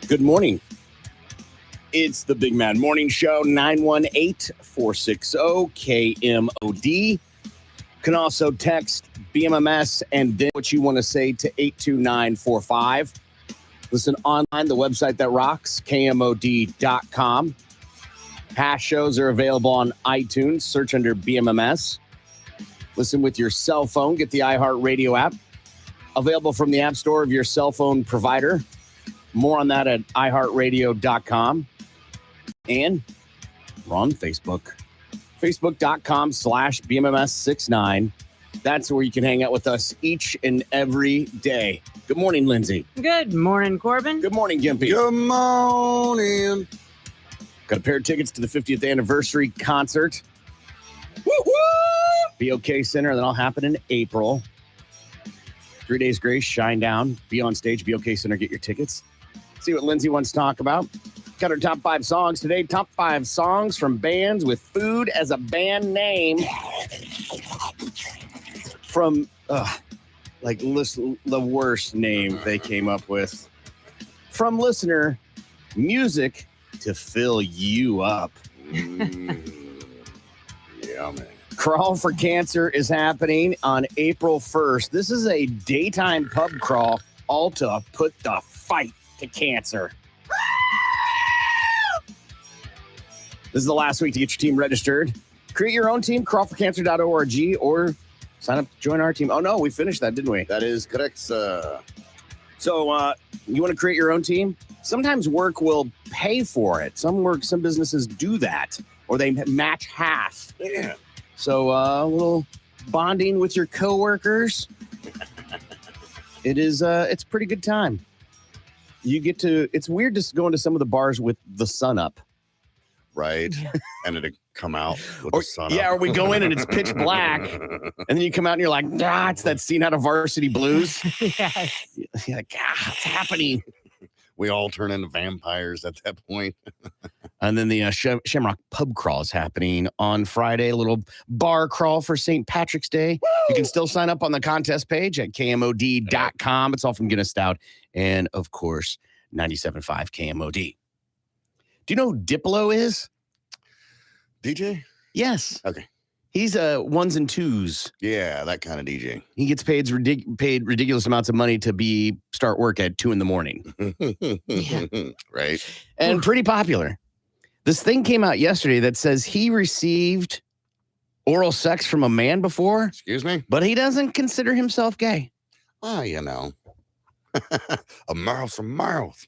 Good morning. It's the Big Man Morning Show, 918-460-KMOD. You can also text BMMS and then what you want to say to 82945. Listen online, the website that rocks, KMOD.com. Past shows are available on iTunes. Search under BMMS. Listen with your cell phone. Get the iHeartRadio app. Available from the App Store of your cell phone provider. More on that at iHeartRadio.com. And we're on Facebook. Facebook.com/BMMS69. That's where you can hang out with us each and every day. Good morning, Lindsay. Good morning, Corbin. Good morning, Gimpy. Good morning. Got a pair of tickets to the 50th anniversary concert. Woo-woo! BOK Center. That'll happen in April. 3 Days Grace, Shine Down. Be on stage, BOK Center. Get your tickets. See what Lindsay wants to talk about. Got our top 5 songs today. Top 5 songs from bands with food as a band name. From, the worst name they came up with. From listener, music to fill you up. Yeah, man. Crawl for Cancer is happening on April 1st. This is a daytime pub crawl, all to put the fight to cancer. This is the last week to get your team registered. Create your own team, crawlforcancer.org, or sign up to join our team. Oh, no, we finished that, didn't we? That is correct, sir. So you want to create your own team? Sometimes work will pay for it. Some businesses do that, or they match half. Yeah. So a little bonding with your coworkers. It's a pretty good time. It's weird just going to some of the bars with the sun up. Right. And it'd come out with the sun Yeah, up. or we go in and it's pitch black. And then you come out and you're like, it's that scene out of Varsity Blues. Yes. You're like, what's happening? We all turn into vampires at that point. And then the Shamrock Pub Crawl is happening on Friday. A little bar crawl for St. Patrick's Day. Woo! You can still sign up on the contest page at KMOD.com. It's all from Guinness Stout. And, of course, 97.5 KMOD. Do you know who Diplo is? DJ? Yes. Okay. He's ones and twos. Yeah, that kind of DJ. He gets paid ridiculous amounts of money to start work at 2 a.m. Yeah. Right. And pretty popular. This thing came out yesterday that says he received oral sex from a man before, Excuse me? but he doesn't consider himself gay. Oh, you know. A mouth from mouth.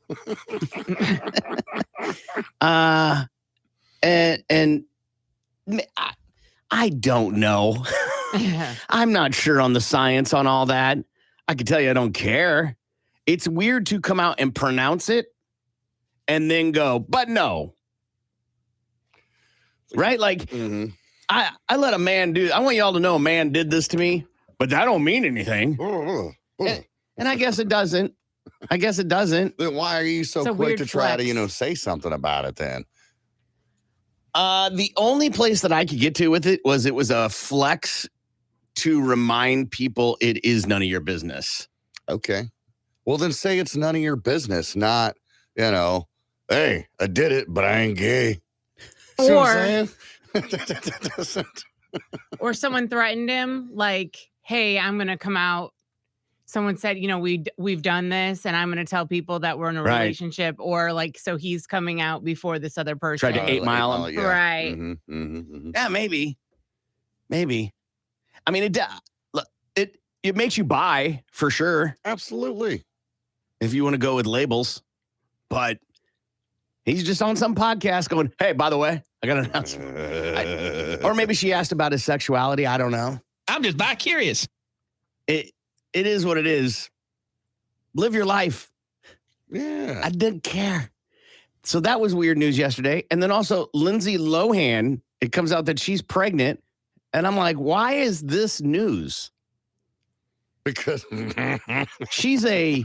And I don't know. I'm not sure on the science on all that. I can tell you I don't care. It's weird to come out and pronounce it and then go, but no. Right? Like, Mm-hmm. I let a man I want y'all to know a man did this to me, but that don't mean anything. And I guess it doesn't. Then why are you so It's a quick weird to try flex. to, say something about it then? The only place that I could get to with it was a flex to remind people it is none of your business. Okay. Well, then say it's none of your business, not, hey, I did it, but I ain't gay. See what I'm saying? That doesn't- Or someone threatened him, like, hey, I'm going to come out. Someone said, we've done this and I'm going to tell people that we're in a Right. relationship, or like, so he's coming out before this other person. Tried to 8 Mile him. yeah. Right. Mm-hmm, mm-hmm, mm-hmm. Yeah, maybe. I mean, it makes you buy for sure Absolutely. if you want to go with labels, but he's just on some podcast going, hey, by the way, I got an announcement. Or maybe she asked about his sexuality. I don't know. I'm just bi-curious. It is what it is. Live your life. Yeah. I didn't care. So that was weird news yesterday. And then also Lindsay Lohan, it comes out that she's pregnant. And I'm like, why is this news? Because She's a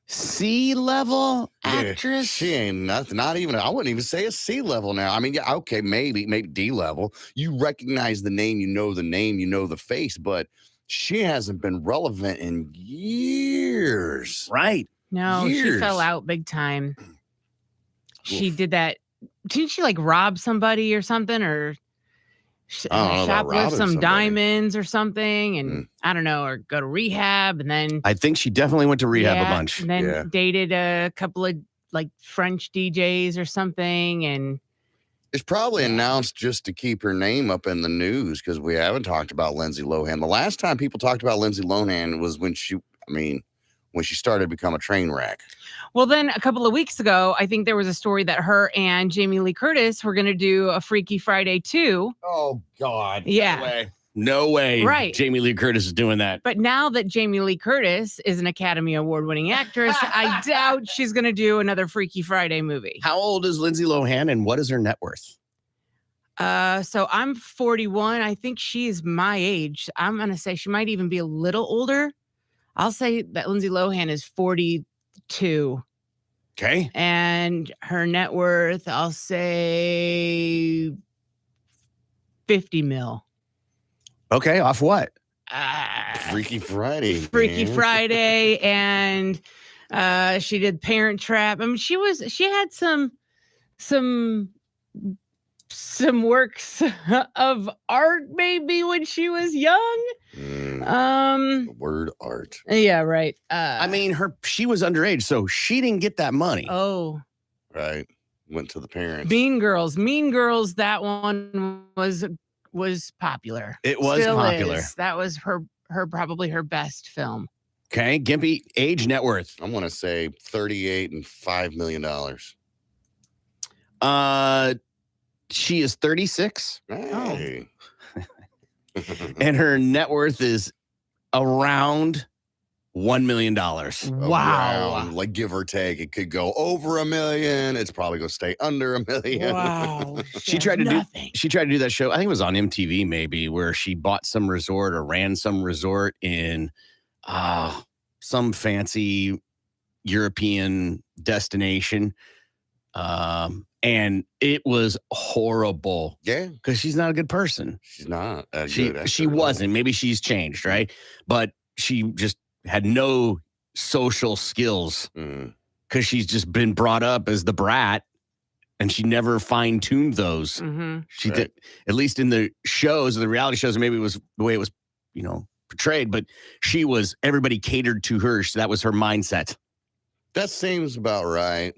C-level actress. she ain't nothing. Not even, I wouldn't even say a C level now. I mean, yeah, okay, maybe D level. You recognize the name, you know the face, but she hasn't been relevant in years. Right. No, she Years. fell out big time. She did that. Didn't she like rob somebody or something, or I don't know about shoplift robbing some somebody. diamonds or something? And I don't know, or go to rehab and then I think she definitely went to rehab a bunch. And then Yeah. dated a couple of like French DJs or something. And It's probably Yeah. announced just to keep her name up in the news because we haven't talked about Lindsay Lohan. The last time people talked about Lindsay Lohan was when she started to become a train wreck. well, then a couple of weeks ago, I think there was a story that her and Jamie Lee Curtis were going to do a Freaky Friday 2. Oh, God. Yeah. No way. Right. Jamie Lee Curtis is doing that. But now that Jamie Lee Curtis is an Academy Award winning actress, I doubt she's going to do another Freaky Friday movie. How old is Lindsay Lohan and what is her net worth? So I'm 41. I think she's my age. I'm going to say she might even be a little older. I'll say that Lindsay Lohan is 42. Okay. And her net worth, I'll say 50 mil. Okay. Off what? Freaky Friday. Freaky man. Friday, and she did Parent Trap. I mean, she had some works of art maybe when she was young. The word art. Yeah, right. I mean, she was underage, so she didn't get that money. Oh, Right. Went to the parents. Mean Girls. Mean Girls. That one was popular. It was Still popular. is. That was her probably her best film. Okay. Gimpy, age, net worth. I'm going to say 38 and $5 million. She is 36 Hey. and her net worth is around $1 million. Wow. Around, like give or take, it could go over $1 million. It's probably going to stay under $1 million. Wow. She tried to do that show. I think it was on MTV maybe, where she bought some resort or ran some resort in some fancy European destination. And it was horrible. Yeah. Because she's not a good person. She's not. She wasn't. Maybe she's changed, right? But she just had no social skills because she's just been brought up as the brat and she never fine-tuned those. Mm-hmm. She did, at least in the shows, the reality shows, maybe it was the way it was, portrayed, but everybody catered to her. So that was her mindset. That seems about right,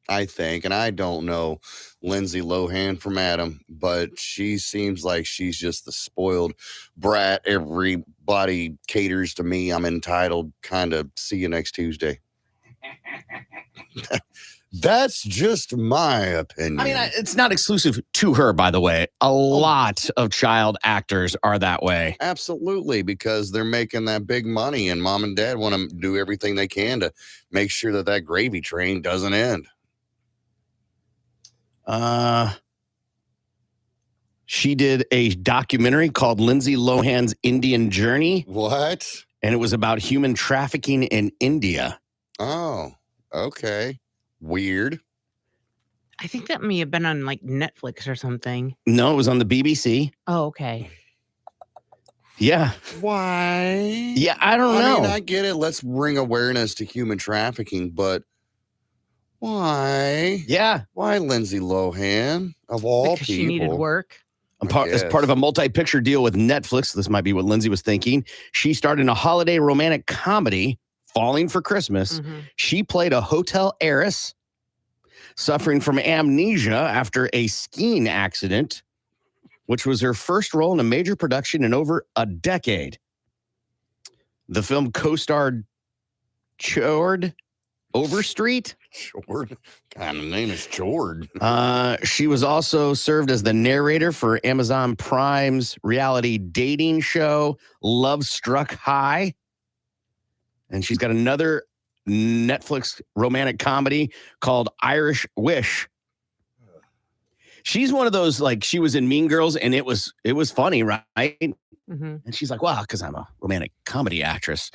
I think. And I don't know Lindsay Lohan from Adam, but she seems like she's just the spoiled brat. Everybody caters to me. I'm entitled. Kind of see you next Tuesday. That's just my opinion. I mean, it's not exclusive to her, by the way. A lot of child actors are that way. Absolutely, because they're making that big money and mom and dad want to do everything they can to make sure that gravy train doesn't end. She did a documentary called Lindsay Lohan's Indian Journey. What? And it was about human trafficking in India. Oh, okay. Weird. I think that may have been on like Netflix or something. No, it was on the BBC. Oh, okay. Yeah. Why? Yeah, I don't know. I mean, I get it. Let's bring awareness to human trafficking, but why? Yeah. Why Lindsay Lohan, of all Because people? she needed work. As part of a multi-picture deal with Netflix, this might be what Lindsay was thinking. She starred in a holiday romantic comedy, Falling for Christmas. Mm-hmm. She played a hotel heiress suffering from amnesia after a skiing accident, which was her first role in a major production in over a decade. The film co-starred Chord Overstreet. Chord. God, the name is Chord. She was also served as the narrator for Amazon Prime's reality dating show, Love Struck High. And she's got another Netflix romantic comedy called Irish Wish. She's one of those, like, she was in Mean Girls and it was funny, right? Mm-hmm. And she's like, well, because I'm a romantic comedy actress.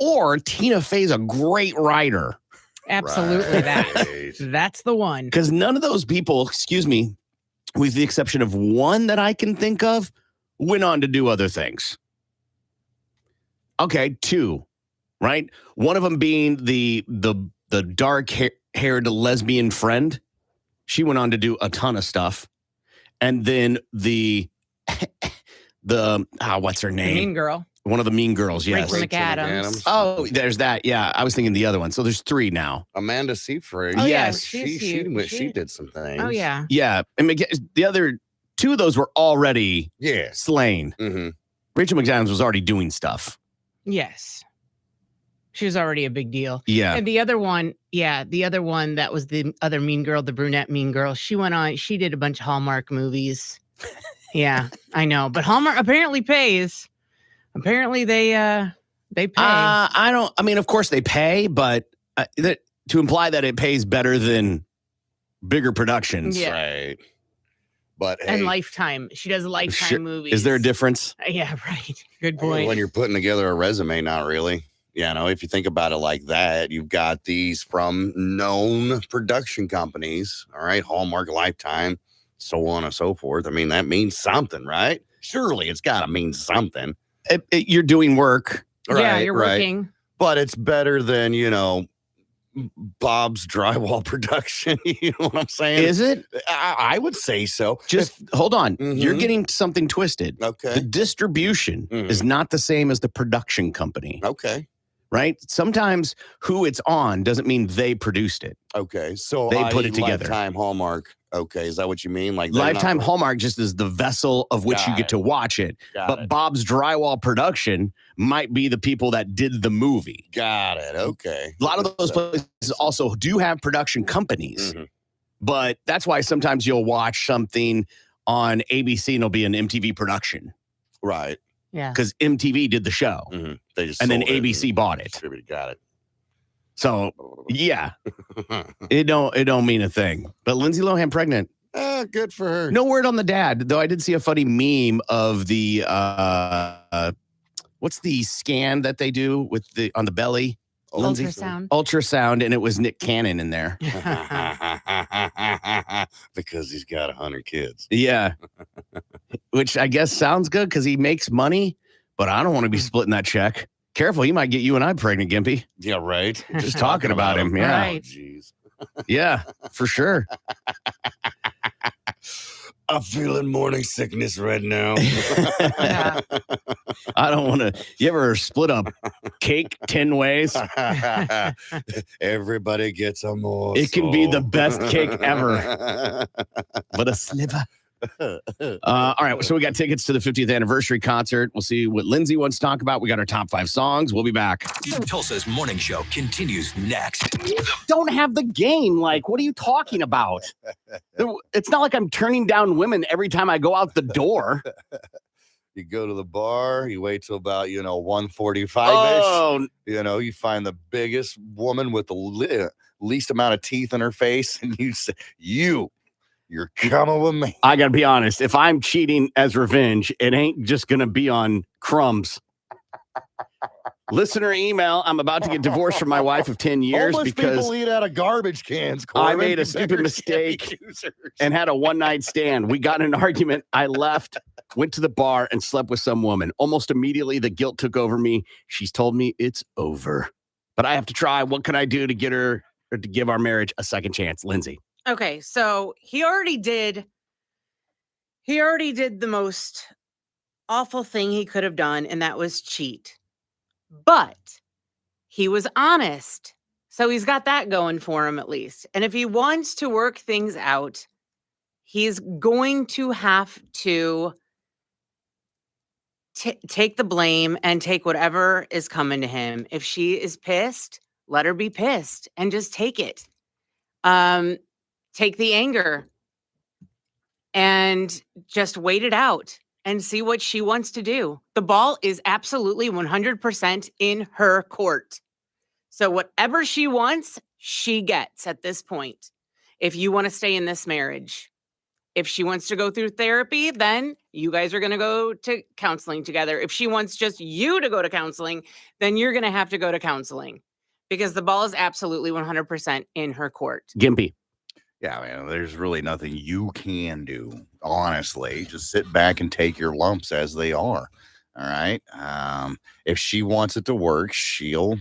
Or Tina Fey's a great writer. Absolutely. Right. That's the one. Because none of those people, excuse me, with the exception of one that I can think of, went on to do other things. Okay, 2. right? One of them being the dark-haired lesbian friend. She went on to do a ton of stuff. And then what's her The name? mean girl. One of the mean girls, yes. Rachel McAdams. Oh, there's that. Yeah, I was thinking the other one. So there's 3 now. Amanda Seyfried. Oh, yeah, Yes. she's She cute. did some things. Oh, yeah. Yeah. And the other 2 of those were already Yeah. slain. Mm-hmm. Rachel McAdams was already doing stuff. Yes. She was already a big deal. Yeah. And the other one that was the other mean girl, the brunette mean girl. She did a bunch of Hallmark movies. Yeah, I know. But Hallmark apparently pays. Apparently they pay. I mean, of course they pay, but to imply that it pays better than bigger productions. Yeah. Right. But And hey, Lifetime. She does Lifetime movies. Is there a difference? Yeah, right. Good point. when you're putting together a resume, not really. You know, if you think about it like that, you've got these from known production companies, all right, Hallmark, Lifetime, so on and so forth. I mean, that means something, right? Surely it's got to mean something. You're doing work. Yeah, you're working. But it's better than, Bob's drywall production. You know what I'm saying? Is it? I would say so. Just hold on. Mhm. You're getting something twisted. Okay. The distribution is not the same as the production company, Okay. right? Sometimes who it's on doesn't mean they produced it. Okay. So They put it together. Lifetime, Hallmark. Okay. Is that what you mean? Like they're Lifetime not- Hallmark just is the vessel of which you get to watch it. Got it. Bob's Drywall production might be the people that did the movie. Got it. Okay. A lot of those places also do have production companies, Mhm. but that's why sometimes you'll watch something on ABC and it'll be an MTV production Right. Yeah. because MTV did the show Mm-hmm. They just and then sold it ABC and bought it. distributed. Got it. So yeah, it don't mean a thing. But Lindsay Lohan pregnant. Good for her. No word on the dad, though. I did see a funny meme of the what's the scan that they do with on the belly? Lindsay? Ultrasound, and it was Nick Cannon in there. Because he's got 100 kids. Yeah, which I guess sounds good because he makes money, but I don't want to be splitting that check. Careful, he might get you and I pregnant, Gimpy. Yeah, right. Just talking about him. Yeah, Right. Jeez. yeah, for sure. I'm feeling morning sickness right now. Yeah. I don't want to. You ever split a cake 10 ways? Everybody gets a more. It can be the best cake ever, but a sliver. All right, so we got tickets to the 50th anniversary concert. We'll see what Lindsay wants to talk about. We got our top 5 songs. We'll be back. Tulsa's morning show continues next. Don't have the game. Like, what are you talking about? It's not like I'm turning down women every time I go out the door. You go to the bar, you wait till about, 1:45-ish. Oh, You find the biggest woman with the least amount of teeth in her face, and you say, you're coming with me. I got to be honest. If I'm cheating as revenge, it ain't just going to be on crumbs. Listener email, I'm about to get divorced from my wife of 10 years Homeless because people eat out of garbage cans, I Corbin. made a You stupid better mistake get users. and had a one-night stand. We got in an argument. I left, went to the bar, and slept with some woman. Almost immediately, the guilt took over me. She's told me it's over. But I have to try. What can I do to get her or to give our marriage a second chance? Lindsay. Okay, so he already did the most awful thing he could have done, and that was cheat. But he was honest. So he's got that going for him at least. And if he wants to work things out, he's going to have to take the blame and take whatever is coming to him. If she is pissed, let her be pissed and just take it. Take the anger and just wait it out and see what she wants to do. The ball is absolutely 100% in her court. So whatever she wants, she gets at this point. If you want to stay in this marriage, if she wants to go through therapy, then you guys are going to go to counseling together. If she wants just you to go to counseling, then you're going to have to go to counseling because the ball is absolutely 100% in her court. Gimpy. Yeah, man, there's really nothing you can do, honestly. Just sit back and take your lumps as they are. All right. If she wants it to work, she'll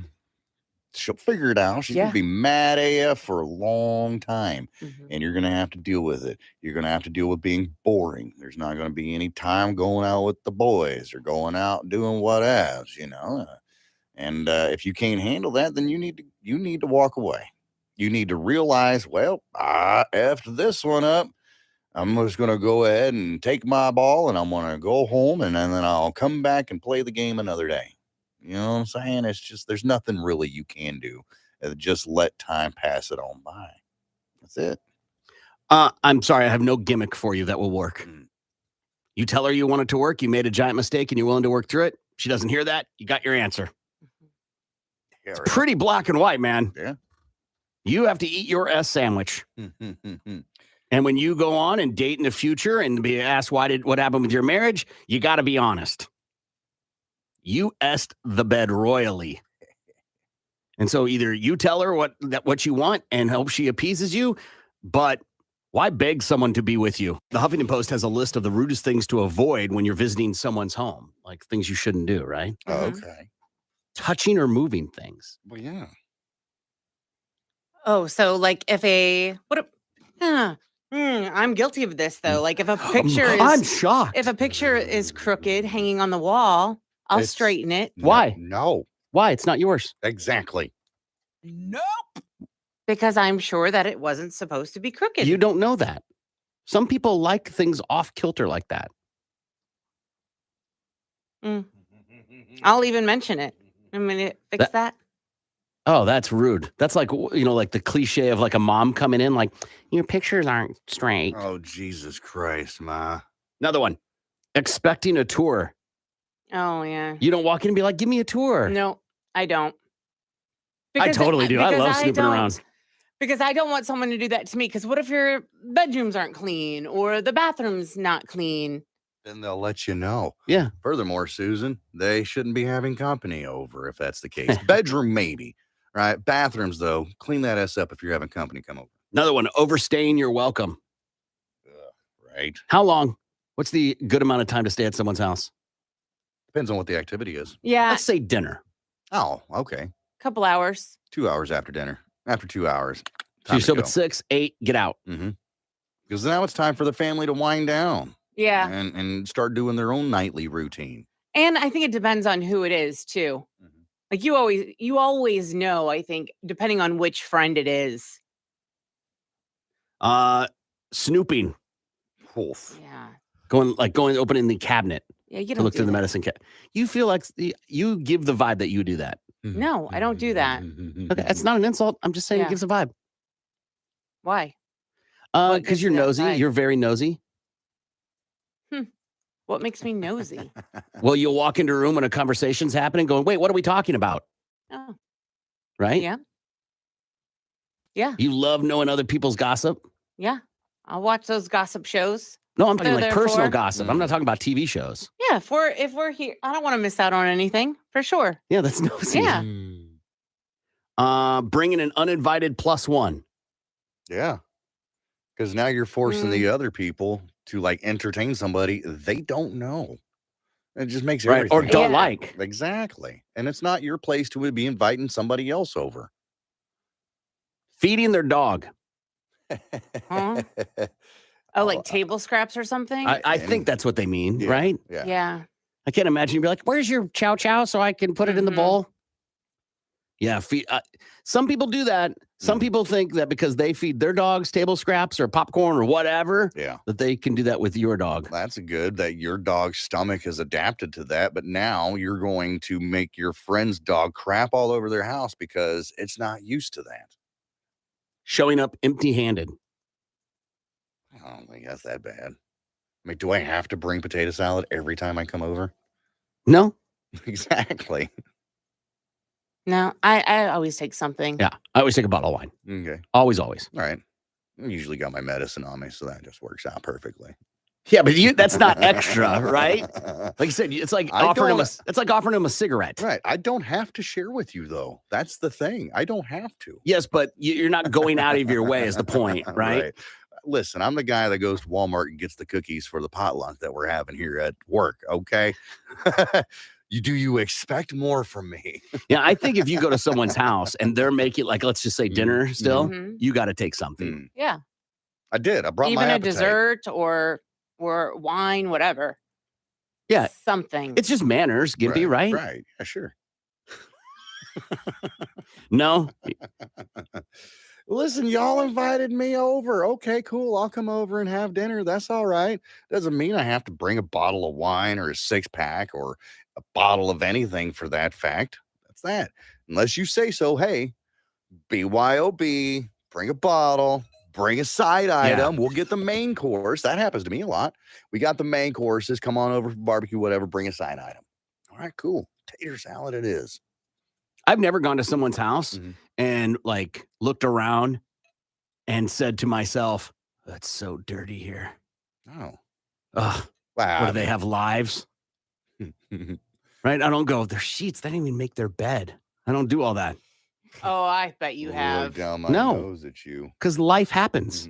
figure it out. She's Yeah. gonna be mad AF for a long time, Mhm. and you're gonna have to deal with it. You're gonna have to deal with being boring. There's not gonna be any time going out with the boys or going out doing what else, And if you can't handle that, then you need to walk away. You need to realize, well, I effed this one up. I'm just going to go ahead and take my ball and I'm going to go home and then I'll come back and play the game another day. You know what I'm saying? It's just, there's nothing really you can do. Just let time pass it on by. That's it. I'm sorry. I have no gimmick for you that will work. Mm. You tell her you want it to work. You made a giant mistake and you're willing to work through it. She doesn't hear that. You got your answer. Yeah, It's right. pretty black and white, man. Yeah. You have to eat your S sandwich. And when you go on and date in the future and be asked what happened with your marriage, you got to be honest. You est the bed royally. And so either you tell her what you want and hope she appeases you, but why beg someone to be with you? The Huffington Post has a list of the rudest things to avoid when you're visiting someone's home, like things you shouldn't do, right? Okay. Touching or moving things. Well, yeah. Oh, so like I'm guilty of this though. Like if a picture I'm is shocked. if a picture is crooked hanging on the wall, I'll It's- straighten it Why? No. Why? It's not yours. Exactly. because I'm sure that it wasn't supposed to be crooked. You don't know that. Some people like things off kilter like that. I'll even mention it. I'm gonna fix that. Oh, that's rude. That's like, like the cliche of like a mom coming in, like, your pictures aren't straight. Oh, Jesus Christ, Ma. Another one. Expecting a tour. Oh yeah. You don't walk in and be like, give me a tour. No, I don't. I totally do. I because love snooping don't- around. Because I don't want someone to do that to me. Because what if your bedrooms aren't clean or the bathroom's not clean? Then they'll let you know. Yeah. Furthermore, Susan, they shouldn't be having company over if that's the case. Bedroom, maybe. Right? Bathrooms, though, clean that S up if you're having company come over. Another one. Overstaying your welcome. Right? How long? What's the good amount of time to stay at someone's house? Depends on what the activity is. Yeah, Let's say dinner. Oh, okay. couple hours. 2 hours after dinner. After 2 hours. So you show up at 6, 8, get out. Because now it's time for the family to wind down. Yeah, And start doing their own nightly routine. and I think it depends on who it is too. Like you always know. I think depending on which friend it is. Snooping. Oof. Yeah, Opening the cabinet yeah. You to don't look do through the that. medicine cabinet. You feel like you give the vibe that you do that. No, I don't do that. Okay, it's not an insult. I'm just saying Yeah. it gives a vibe. Why? What Because gives you're you that nosy. vibe? You're very nosy. What makes me nosy? Well, you'll walk into a room when a conversation's happening going, wait, what are we talking about? Oh, Right? yeah. Yeah, You love knowing other people's gossip. yeah. I'll watch those gossip shows. No, I'm What talking are like they personal for? gossip. I'm not talking about TV shows. Yeah, if we're here, I don't want to miss out on anything for sure. Yeah, that's nosy. Yeah. Bringing an uninvited +1. Yeah. Because now you're forcing the other people to like entertain somebody they don't know. It just makes Right. everything. Or don't Yeah. like. Exactly. And it's not your place to be inviting somebody else over. Feeding their dog. Huh? Oh, like table scraps or something? I think that's what they mean, Yeah. right? Yeah. Yeah. I can't imagine you'd be like, where's your chow chow so I can put it in the Mhm. bowl? Yeah. Some people do that. Some people think that because they feed their dogs table scraps or popcorn or whatever, Yeah. that they can do that with your dog. That's good that your dog's stomach has adapted to that. But now you're going to make your friend's dog crap all over their house because it's not used to that. Showing up empty-handed. I don't think that's that bad. I mean, do I have to bring potato salad every time I come over? No? Exactly. No, I always take something. Yeah. I always take a bottle of wine. Okay. Always, always. All right. I usually got my medicine on me, so that just works out perfectly. Yeah, but that's not extra, right? Like you said, it's like I offering him don't- it's like offering him a cigarette. Right. I don't have to share with you, though. That's the thing. I don't have to. Yes, but you're not going out of your way is the point, right? listen, I'm the guy that goes to Walmart and gets the cookies for the potluck that we're having here at work. Okay. You expect more from me? Yeah, I think if you go to someone's house and they're making, like, let's just say dinner still, Mhm. you got to take something. Yeah. I did. I brought Even my a appetite. dessert or wine, whatever. Yeah. Something. It's just manners, Gimpy, right? Right. Yeah, sure. No? Listen, y'all invited me over. Okay, cool. I'll come over and have dinner. That's all right. Doesn't mean I have to bring a bottle of wine or a 6-pack or a bottle of anything for that fact. That's that. Unless you say so. Hey, BYOB, bring a bottle, bring a side item. We'll get the main course. That happens to me a lot. We got the main courses. Come on over for barbecue, whatever. Bring a side item. All right, cool. Tater salad it is. I've never gone to someone's house and like looked around and said to myself, that's so dirty here. Oh. Ugh. Wow. What do they have, lives? Right? I don't go, their sheets, they didn't even make their bed. I don't do all that. Oh, I bet you have. Down my No. nose at you. Because life happens.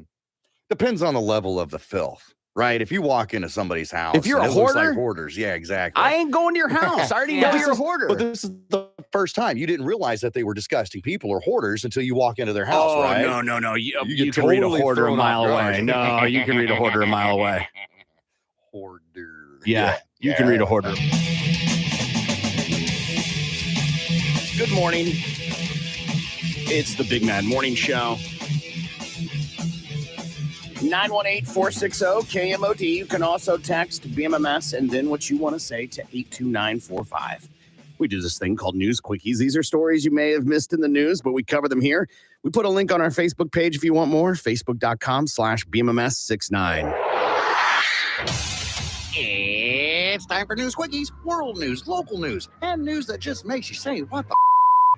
Depends on the level of the filth, right? If you walk into somebody's house, If you're and a it looks hoarder? like hoarders, yeah, exactly. I ain't going to your house. I already Yeah. know you're a hoarder. But this is the first time you didn't realize that they were disgusting people or hoarders until you walk into their house, right? No. You get can read a totally hoarder a thrown mile off away. guard. No, you can read a hoarder a mile away. Hoarder. Yeah, you can read a hoarder. Good morning. It's the Big Mad Morning Show. 918-460-KMOD. You can also text BMMS and then what you want to say to 82945. We do this thing called News Quickies. These are stories you may have missed in the news, but we cover them here. We put a link on our Facebook page if you want more. Facebook.com/BMMS69. It's time for News Quickies, world news, local news, and news that just makes you say, what the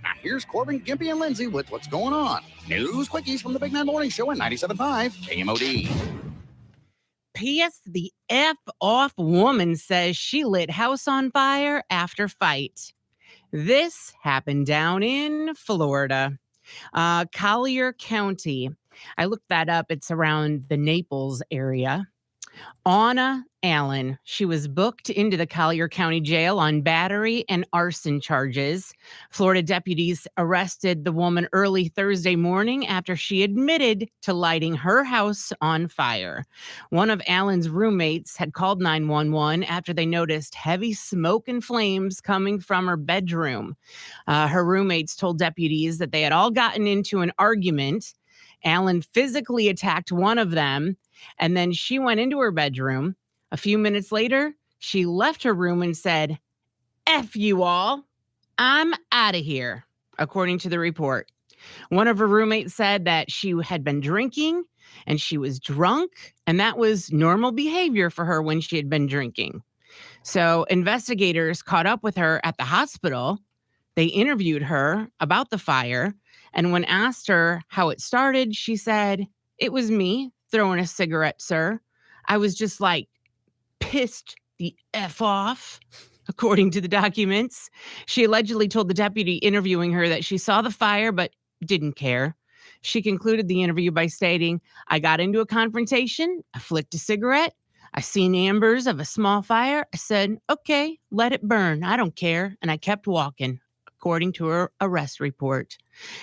Now here's Corbin, Gimpy, and Lindsay with what's going on. News Quickies from the Big Man Morning Show at 97.5 KMOD. P.S. The F off woman says she lit house on fire after fight. This happened down in Florida, Collier County. I looked that up. It's around the Naples area. Anna Allen, she was booked into the Collier County Jail on battery and arson charges. Florida deputies arrested the woman early Thursday morning after she admitted to lighting her house on fire. One of Allen's roommates had called 911 after they noticed heavy smoke and flames coming from her bedroom. Her roommates told deputies that they had all gotten into an argument. Allen physically attacked one of them, and then she went into her bedroom. A few minutes later, she left her room and said, F you all, I'm out of here, according to the report. One of her roommates said that she had been drinking and she was drunk, and that was normal behavior for her when she had been drinking. So investigators caught up with her at the hospital. They interviewed her about the fire, and when asked her how it started, she said, it was me throwing a cigarette, sir. I was just like pissed the F off, according to the documents. She allegedly told the deputy interviewing her that she saw the fire but didn't care. She concluded the interview by stating, I got into a confrontation, I flicked a cigarette, I seen embers of a small fire, I said, okay, let it burn, I don't care, and I kept walking, according to her arrest report.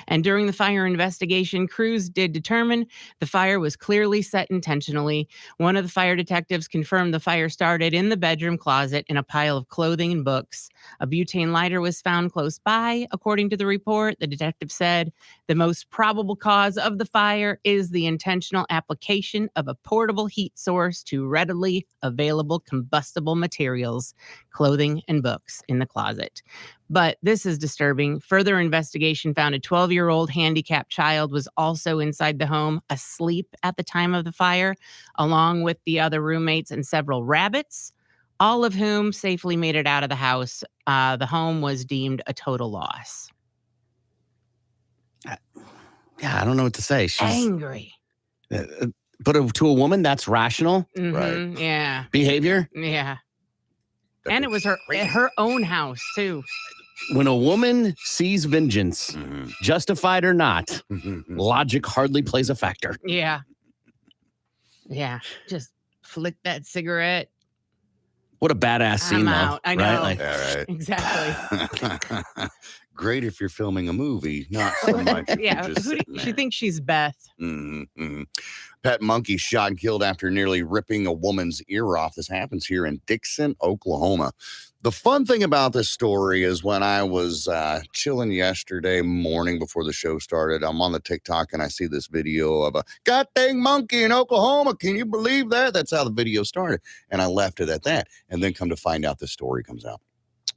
And during the fire investigation, crews did determine the fire was clearly set intentionally. One of the fire detectives confirmed the fire started in the bedroom closet in a pile of clothing and books. A butane lighter was found close by. According to the report, the detective said the most probable cause of the fire is the intentional application of a portable heat source to readily available combustible materials, clothing and books in the closet. But this is disturbing. Further investigation found a 12-year-old handicapped child was also inside the home, asleep at the time of the fire, along with the other roommates and several rabbits, all of whom safely made it out of the house. The home was deemed a total loss. Yeah, I don't know what to say. She's Angry. But to a woman, that's rational, right? Yeah. Behavior. Yeah. And it was her own house, too. When a woman sees vengeance, justified or not, logic hardly plays a factor. Yeah. Yeah, just flick that cigarette. What a badass scene, I'm though. out. I know. Right? Like, All right. Exactly. Great if you're filming a movie, not so much. If Yeah, you're just who sitting she there. thinks she's Beth. Mm-hmm. Pet monkey shot and killed after nearly ripping a woman's ear off. This happens here in Dixon, Oklahoma. The fun thing about this story is when I was chilling yesterday morning before the show started, I'm on the TikTok and I see this video of a goddamn monkey in Oklahoma. Can you believe that? That's how the video started. And I left it at that. And then come to find out the story comes out.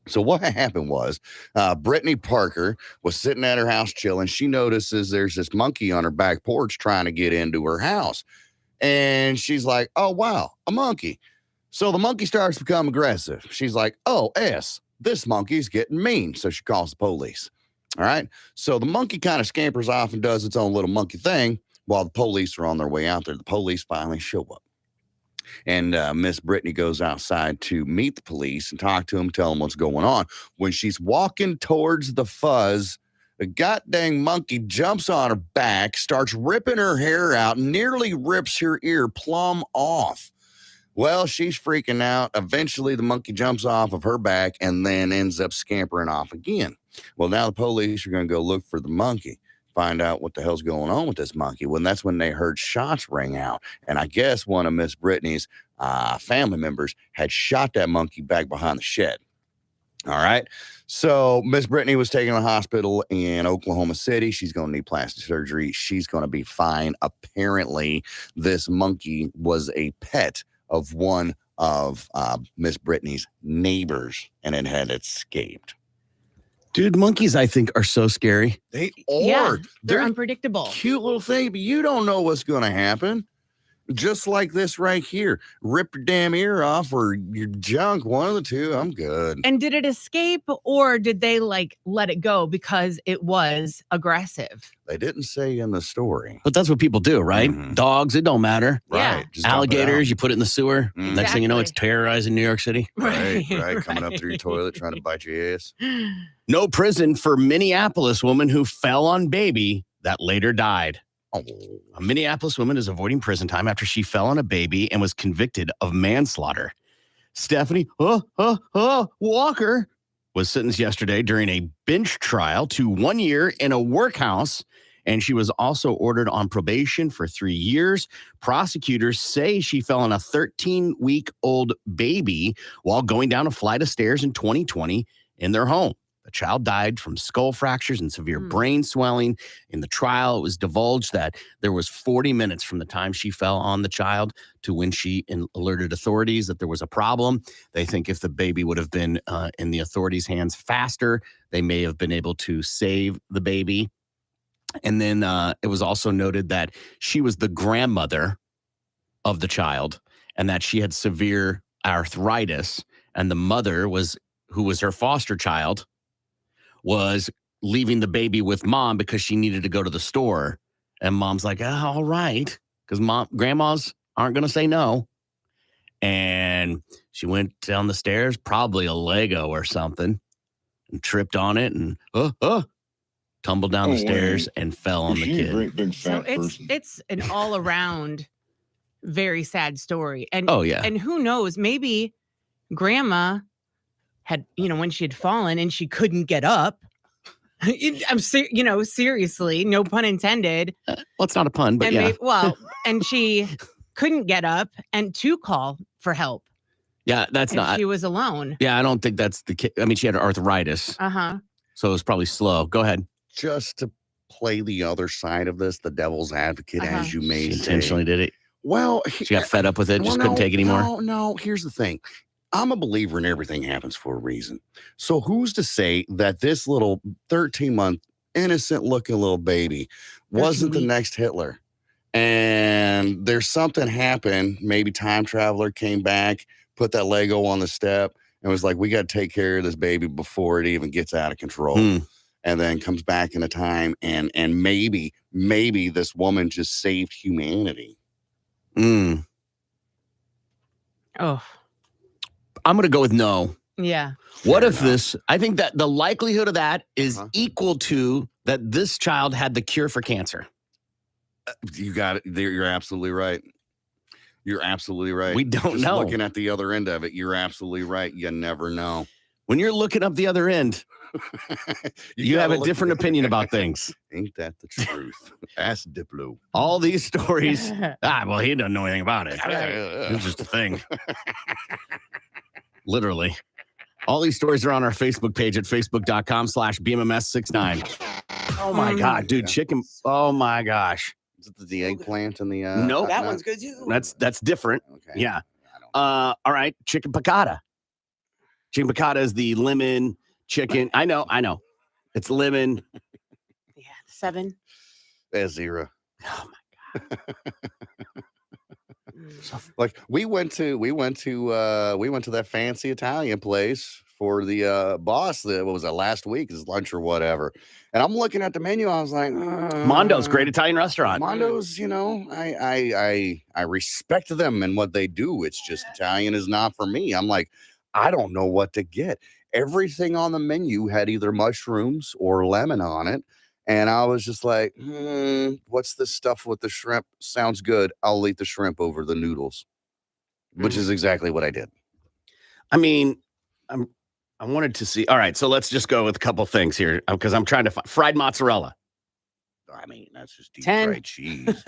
So what happened was Brittany Parker was sitting at her house chilling. She notices there's this monkey on her back porch trying to get into her house. And she's like, oh, wow, a monkey. So the monkey starts to become aggressive. She's like, oh, this monkey's getting mean. So she calls the police. All right. So the monkey kind of scampers off and does its own little monkey thing while the police are on their way out there. The police finally show up. And Miss Brittany goes outside to meet the police and talk to them, tell them what's going on. When she's walking towards the fuzz, the goddamn monkey jumps on her back, starts ripping her hair out, nearly rips her ear plumb off. Well, she's freaking out. Eventually, the monkey jumps off of her back and then ends up scampering off again. Well, now the police are going to go look for the monkey. Find out what the hell's going on with this monkey. Well, that's when they heard shots ring out. And I guess one of Miss Brittany's family members had shot that monkey back behind the shed. All right. So Miss Brittany was taken to the hospital in Oklahoma City. She's going to need plastic surgery. She's going to be fine. Apparently, this monkey was a pet of one of Miss Brittany's neighbors, and it had escaped. dude, monkeys, I think, are so scary. They are. Yeah, they're They're unpredictable. cute little thing, but you don't know what's going to happen. Just like this right here. Rip your damn ear off or your junk, one of the two. I'm good. And did it escape or did they like let it go because it was aggressive? They didn't say in the story. But that's what people do, right? Mhm. Dogs, it don't matter. Yeah. Right. Just dump it Alligators, out. you put it in the sewer. Mhm. Next thing you know, it's Exactly. terrorizing New York City. Right. Coming up through your toilet, trying to bite your ass. No prison for Minneapolis woman who fell on baby that later died. Oh. A Minneapolis woman is avoiding prison time after she fell on a baby and was convicted of manslaughter. Stephanie Walker was sentenced yesterday during a bench trial to 1 year in a workhouse, and she was also ordered on probation for 3 years. Prosecutors say she fell on a 13-week-old baby while going down a flight of stairs in 2020 in their home. The child died from skull fractures and severe brain swelling. In the trial, it was divulged that there was 40 minutes from the time she fell on the child to when she alerted authorities that there was a problem. They think if the baby would have been in the authorities' hands faster, they may have been able to save the baby. And then it was also noted that she was the grandmother of the child and that she had severe arthritis, and the mother who was her foster child, was leaving the baby with mom because she needed to go to the store. And mom's like, all right, because grandmas aren't going to say no. And she went down the stairs, probably a Lego or something, and tripped on it and tumbled down the stairs and fell on the kid. A great big So fat person. it's an all around very sad story. And Oh, yeah. and who knows, maybe grandma had, when she had fallen and she couldn't get up. Seriously, no pun intended. Well, it's not a pun, but And yeah. and she couldn't get up and to call for help. Yeah, that's And not. she was alone. Yeah, I don't think that's the kid. I mean, she had arthritis, Uh-huh. so it was probably slow. Go ahead. Just to play the other side of this, the devil's advocate, Uh-huh. as you may She say. intentionally did it. Well, She got fed up with it, just Well, couldn't take it anymore. No, here's the thing. I'm a believer in everything happens for a reason. So who's to say that this little 13-month innocent looking little baby wasn't the 13 next Hitler? And there's something happened. Maybe time traveler came back, put that Lego on the step and was like, we got to take care of this baby before it even gets out of control. And then comes back in a time and maybe this woman just saved humanity. Oh, I'm going to go with no. yeah. What Fair if enough. I think that the likelihood of that is Uh-huh. equal to that this child had the cure for cancer. You got it. You're absolutely right. You're absolutely right. We don't Just know. Looking at the other end of it, you're absolutely right. You never know. When you're looking up the other end, you have a different opinion about things. Ain't that the truth? Ask Diplo. All these stories. Well, he doesn't know anything about it. It's just a thing. Literally. All these stories are on our Facebook page at facebook.com/BMMS69. Oh my God, dude. Chicken. Oh my gosh. Is it the eggplant and the Nope. That one's good too. That's different. Okay. Yeah. I don't All right. Chicken piccata. Chicken piccata is the lemon chicken. I know. It's lemon. Yeah, 7. There's 0. Oh my God. Like we went to that fancy Italian place for the boss that what was that last week, his lunch or whatever. And I'm looking at the menu, I was like, Mondo's great Italian restaurant. Mondo's, I respect them and what they do. It's just Italian is not for me. I'm like, I don't know what to get. Everything on the menu had either mushrooms or lemon on it. And I was just like, what's this stuff with the shrimp? Sounds good. I'll eat the shrimp over the noodles, which is exactly what I did. I mean, I wanted to see. All right, so let's just go with a couple things here because I'm trying to find fried mozzarella. I mean, that's just deep 10. fried cheese.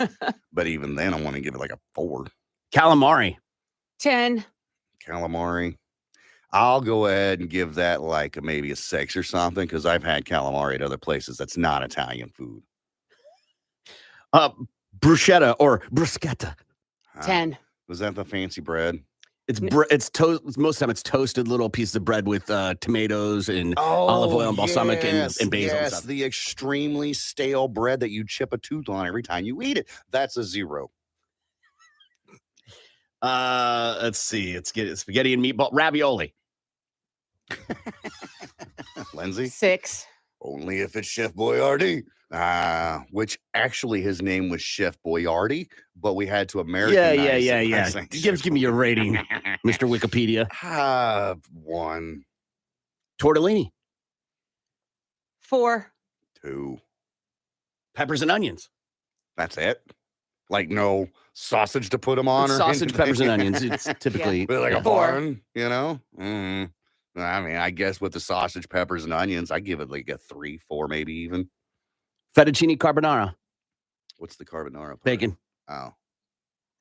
But even then, I want to give it like a 4. Calamari. 10. Calamari. I'll go ahead and give that like maybe a 6 or something because I've had calamari at other places that's not Italian food. Bruschetta or bruschetta. 10. Was that the fancy bread? It's toast. Most of the time, it's toasted little pieces of bread with tomatoes and olive oil and balsamic and basil. And Yes, stuff. the extremely stale bread that you chip a tooth on every time you eat it. That's a 0. Let's see. Let's get spaghetti and meatball ravioli. Lindsay? 6. Only if it's Chef Boyardee. Which actually his name was Chef Boyardee, but we had to Americanize it. Yeah. Give me your rating, Mr. Wikipedia. 1, Tortellini, 4. 2. peppers and onions. That's it. Like no sausage to put them on, It's or sausage, anything? peppers, and onions. It's typically But like a 4. bun, I mean, I guess with the sausage, peppers, and onions, I give it like a 3, 4, maybe even. fettuccine carbonara, What's the carbonara part? bacon. Oh,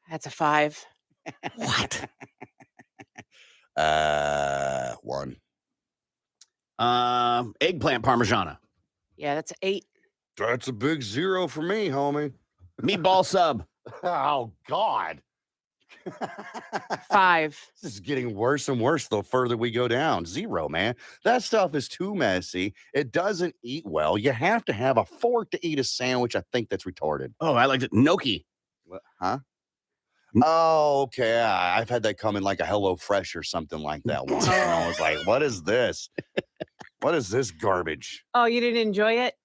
That's a 5. What? 1. Eggplant parmigiana, Yeah, that's 8. That's a big 0 for me, homie. meatball sub. Oh God. 5. This is getting worse and worse the further we go down. 0, man. That stuff is too messy. It doesn't eat well. You have to have a fork to eat a sandwich. I think that's retarded. Oh, I liked it. Gnocchi. What? Huh? Oh, okay. I've had that come in like a Hello Fresh or something like that once. And I was like, what is this? What is this garbage? Oh, you didn't enjoy it?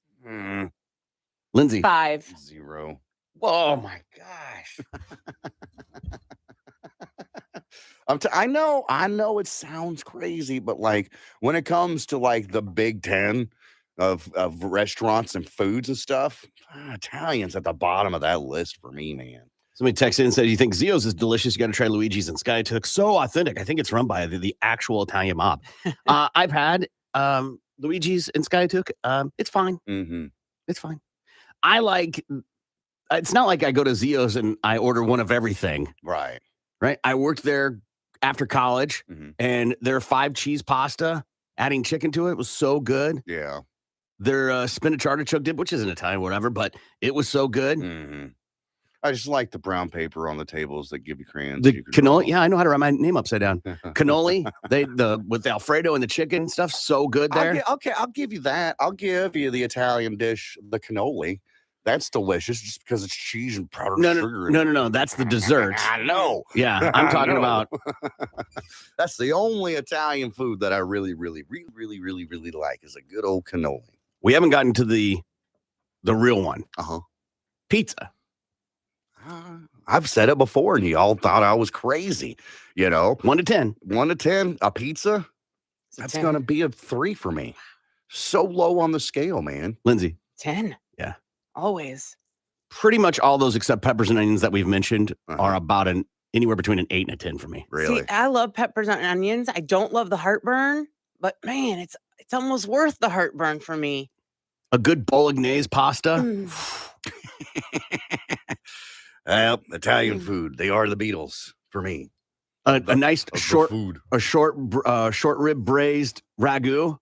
Lindsay. 5. 0. Oh my gosh. I know it sounds crazy, but like when it comes to like the Big 10 of restaurants and foods and stuff, Italian's at the bottom of that list for me, man. Somebody texted in and said, you think Zio's is delicious? You got to try Luigi's and Sky Took. So authentic. I think it's run by the actual Italian mob. I've had Luigi's and Sky Took. It's fine. Mm-hmm. It's fine. I like, it's not like I go to Zio's and I order one of everything. Right. Right. I worked there after college and their 5 cheese pasta, adding chicken to it was so good. Yeah. Their spinach artichoke dip, which isn't Italian, whatever, but it was so good. Mm-hmm. I just like the brown paper on the tables that give you crayons. The cannoli, yeah, I know how to write my name upside down. Cannoli, with the Alfredo and the chicken and stuff, so good there. I'll give you that. I'll give you the Italian dish, the cannoli. That's delicious, just because it's cheese and powdered sugar. No. That's the dessert. I know. Yeah, I'm talking about. That's the only Italian food that I really like is a good old cannoli. We haven't gotten to the real one. Pizza. I've said it before, and you all thought I was crazy. 1 to 10. 1 to 10, a pizza. That's 10. gonna be a 3 for me. So low on the scale, man. Lindsay. 10. Yeah. Always. Pretty much all those except peppers and onions that we've mentioned are about an Anywhere between an 8 and a 10 for me. Really? See, I love peppers and onions. I don't love the heartburn, but man, it's almost worth the heartburn for me. A good bolognese pasta. Mm. Well, Italian food. They are the Beatles for me. A nice Of the short food. short rib braised ragu.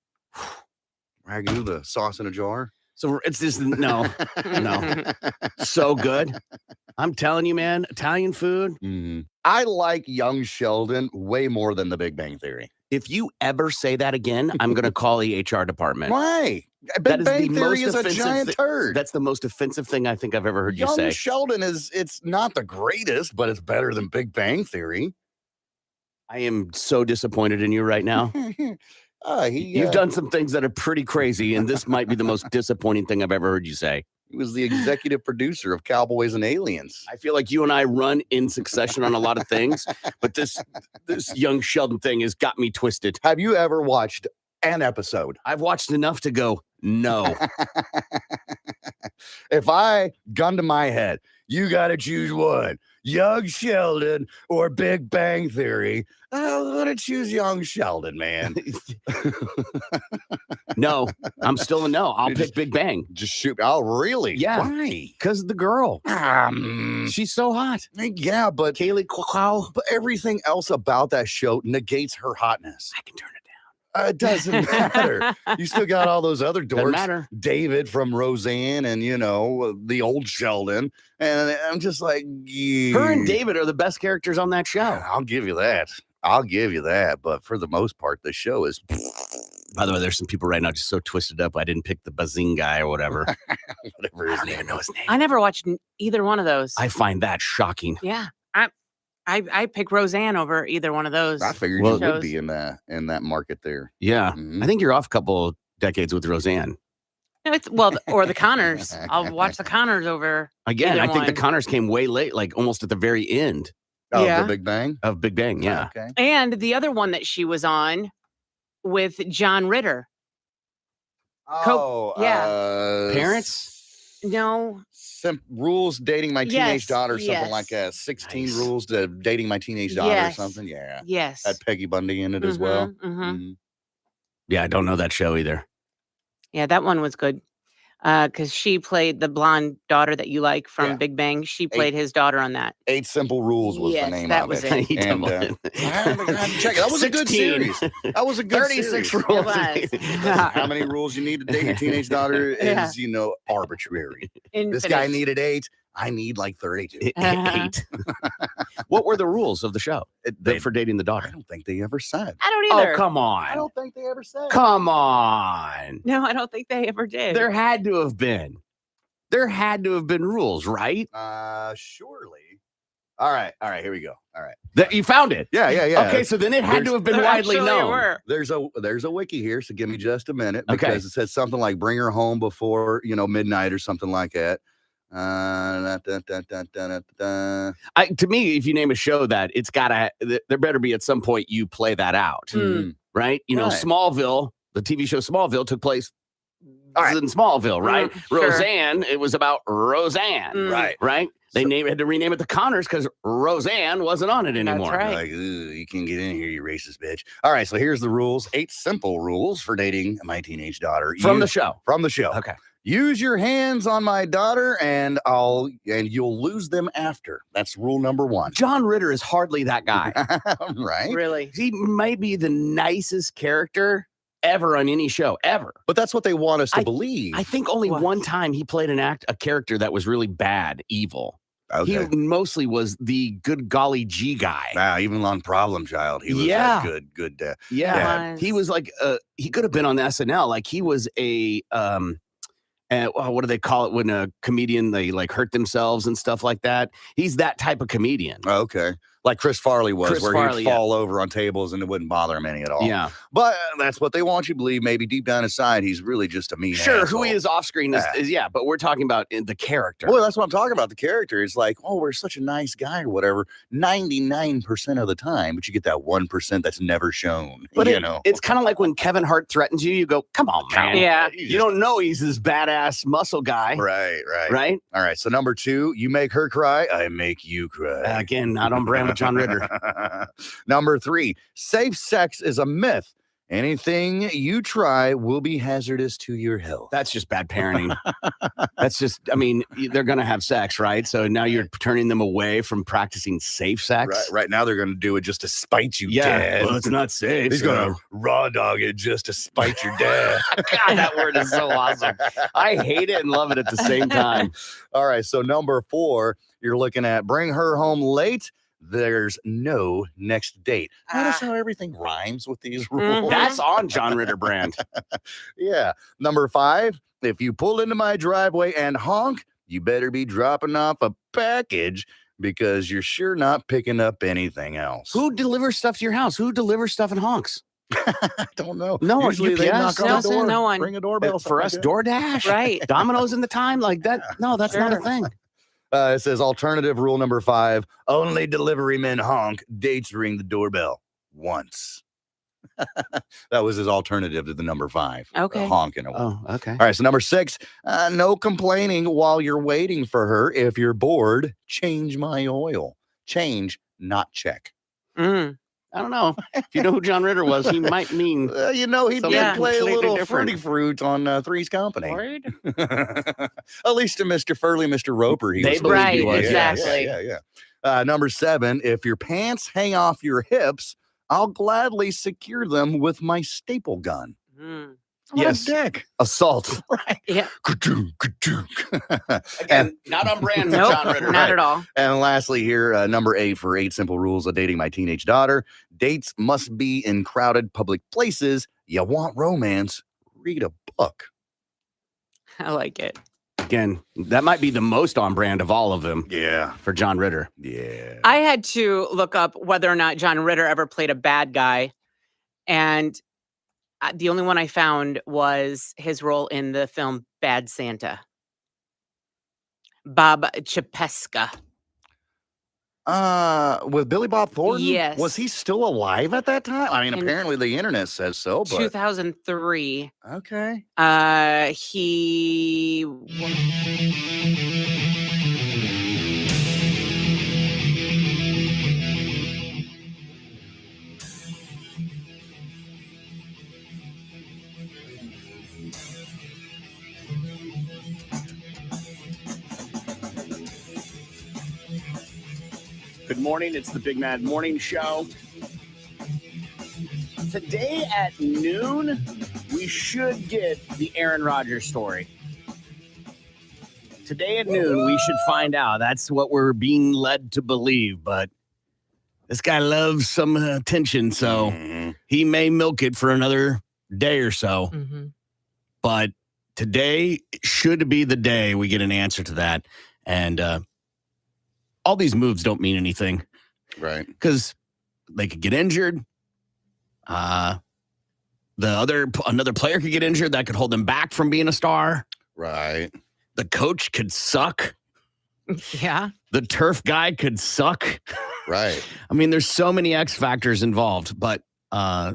Ragu, the sauce in a jar. So it's just no. So good. I'm telling you, man, Italian food. I like Young Sheldon way more than The Big Bang Theory. If you ever say that again, I'm going to call the HR department. Why? That Big is Bang the Theory most is a offensive giant turd. That's the most offensive thing I think I've ever heard you Young say. Sheldon it's not the greatest, but it's better than Big Bang Theory. I am so disappointed in you right now. You've done some things that are pretty crazy, and this might be the most disappointing thing I've ever heard you say. He was the executive producer of Cowboys and Aliens. I feel like you and I run in succession on a lot of things, but this Young Sheldon thing has got me twisted. Have you ever watched an episode? I've watched enough to go, no. If I gun to my head, you got to choose one, Young Sheldon or Big Bang Theory. I'm going to choose Young Sheldon, man. No, I'm still a no. I'll pick Big Bang. Just shoot. Oh, really? Yeah. Why? Because of the girl. She's so hot. Yeah, but Kaylee Cuoco. But everything else about that show negates her hotness. I can turn it down. It doesn't matter. You still got all those other Doesn't dorks. matter. David from Roseanne and, the old Sheldon. And I'm just like, Her and David are the best characters on that show. I'll give you that. But for the most part, the show is. By the way, there's some people right now just so twisted up. I didn't pick the Bazing guy or whatever. Whatever I his don't name even know his name. I never watched either one of those. I find that shocking. Yeah. I pick Roseanne over either one of those. I figured Well, you would shows. be in that market there. Yeah. Mhm. I think you're off a couple decades with Roseanne. No, or the Connors. I'll watch the Connors over. Again, Either I think the one. Connors came way late, like almost at the very end Oh, Yeah. The Big Bang? of Big Bang. Yeah. Okay. And the other one that she was on with John Ritter. yeah. Parents? No. Rules dating my teenage Yes, daughter, something yes. like that. 16 Nice. rules to dating my teenage daughter Yes. or something. Yeah. Yes. Had Peggy Bundy in it as well. Mhm. Mhm. Yeah, I don't know that show either. Yeah, that one was good. Because she played the blonde daughter that you like from Yeah. Big Bang. She played his daughter on that. 8 Simple Rules was the Yes, name that of was it. it. He And, doubled it. I had to check it. That was a good 16. series. That was a good 36 series. rules. It was. How many rules you need to date your teenage daughter is, Yeah. arbitrary. This Infinite. guy needed 8. I need like 32. 8. What were the rules of the show for dating the I daughter? don't think they ever said. I don't either. Oh, come I on. don't think they ever said. Come on. No, I don't think they ever did. There had to have been. There had to have been rules, right? Surely. All right. Here we go. All right. That you found it. Yeah. Okay, so then it had to have been There widely actually known. were. There's a wiki here, so give me just a minute Okay. because it says something like bring her home before midnight or something like that. To me, if you name a show that, it's gotta. There better be at some point you play that out, Mm. right? Right. Smallville, the TV show Smallville took place All right. in Smallville, right? Sure. Roseanne, it was about Roseanne, Mm. right? They So- had to rename it the Connors because Roseanne wasn't on it anymore. right. Like, you can get in here, you racist bitch. All right, so here's the rules. 8 simple rules for dating my teenage daughter. From the show. From the show. Okay. Use your hands on my daughter and you'll lose them after. That's rule number 1. John Ritter is hardly that guy. Right? Really. He might be the nicest character ever on any show, ever. But that's what they want us to believe. I think only What? one time he played a character that was really bad, evil. Okay. He mostly was the good golly G guy. Wow, even on Problem Child, he was Yeah. good. Yeah. Was. He was like, he could have been on SNL. Like he was a, what do they call it when a comedian, they like hurt themselves and stuff like that. He's that type of comedian. Okay. Like Chris Farley was, Chris where Farley, he'd fall over on tables and it wouldn't bother him any at all. Yeah. But that's what they want you to believe. Maybe deep down inside, he's really just a mean Sure. asshole. Who he is off screen is, but we're talking about the character. Well, that's what I'm talking about. The character is like, oh, we're such a nice guy or whatever, 99% of the time, but you get that 1% that's never shown. But you know, it's kind of like when Kevin Hart threatens you, you go, come on, man. Yeah. You don't know he's this badass muscle guy. right. Right? All right. So number 2, you make her cry, I make you cry. Again, not on brand with John Ritter. Number 3, safe sex is a myth. Anything you try will be hazardous to your health. That's just bad parenting. That's just, I mean, they're going to have sex, right? So now you're turning them away from practicing safe sex. Right now they're going to do it just to spite you, Yeah, Dad. well, it's not safe. He's going to raw dog it just to spite your dad. God, that word is so awesome. I hate it and love it at the same time. All right, so number 4, you're looking at bring her home late. There's no next date. Notice how everything rhymes with these rules. That's on John Ritter brand. Yeah. Number 5, if you pull into my driveway and honk, you better be dropping off a package because you're sure not picking up anything else. Who delivers stuff to your house? Who delivers stuff in honks? I don't know. No one. Usually they UPS? knock on the No, door, no one. ring a doorbell. For us, something like DoorDash, Right. Domino's in the time like that. No, that's not a Sure. thing. It says alternative rule number 5, only delivery men honk, dates ring the doorbell once. That was his alternative to the number 5. Okay. Honking. Oh, okay. All right, so number 6, no complaining while you're waiting for her. If you're bored, change my oil. Change, not check. Mm. I don't know. If you know who John Ritter was, he might mean. You know, he Something did play a completely little different. Fruity Fruit on Three's Company. Right. At least to Mr. Furley, Mr. Roper, he They was. believed he was, Yeah, exactly. Number 7, if your pants hang off your hips, I'll gladly secure them with my staple gun. Mm. What Yes. a dick. Assault. Right. Yeah. Ka-doom, ka-doom. Again, not on brand for Nope, John Ritter. not at all. And lastly here, number 8 for 8 simple rules of dating my teenage daughter. Dates must be in crowded public places. You want romance, read a book. I like it. Again, that might be the most on brand of all of them Yeah. for John Ritter. Yeah. I had to look up whether or not John Ritter ever played a bad guy. And the only one I found was his role in the film Bad Santa. Bob Chapesca. With Billy Bob Thornton? Yes. Was he still alive at that time? I mean, In apparently the internet says so, but 2003. okay. He Good morning. It's the Big Mad Morning Show. Today at noon, we should get the Aaron Rodgers story. Today at noon, we should find out. That's what we're being led to believe. But this guy loves some attention, so Mhm. he may milk it for another day or so. Mhm. But today should be the day we get an answer to that. And all these moves don't mean anything Right. because they could get injured. Another player could get injured that could hold them back from being a star. Right. The coach could suck. Yeah. The turf guy could suck. Right. I mean, there's so many X factors involved. But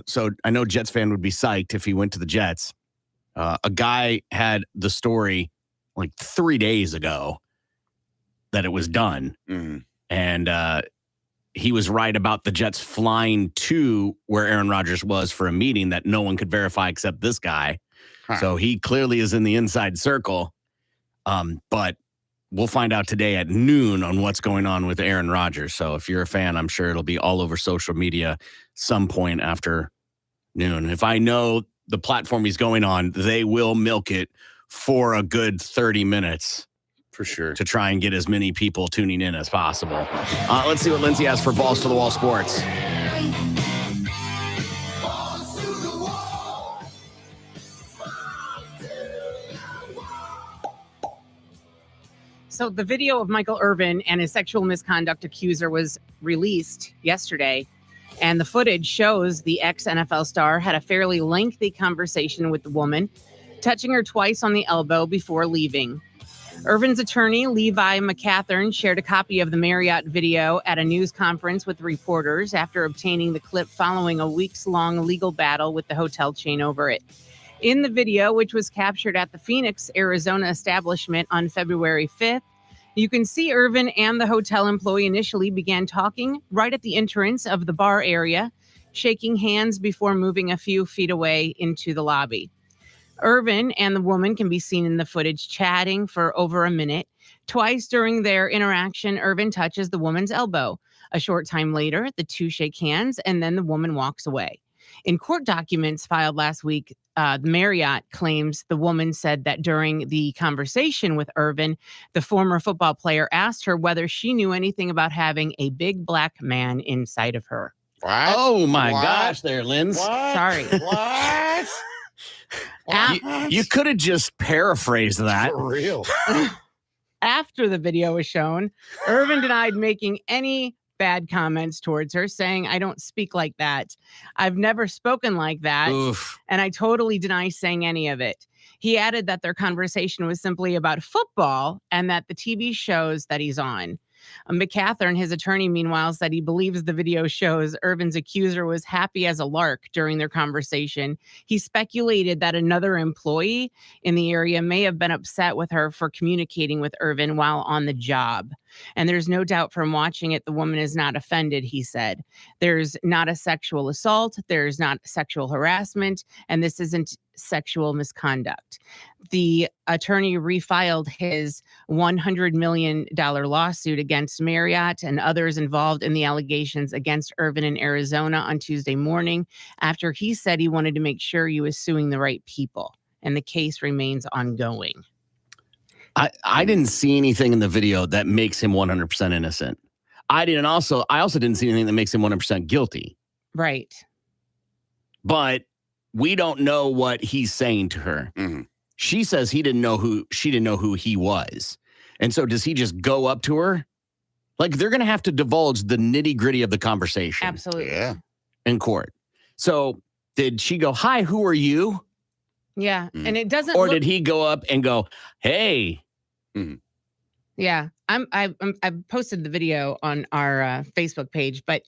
so I know Jets fan would be psyched if he went to the Jets. A guy had the story like 3 days ago that it was done. Mhm. And he was right about the Jets flying to where Aaron Rodgers was for a meeting that no one could verify except this guy. Huh. So he clearly is in the inside circle. But we'll find out today at noon on what's going on with Aaron Rodgers. So if you're a fan, I'm sure it'll be all over social media some point after noon. If I know the platform he's going on, they will milk it for a good 30 minutes. For sure. To try and get as many people tuning in as possible. Let's see what Lindsay has for Balls to the Wall Sports. So the video of Michael Irvin and his sexual misconduct accuser was released yesterday. And the footage shows the ex-NFL star had a fairly lengthy conversation with the woman, touching her twice on the elbow before leaving. Irvin's attorney, Levi McCathern, shared a copy of the Marriott video at a news conference with reporters after obtaining the clip following a weeks-long legal battle with the hotel chain over it. In the video, which was captured at the Phoenix, Arizona establishment on February 5th, You can see Irvin and the hotel employee initially began talking right at the entrance of the bar area, shaking hands before moving a few feet away into the lobby. Irvin and the woman can be seen in the footage chatting for over a minute. Twice during their interaction, Irvin touches the woman's elbow. A short time later, the two shake hands and then the woman walks away. In court documents filed last week, the Marriott claims the woman said that during the conversation with Irvin, the former football player asked her whether she knew anything about having a big black man inside of her. What? Oh my What? gosh, there, Linz. What? Sorry. What? You could have just paraphrased that. For real. After the video was shown, Irvin denied making any bad comments towards her, saying, "I don't speak like that. I've never spoken like that. Oof. And I totally deny saying any of it." He added that their conversation was simply about football and that the TV shows that he's on. McCathern, his attorney, meanwhile, said he believes the video shows Irvin's accuser was happy as a lark during their conversation. He speculated that another employee in the area may have been upset with her for communicating with Irvin while on the job. And there's no doubt from watching it, the woman is not offended, he said. There's not a sexual assault, there's not sexual harassment, and this isn't sexual misconduct. The attorney refiled his $100 million lawsuit against Marriott and others involved in the allegations against Irvin in Arizona on Tuesday morning after he said he wanted to make sure he was suing the right people. And the case remains ongoing. I didn't see anything in the video that makes him 100% innocent. I also didn't see anything that makes him 100% guilty. Right. But we don't know what he's saying to her. Mm-hmm. She says she didn't know who he was. And so does he just go up to her? Like, they're going to have to divulge the nitty-gritty of the conversation. Absolutely. Yeah. In court. So did she go, "Hi, who are you?" Yeah. And it doesn't Or look- did he go up and go, "Hey"? Yeah, I posted the video on our Facebook page, but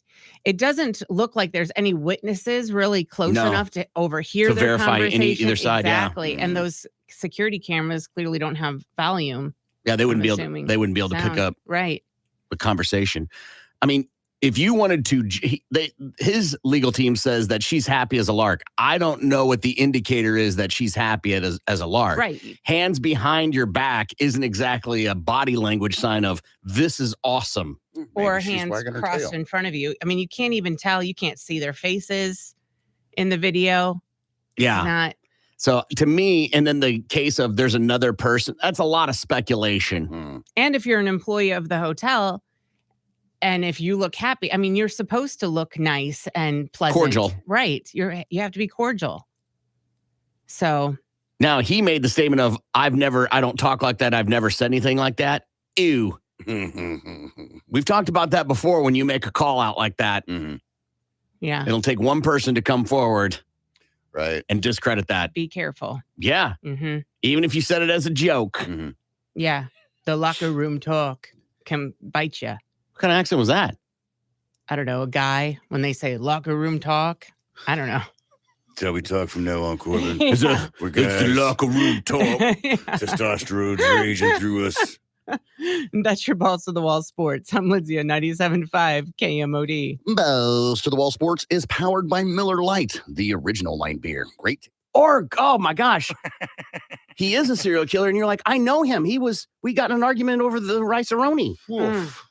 it doesn't look like there's any witnesses really close No. enough to overhear To their verify conversation. either side, yeah. Exactly, and those security cameras clearly don't have volume. Yeah, they wouldn't be assuming able to pick sound. up Right. the conversation. I mean, if you wanted to, his legal team says that she's happy as a lark. I don't know what the indicator is that she's happy as a lark. Right. Hands behind your back isn't exactly a body language sign of this is awesome. Or Maybe she's hands wagging her crossed tail. in front of you. I mean, you can't even tell. You can't see their faces in the video. Yeah. It's not. So to me, and then the case of there's another person, that's a lot of speculation. And if you're an employee of the hotel, and if you look happy, I mean, you're supposed to look nice and pleasant. Cordial. Right. You have to be cordial. So Now, he made the statement of, I don't talk like that. I've never said anything like that. Ew. We've talked about that before when you make a call out like that. yeah, It'll take one person to come forward Right. and discredit that. be careful. Yeah. hmm Even if you said it as a joke. Yeah. The locker room talk can bite you. What kind of accent was that? I don't know. A guy, when they say locker room talk, I don't know. That's how we talk from now on, Corbin. Yeah. We're It's the guys. locker room talk. Testosterone's raging through us. That's your Balls to the Wall Sports. I'm Lindsay on 97.5 KMOD. Balls to the Wall Sports is powered by Miller Lite, the original light beer. Great. Or, oh my gosh, he is a serial killer. And you're like, I know him. We got in an argument over the rice-a-roni. Oof.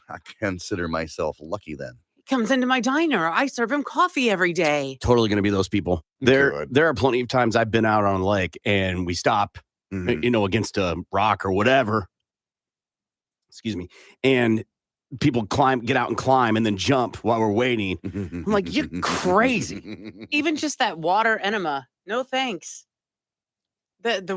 I consider myself lucky then. Comes into my diner. I serve him coffee every day. Totally going to be those people. Good. There are plenty of times I've been out on a lake and we stop, against a rock or whatever. Excuse me. And people get out and climb and then jump while we're waiting. I'm like, you're crazy. Even just that water enema. No thanks. The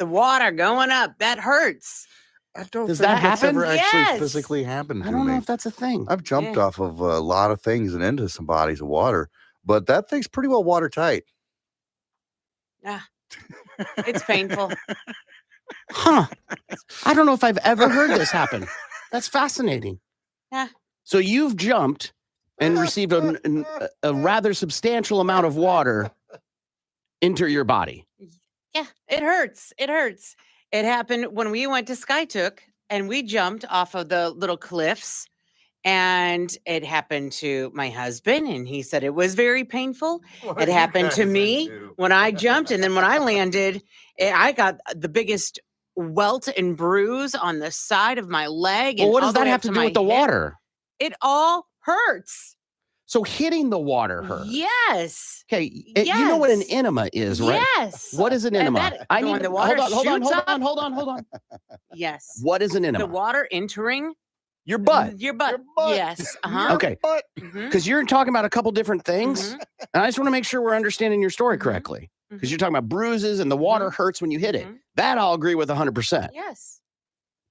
water going up, that hurts. I don't Does think that that's happen? ever actually Yes. physically happened to I don't me. know if that's a thing. I've jumped Yeah. off of a lot of things and into some bodies of water, but that thing's pretty well watertight. It's painful. Huh. I don't know if I've ever heard this happen. That's fascinating. Yeah. So you've jumped and received a rather substantial amount of water into your body. Yeah, it hurts. It hurts. It happened when we went to Skytook and we jumped off of the little cliffs. And it happened to my husband, and he said it was very painful. It happened to me when I jumped, and then when I landed, I got the biggest welt and bruise on the side of my leg. Well, And what does all the that way have up to do my with the hip. water? It all hurts. So hitting the water hurts. Yes. Okay, you know what an Yes. enema is, right? Yes. What is an And enema? that- I when need the to water hold on, shoots up. hold on. Yes. What is an enema? The water entering Your butt. your butt. Your butt. Yes. Uh-huh. Okay, But Mhm. because you're talking about a couple different things, Mhm. and I just want to make sure we're understanding your story Mhm. correctly. Because Mhm. you're talking about bruises and the water hurts when you hit it. Mhm. That I'll agree with 100%. Yes.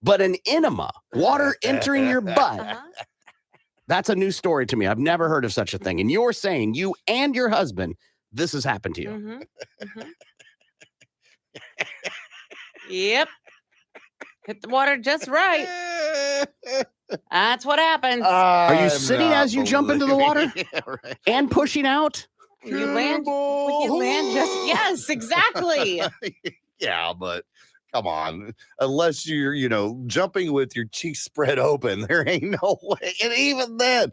But an enema, water entering your butt, Uh-huh. that's a new story to me. I've never heard of such a thing. And you're saying you and your husband, this has happened to you. Mhm. Mhm. Yep. Hit the water just right. That's what happens. Are you I'm sitting not as you jump into the water? believing- Yeah, right. And pushing out? You land just yes, exactly. Yeah, but come on. Unless you're, jumping with your cheeks spread open, there ain't no way. And even then,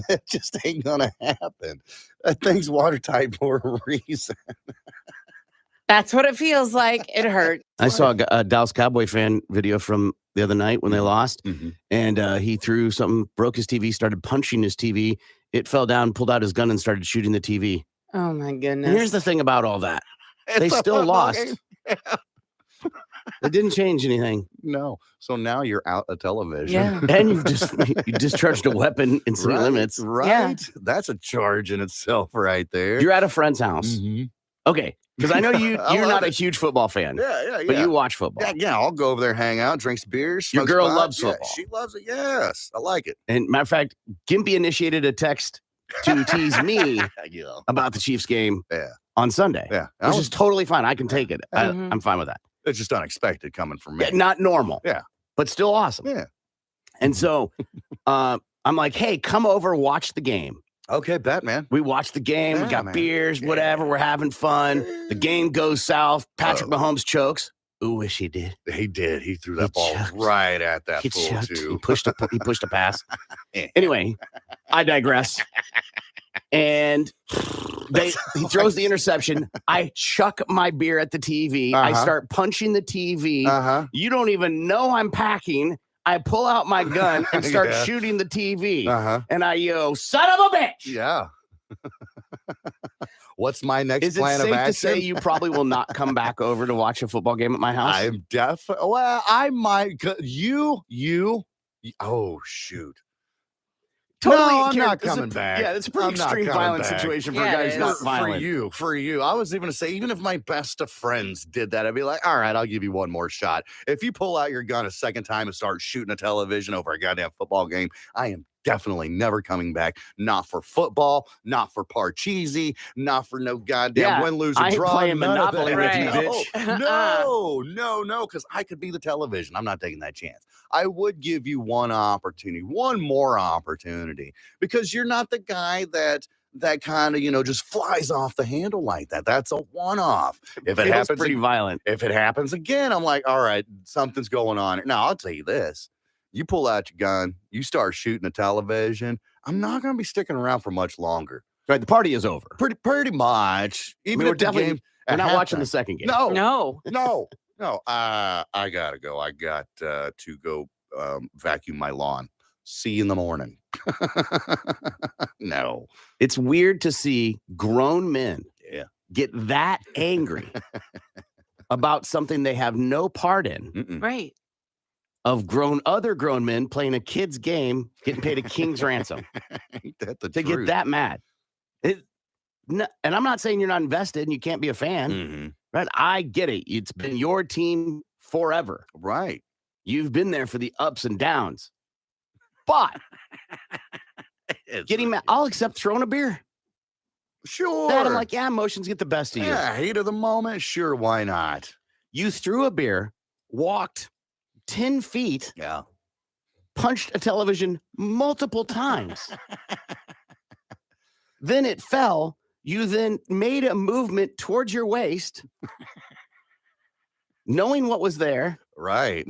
it just ain't gonna happen. That thing's watertight for a reason. That's what it feels like. It hurts. I saw a Dallas Cowboy fan video from the other night when they lost, and he threw something, broke his TV, started punching his TV. It fell down, pulled out his gun, and started shooting the TV. Oh my goodness. And here's the thing about all that. They It's a still football lost. game. It didn't change anything. No. So now you're out of television. Yeah. And you discharged a weapon in city limits. Right. Yeah. That's a charge in itself right there. You're at a friend's house. Mhm. Okay. Because I know you're love not a it. huge football fan, Yeah. but you watch football. Yeah, I'll go over there, hang out, drink some beers. Your smoke girl pot. loves Yeah, football. she loves it. Yes. I like it. And matter of fact, Gimpy initiated a text to tease me Yeah. about the Chiefs game Yeah. on Sunday, Yeah. which is totally fine. I can take it. Mhm. I'm fine with that. It's just unexpected coming from me. Yeah, not normal. Yeah. But still awesome. Yeah. And so I'm like, hey, come over, watch the game. Okay, bet, man. We watch the game. Yeah, We got man. beers, whatever. We're having fun. The game goes south. Patrick Mahomes chokes. Ooh, wish he did. He did. He threw that He ball chucked. right at that He fool, chucked. too. He pushed a pass. Yeah. Anyway, I digress. And he throws the interception. I chuck my beer at the TV. I Uh-huh. start punching the TV. Uh-huh. You don't even know I'm packing. I pull out my gun and start Yeah. shooting the TV. Uh-huh. And I yell, son of a bitch. Yeah. What's my next Is it plan of safe action? to say you probably will not come back over to watch a football game at my house? I'm definitely. Well, I might. Oh shoot! Totally no, I'm care- not this is a coming pr- back. Yeah, it's a pretty I'm not extreme coming violent back. situation for Yeah, a guy it who's not is. violent. For you. I was even to say, even if my best of friends did that, I'd be like, all right, I'll give you one more shot. If you pull out your gun a second time and start shooting a television over a goddamn football game, I am definitely never coming back. Not for football, not for Parcheesi, not for no goddamn Yeah, win, lose, I or ain't draw. playing none of Monopoly that. with you, bitch. No, because I could be the television. I'm not taking that chance. I would give you one more opportunity, because you're not the guy that kind of, just flies off the handle like that. That's a one-off. If it Feels happens, pretty violent. if it happens again, I'm like, all right, something's going on. Now, I'll tell you this. You pull out your gun, you start shooting a television, I'm not going to be sticking around for much longer. Right, the party is over. Pretty much. Even we're if the definitely- game We're at not watching the halftime- second game. No, No. no. I gotta go. I got to go vacuum my lawn. See you in the morning. No. It's weird to see grown men Yeah. get that angry about something they have no part in, Mm-mm. Right. of other grown men playing a kid's game, getting paid a king's ransom Ain't that the to get truth? that mad. And I'm not saying you're not invested and you can't be a fan, Mhm. right? I get it. It's been your team forever. Right. You've been there for the ups and downs. But getting mad, I'll accept throwing a beer. Sure. That I'm like, yeah, emotions get the best of you. yeah, heat of the moment. Sure, why not? You threw a beer, walked 10 feet, Yeah. punched a television multiple times. Then it fell. You then made a movement towards your waist, knowing what was there, Right.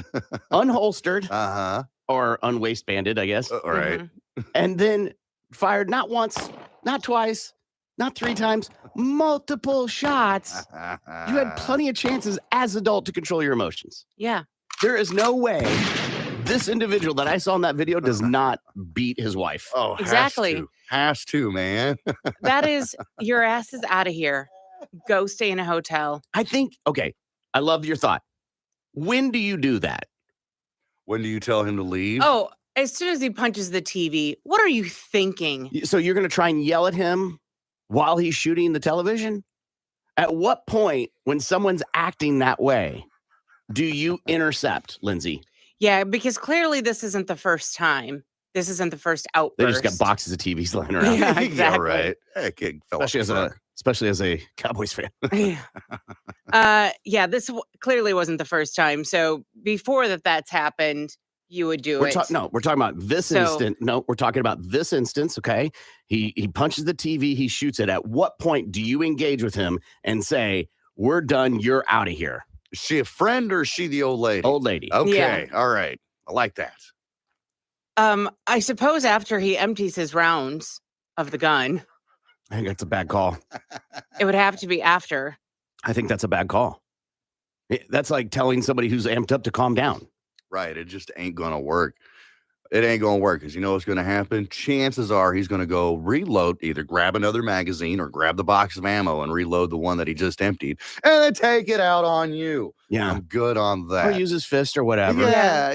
unholstered Uh-huh. or unwaistbanded, I guess, Right. Mhm. and then fired not once, not twice, not 3 times, multiple shots. You had plenty of chances as adult to control your emotions. Yeah. There is no way this individual that I saw in that video does not beat his wife. Oh, Exactly. Has to, man. That is, your ass is out of here. Go stay in a hotel. I think, okay, I love your thought. When do you do that? When do you tell him to leave? Oh, as soon as he punches the TV, what are you thinking? So you're going to try and yell at him while he's shooting the television? At what point, when someone's acting that way, do you intercept, Lindsay? Yeah, because clearly this isn't the first time. This isn't the first outburst. They just got boxes of TVs lying around. Yeah, exactly. right. That kid fell off the Especially as a Cowboys fan. Yeah, this clearly wasn't the first time. So before that's happened, you would do it. We're talking about this instant. No, we're talking about this instance. Okay, he punches the TV. He shoots it. At what point do you engage with him and say, "We're done. You're out of here"? Is she a friend or is she the old lady? Old lady. Okay. All right. I like that. I suppose after he empties his rounds of the gun, I think that's a bad call. it would have to be after. I think that's a bad call. That's like telling somebody who's amped up to calm down. Right. It just ain't going to work. It ain't going to work because you know what's going to happen? Chances are he's going to go reload, either grab another magazine or grab the box of ammo and reload the one that he just emptied and then take it out on you. Yeah. I'm good on that. Or use his fist or whatever.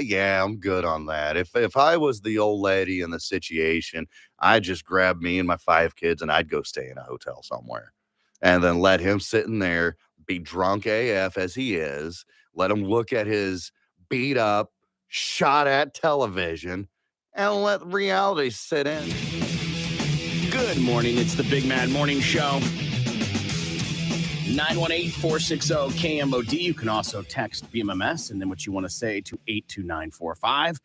Yeah, I'm good on that. If I was the old lady in the situation, I'd just grab me and my 5 kids and I'd go stay in a hotel somewhere and then let him sit in there, be drunk AF as he is, let him look at his beat up, shot at television, and let reality sit in. Good morning. It's the Big Mad Morning Show. 918-460-KMOD. You can also text BMMS and then what you want to say to 82945.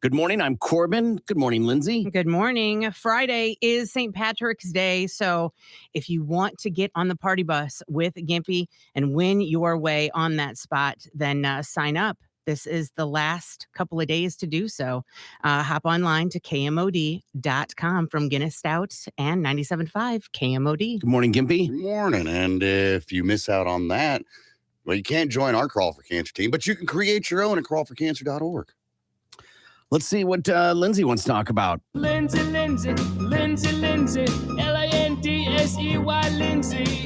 Good morning. I'm Corbin. Good morning, Lindsay. Good morning. Friday is St. Patrick's Day. So if you want to get on the party bus with Gimpy and win your way on that spot, then sign up. This is the last couple of days to do so. Hop online to KMOD.com from Guinness Stout and 97.5 KMOD. Good morning, Gimpy. Good morning. And if you miss out on that, well, you can't join our Crawl for Cancer team, but you can create your own at crawlforcancer.org. Let's see what Lindsay wants to talk about. Lindsay, Lindsay, Lindsay, Lindsay, Lindsey, Lindsay, Lindsay,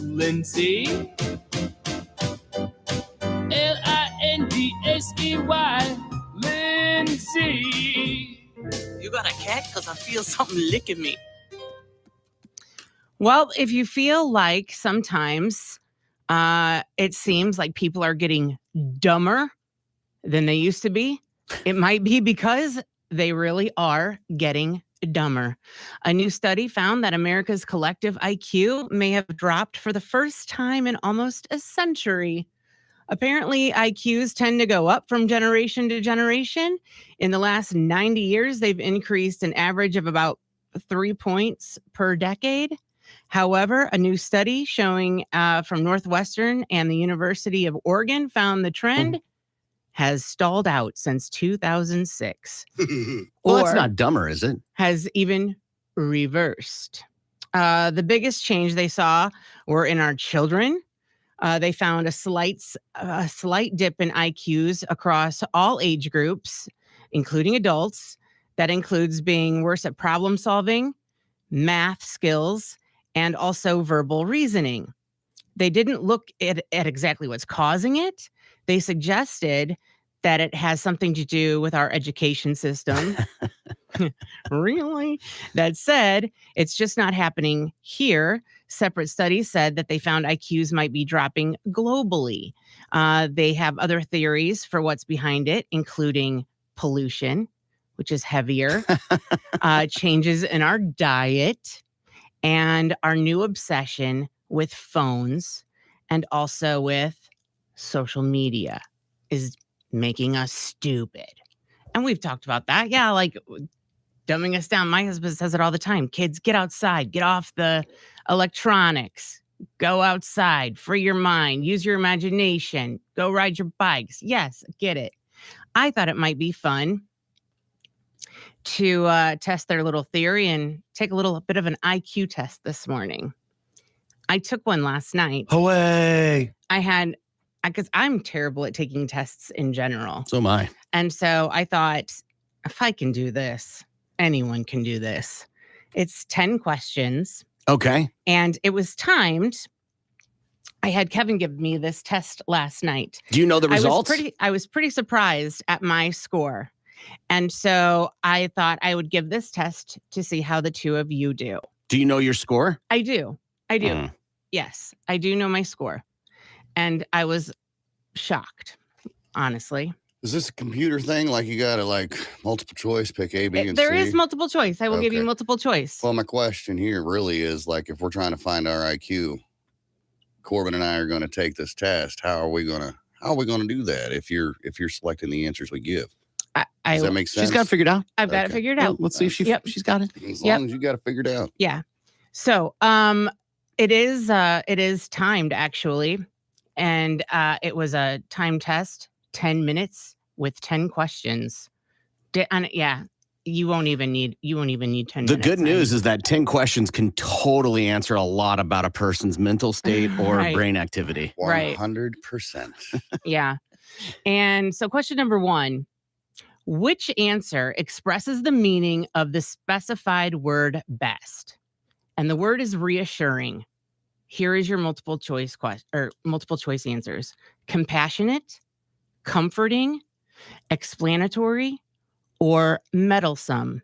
Lindsay, Lindsey, Lindsay. You got a cat? Because I feel something licking me. Well, if you feel like sometimes it seems like people are getting dumber than they used to be, it might be because they really are getting dumber. A new study found that America's collective IQ may have dropped for the first time in almost a century. Apparently, IQs tend to go up from generation to generation. In the last 90 years, they've increased an average of about 3 points per decade. However, a new study showing from Northwestern and the University of Oregon found the trend has stalled out since 2006. Well, that's not dumber, is it? Has even reversed. The biggest change they saw were in our children. They found a slight dip in IQs across all age groups, including adults. That includes being worse at problem solving, math skills, and also verbal reasoning. They didn't look at exactly what's causing it. They suggested that it has something to do with our education system. Really? That said, it's just not happening here. Separate studies said that they found IQs might be dropping globally. They have other theories for what's behind it, including pollution, which is heavier, changes in our diet, and our new obsession with phones and also with social media is making us stupid. And we've talked about that. Yeah, like dumbing us down. My husband says it all the time. Kids, get outside, get off the electronics. Go outside, free your mind, use your imagination, go ride your bikes. Yes, get it. I thought it might be fun to test their little theory and take a little bit of an IQ test this morning. I took one last night. Away. Because I'm terrible at taking tests in general. So am I. And so I thought, if I can do this, anyone can do this. It's 10 questions. Okay. And it was timed. I had Kevin give me this test last night. Do you know the results? I was pretty surprised at my score. And so I thought I would give this test to see how the two of you do. Do you know your score? I do. Yes, I do know my score. And I was shocked, honestly. Is this a computer thing? Like you got to multiple choice, pick A, B, and C? There is multiple choice. I will give you multiple choice. Well, my question here really is if we're trying to find our IQ, Corbin and I are going to take this test. How are we going to do that if you're selecting the answers we give? Does that make sense? She's got it figured out. I've got it figured out. Well, let's see if she's got it. As long as you got it figured out. Yeah. So, it is timed actually. And it was a time test, 10 minutes with 10 questions. You won't even need 10 minutes. The good news is that 10 questions can totally answer a lot about a person's mental state or brain activity. 100%. Yeah. And so question number 1, which answer expresses the meaning of the specified word best? And the word is reassuring. Here is your multiple choice answers. Compassionate, comforting, explanatory, or meddlesome.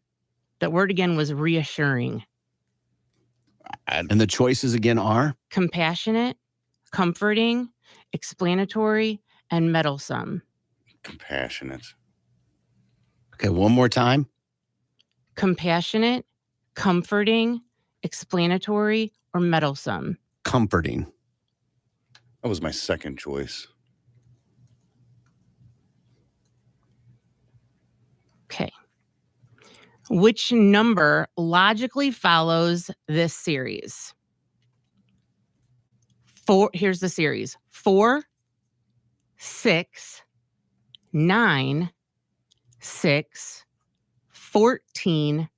That word again was reassuring. And the choices again are? Compassionate, comforting, explanatory, and meddlesome. Compassionate. Okay, one more time. Compassionate, comforting, explanatory, or meddlesome. Comforting. That was my second choice. Okay. Which number logically follows this series? Here's the series. 4, 6, 9, 6, 14,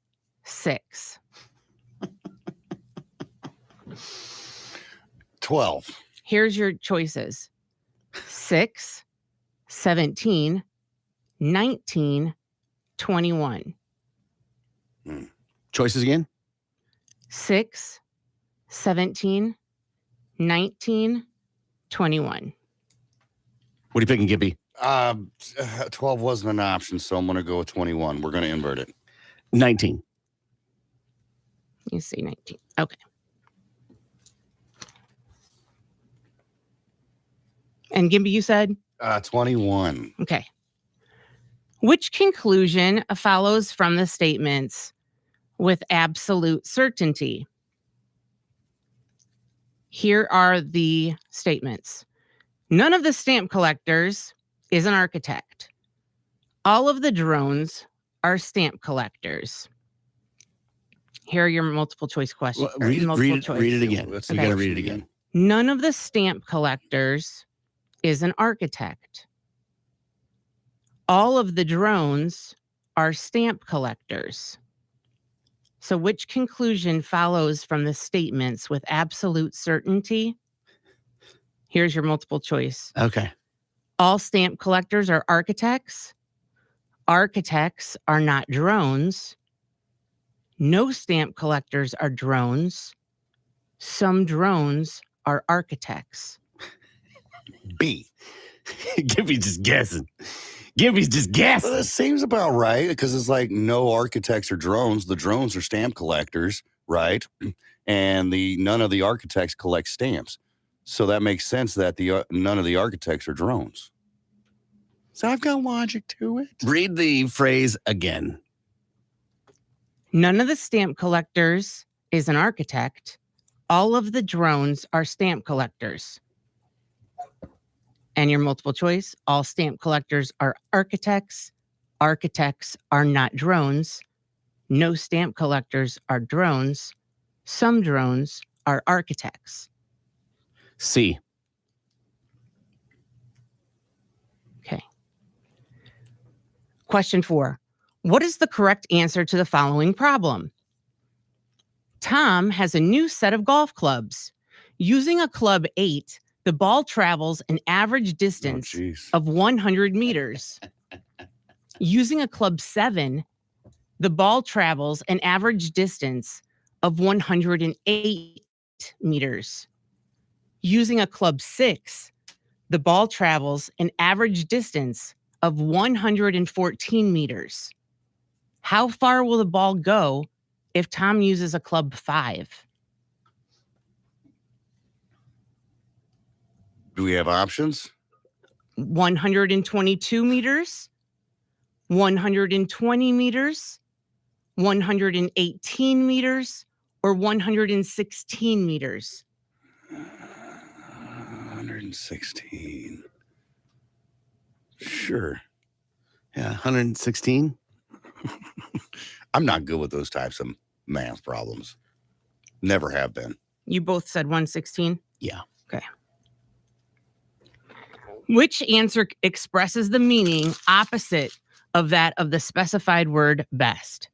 6. 12. Here's your choices. 6, 17, 19, 21. Choices again? 6, 17, 19, 21. What are you picking, Gibby? 12 wasn't an option, so I'm going to go with 21. We're going to invert it. 19. You see 19. Okay. And Gimby, you said? 21. Okay. Which conclusion follows from the statements with absolute certainty? Here are the statements. None of the stamp collectors is an architect. All of the drones are stamp collectors. Here are your multiple choice questions. Well, read it again. Let's You got to read it again. None of the stamp collectors is an architect. All of the drones are stamp collectors. So which conclusion follows from the statements with absolute certainty? Here's your multiple choice. Okay. All stamp collectors are architects. Architects are not drones. No stamp collectors are drones. Some drones are architects. B. Gibby's just guessing. Gibby's just guessing. Well, that seems about right because it's no architects are drones. The drones are stamp collectors, right? And none of the architects collect stamps. So that makes sense that none of the architects are drones. So I've got logic to it. Read the phrase again. None of the stamp collectors is an architect. All of the drones are stamp collectors. And your multiple choice, all stamp collectors are architects. Architects are not drones. No stamp collectors are drones. Some drones are architects. C. Okay. Question 4. What is the correct answer to the following problem? Tom has a new set of golf clubs. Using a club 8, the ball travels an average distance of 100 meters. Using a club 7, the ball travels an average distance of 108 meters. Using a club 6, the ball travels an average distance of 114 meters. How far will the ball go if Tom uses a club 5? Do we have options? 122 meters, 120 meters, 118 meters, or 116 meters? 116. Sure. Yeah, 116. I'm not good with those types of math problems. Never have been. You both said 116? Yeah. Okay. Which answer expresses the meaning opposite of that of the specified word best?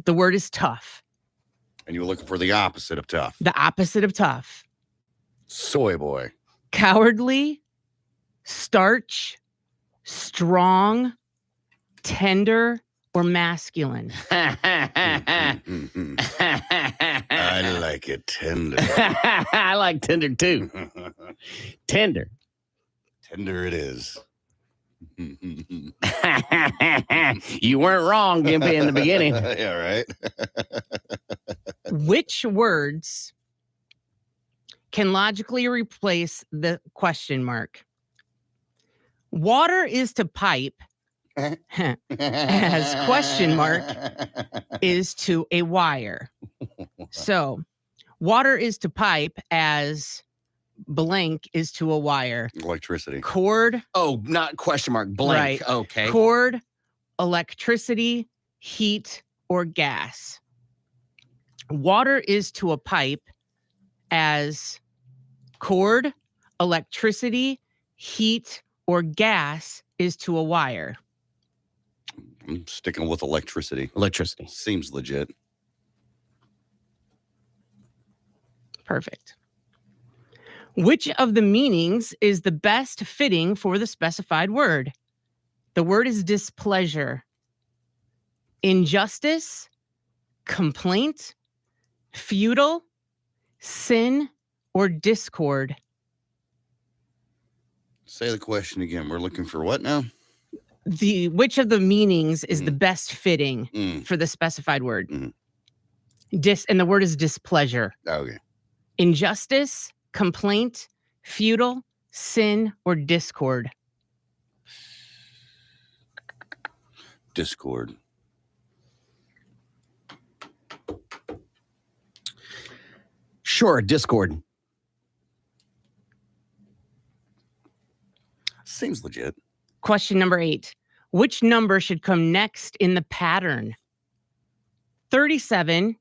The word is tough. And you were looking for the opposite of tough. The opposite of tough. Soy boy. Cowardly, starch, strong, tender, or masculine? I like it tender. I like tender too. Tender. Tender it is. You weren't wrong, Gimpy, in the beginning. Yeah, right. Which words can logically replace the question mark? Water is to pipe as question mark is to a wire. So water is to pipe as blank is to a wire. Electricity. Cord, Oh, not question mark, blank. Right. Okay. cord, electricity, heat, or gas. Water is to a pipe as cord, electricity, heat, or gas is to a wire. I'm sticking with electricity. Electricity. Seems legit. Perfect. Which of the meanings is the best fitting for the specified word? The word is displeasure, injustice, complaint, feudal, sin, or discord. Say the question again. We're looking for what now? Which of the meanings is the best fitting for the specified word? Mhm. And the word is displeasure, Okay. injustice, complaint, feudal, sin, or discord. Discord. Sure, Discord. Seems legit. Question number 8. Which number should come next in the pattern? 37,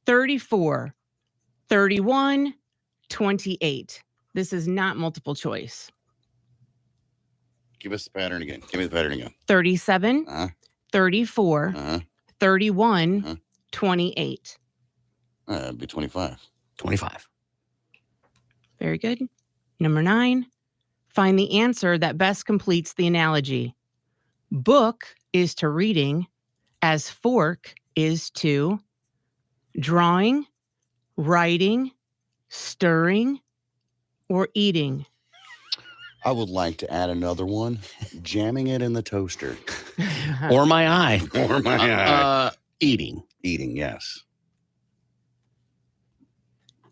34, 31, 28. This is not multiple choice. Give us the pattern again. Give me the pattern again. 37, Uh-huh. 34, Uh-huh. 31, Uh-huh. 28. That'd be 25. 25. Very good. Number 9. Find the answer that best completes the analogy. Book is to reading as fork is to drawing, writing, stirring, or eating. I would like to add another one. Jamming it in the toaster. Or my eye. Or my eye. Eating. Eating, yes.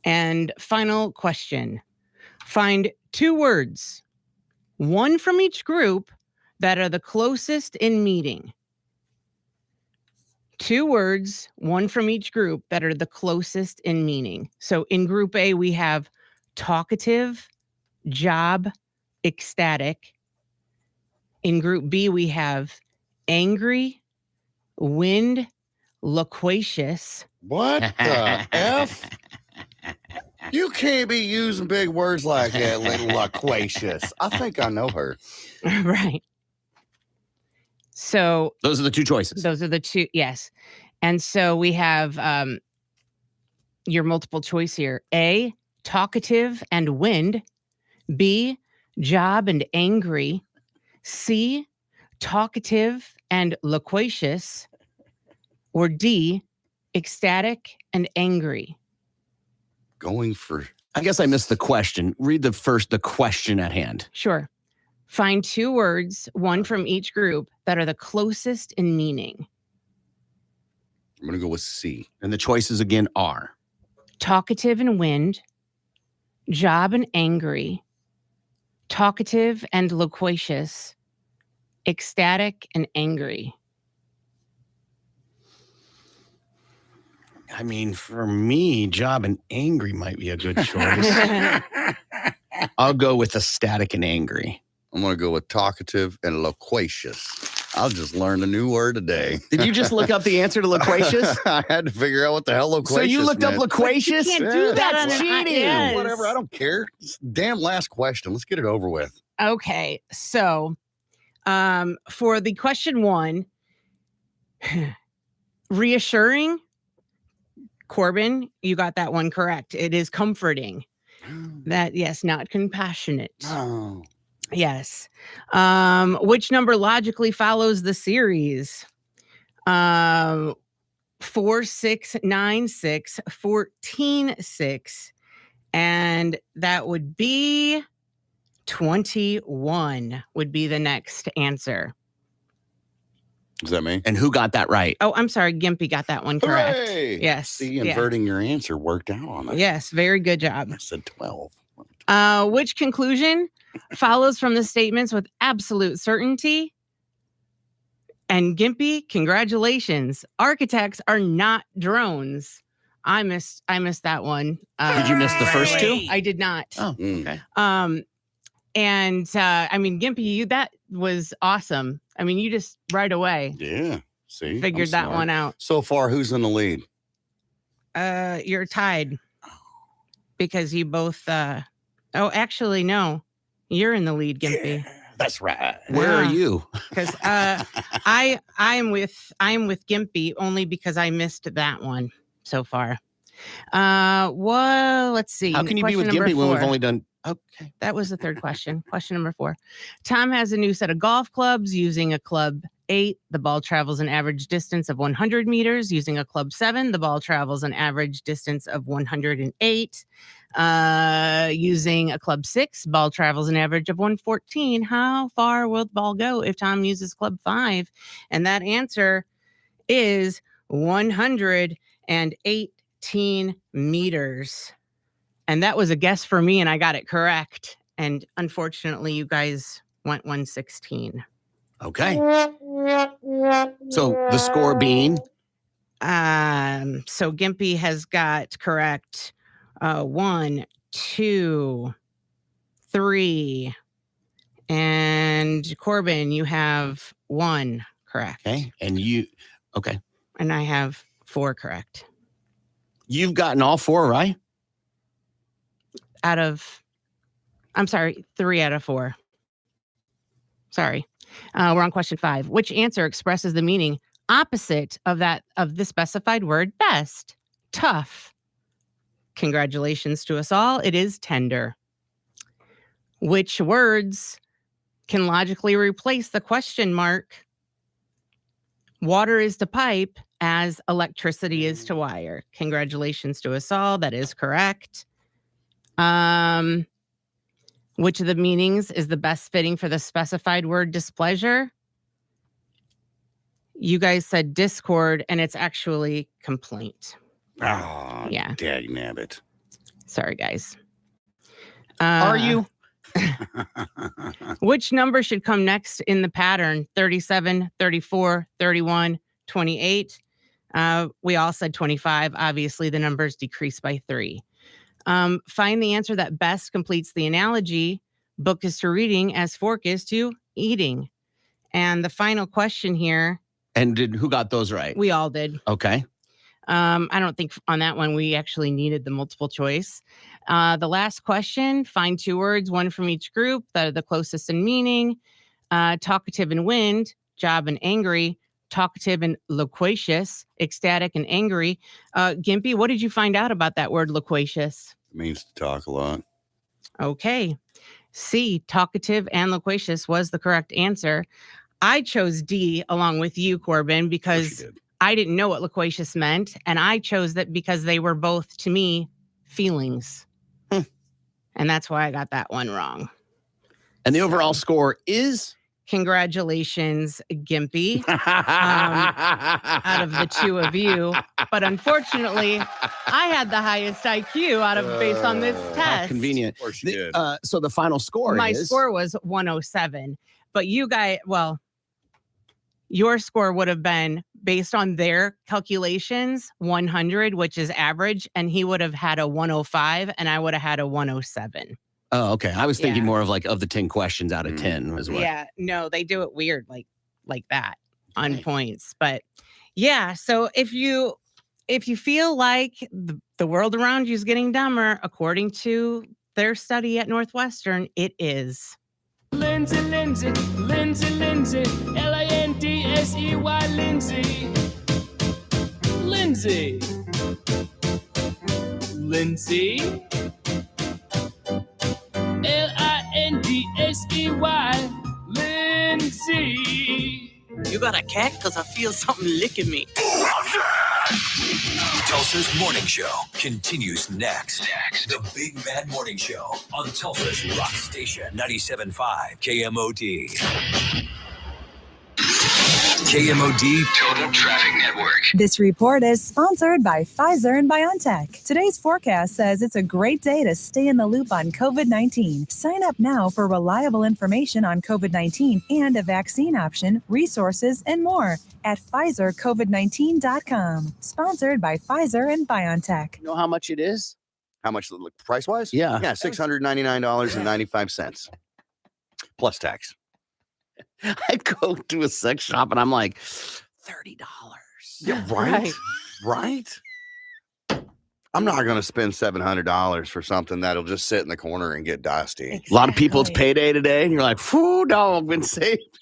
And final question. Find 2 words, one from each group, that are the closest in meaning. 2 words, one from each group, that are the closest in meaning. So in group A, we have talkative, job, ecstatic. In group B, we have angry, wind, loquacious. What the F? You can't be using big words like that, little loquacious. I think I know her. Right. So Those are the two choices. those are the two. Yes. And so we have your multiple choice here. A, talkative and wind. B, job and angry. C, talkative and loquacious. Or D, ecstatic and angry. Going for I guess I missed the question. Read the question at hand. Sure. Find two words, one from each group, that are the closest in meaning. I'm gonna go with C. And the choices again are Talkative and wind, job and angry, talkative and loquacious, ecstatic and angry. I mean, for me, job and angry might be a good choice. I'll go with ecstatic and angry. I'm gonna go with talkative and loquacious. I'll just learn a new word today. Did you just look up the answer to loquacious? I had to figure out what the hell loquacious So you looked up meant. loquacious? You can't do that That's on an- cheating. yes. Whatever, I don't care. Damn last question. Let's get it over with. Okay, so for the question one, reassuring, Corbin, you got that one correct. It is comforting. That, yes, not compassionate. Oh. Yes. Which number logically follows the series? 4, 6, 9, 6, 14, 6. And that would be 21 would be the next answer. Is that me? And who got that right? Oh, I'm sorry. Gimpy got that one correct. Hooray! Yes. See, Yeah. inverting your answer worked out on it. Yes. Very good job. I said 12. Which conclusion follows from the statements with absolute certainty? And Gimpy, congratulations. Architects are not drones. I missed that one. Did you miss the first two? I did not. Oh, Mm. okay. And I mean, Gimpy, that was awesome. I mean, you just right away Yeah. See? figured I'm that smart. one out. So far, who's in the lead? You're tied because you both. Oh, actually, no, you're in the lead, Gimpy. That's right. Where are Yeah. you? Because I'm with Gimpy only because I missed that one so far. Well, let's see. How can you be with Question number Gimpy when we've 4. only done? Okay. That was the third question. Question number 4. Tom has a new set of golf clubs using a club 8. The ball travels an average distance of 100 meters. Using a club 7, the ball travels an average distance of 108. Using a club 6, ball travels an average of 114. How far will the ball go if Tom uses club 5? And that answer is 118 meters. And that was a guess for me, and I got it correct. And unfortunately, you guys went 116. Okay. So the score being So Gimpy has got correct 1, 2, 3. And Corbin, you have 1 correct. okay, and you okay. And I have 4 correct. You've gotten all 4 right. I'm sorry, 3 out of 4. Sorry. We're on question 5. Which answer expresses the meaning opposite of that of the specified word best? Tough. Congratulations to us all. It is tender. Which words can logically replace the question mark? Water is to pipe as electricity is to wire. Congratulations to us all. That is correct. Which of the meanings is the best fitting for the specified word displeasure? You guys said discord, and it's actually complaint. Oh, Yeah. dagnabbit. Sorry, guys. Are you? Which number should come next in the pattern? 37, 34, 31, 28. We all said 25. Obviously, the numbers decrease by 3. Find the answer that best completes the analogy. Book is to reading as fork is to eating. And the final question here, And who got those right? we all did. Okay. I don't think on that one we actually needed the multiple choice. The last question, find 2 words, one from each group that are the closest in meaning. Talkative and wind, job and angry, talkative and loquacious, ecstatic and angry. Gimpy, what did you find out about that word loquacious? It means to talk a lot. Okay. C, talkative and loquacious was the correct answer. I chose D along with you, Corbin, because I didn't know what loquacious meant. And I chose that because they were both, to me, feelings. And that's why I got that one wrong. And the overall score is? Congratulations, Gimpy, out of the 2 of you. But unfortunately, I had the highest IQ based on this test. Convenient. Of course you did. So the final score My is? score was 107. But you guys, your score would have been, based on their calculations, 100, which is average. And he would have had a 105, and I would have had a 107. Oh, okay. I was thinking more of of the 10 questions out of 10 as well. Yeah, no, they do it weird like that on points. But yeah, so if you feel like the world around you is getting dumber, according to their study at Northwestern, it is. Lindsay, Lindsay, Lindsay, Lindsay, Lindsey, Lindsay. Lindsay. Lindsay. Lindsey. Lindsay. You got a cat? Because I feel something licking me. Tulsa's Morning Show continues next. The Big Bad Morning Show on Tulsa's Rock Station 97.5 KMOD. KMOD Total Traffic Network. This report is sponsored by Pfizer and BioNTech. Today's forecast says it's a great day to stay in the loop on COVID-19. Sign up now for reliable information on COVID-19 and a vaccine option, resources, and more at PfizerCovid19.com. Sponsored by Pfizer and BioNTech. You know how much it is? How much price-wise? Yeah. Yeah, $699.95 plus tax. I go to a sex shop and I'm like, $30. Yeah, right. I'm not going to spend $700 for something that'll just sit in the corner and get dusty. A lot of people, it's payday today, and you're like, whoo, dog, I've been saved.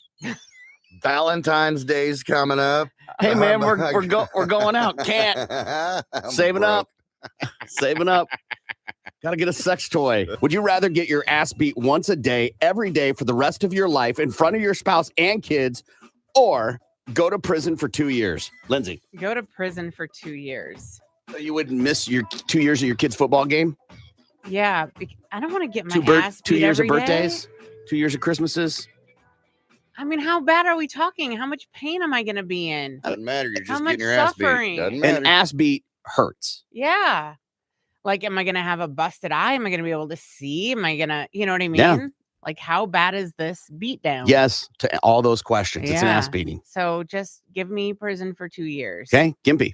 Valentine's Day's coming up. Hey, man, we're going out. Can't. Saving up. Got to get a sex toy. Would you rather get your ass beat once a day, every day for the rest of your life in front of your spouse and kids, or go to prison for 2 years? Lindsay. Go to prison for 2 years. So you wouldn't miss your 2 years of your kid's football game? Yeah. I don't want to get my ass beat 2 years of every birthdays? day. 2 years of Christmases? I mean, how bad are we talking? How much pain am I going to be in? Doesn't matter. You're How just much getting your ass beat. suffering? Doesn't matter. An ass beat hurts. Yeah. Like, am I going to have a busted eye? Am I going to be able to see? Am I going to, you know what I mean? Yeah. Like, how bad is this beat down? Yes, to all those questions. It's an ass Yeah. beating. So just give me prison for 2 years. Okay, Gimpy.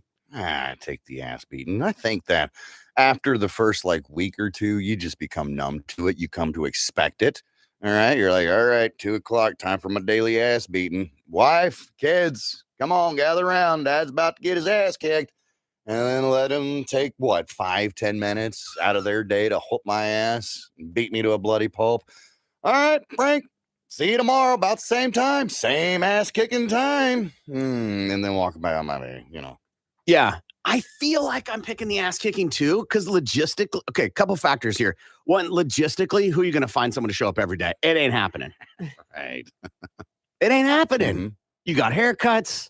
Take the ass beating. I think that after the first week or two, you just become numb to it. You come to expect it. All right. You're like, all right, 2:00, time for my daily ass beating. Wife, kids, come on, gather around. Dad's about to get his ass kicked. And then let them take 5-10 minutes out of their day to whoop my ass and beat me to a bloody pulp. All right, Frank, see you tomorrow about the same time, same ass kicking time. And then walk about my way, Yeah, I feel like I'm picking the ass kicking too, because logistically, okay, a couple factors here. One, logistically, who are you going to find someone to show up every day? It ain't happening. Right. It ain't happening. Mm-hmm. You got haircuts.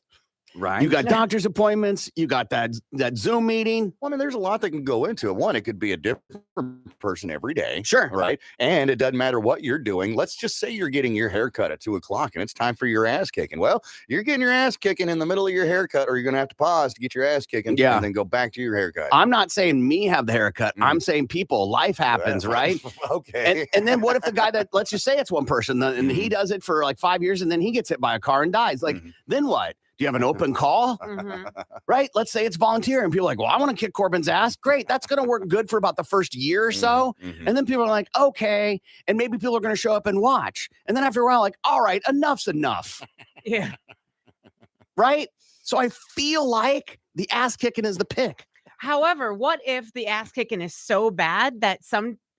Right. You got doctor's appointments. You got that Zoom meeting. Well, I mean, there's a lot that can go into it. One, it could be a different person every day. Sure. Right. And it doesn't matter what you're doing. Let's just say you're getting your haircut at 2:00 and it's time for your ass kicking. Well, you're getting your ass kicking in the middle of your haircut, or you're going to have to pause to get your ass kicking. Yeah. And then go back to your haircut. I'm not saying me have the haircut. I'm saying people, life happens, right? Okay. And then what if the guy that, let's just say it's one person and he does it for 5 years and then he gets hit by a car and dies. Then what? Do you have an open call? Right? Let's say it's volunteer and people are like, well, I want to kick Corbin's ass. Great. That's going to work good for about the first year or so. And then people are like, okay. And maybe people are going to show up and watch. And then after a while, all right, enough's enough. Yeah. Right? So I feel like the ass kicking is the pick. However, what if the ass kicking is so bad that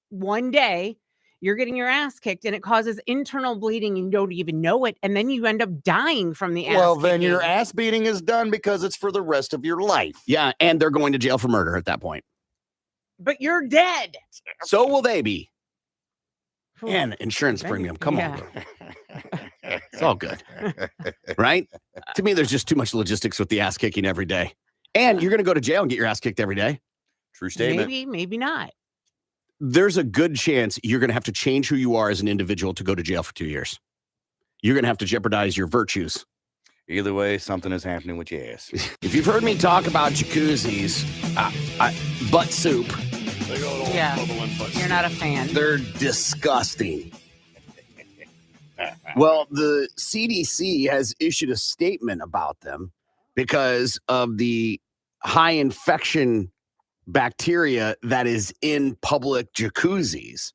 one day you're getting your ass kicked and it causes internal bleeding and you don't even know it, and then you end up dying from the ass Well, kicking? then your ass beating is done because it's for the rest of your life. Yeah, and they're going to jail for murder at that point. But you're dead. So will they be. Ooh, And insurance then- premium. Come yeah. on. It's all good. Right? To me, there's just too much logistics with the ass kicking every day. And you're going to go to jail and get your ass kicked every day. True statement. Maybe not. There's a good chance you're going to have to change who you are as an individual to go to jail for 2 years. You're going to have to jeopardize your virtues. Either way, something is happening with your ass. If you've heard me talk about jacuzzis, butt soup, Yeah. You're not a fan. they're disgusting. Well, the CDC has issued a statement about them because of the high infection bacteria that is in public jacuzzis.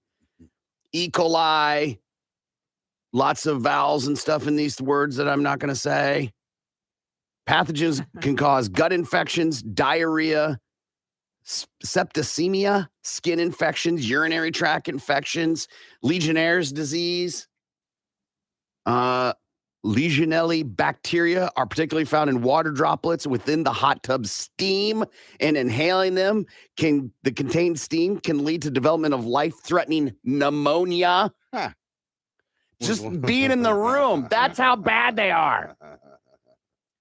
E. coli, lots of vowels and stuff in these words that I'm not going to say. Pathogens can cause gut infections, diarrhea, septicemia, skin infections, urinary tract infections, Legionnaire's disease. Legionella bacteria are particularly found in water droplets within the hot tub steam, and inhaling them the contained steam can lead to development of life-threatening pneumonia. Huh. Just being in the room, that's how bad they are.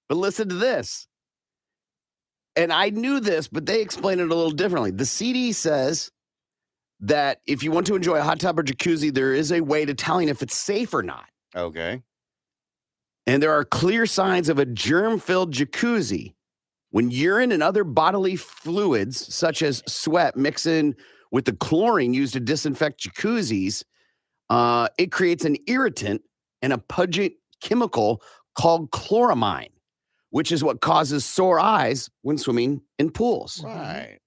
But listen to this. And I knew this, but they explain it a little differently. The CD says that if you want to enjoy a hot tub or jacuzzi, there is a way to telling if it's safe or not. Okay. And there are clear signs of a germ-filled jacuzzi when urine and other bodily fluids, such as sweat, mix in with the chlorine used to disinfect jacuzzis. It creates an irritant and a pungent chemical called chloramine, which is what causes sore eyes when swimming in pools. Right.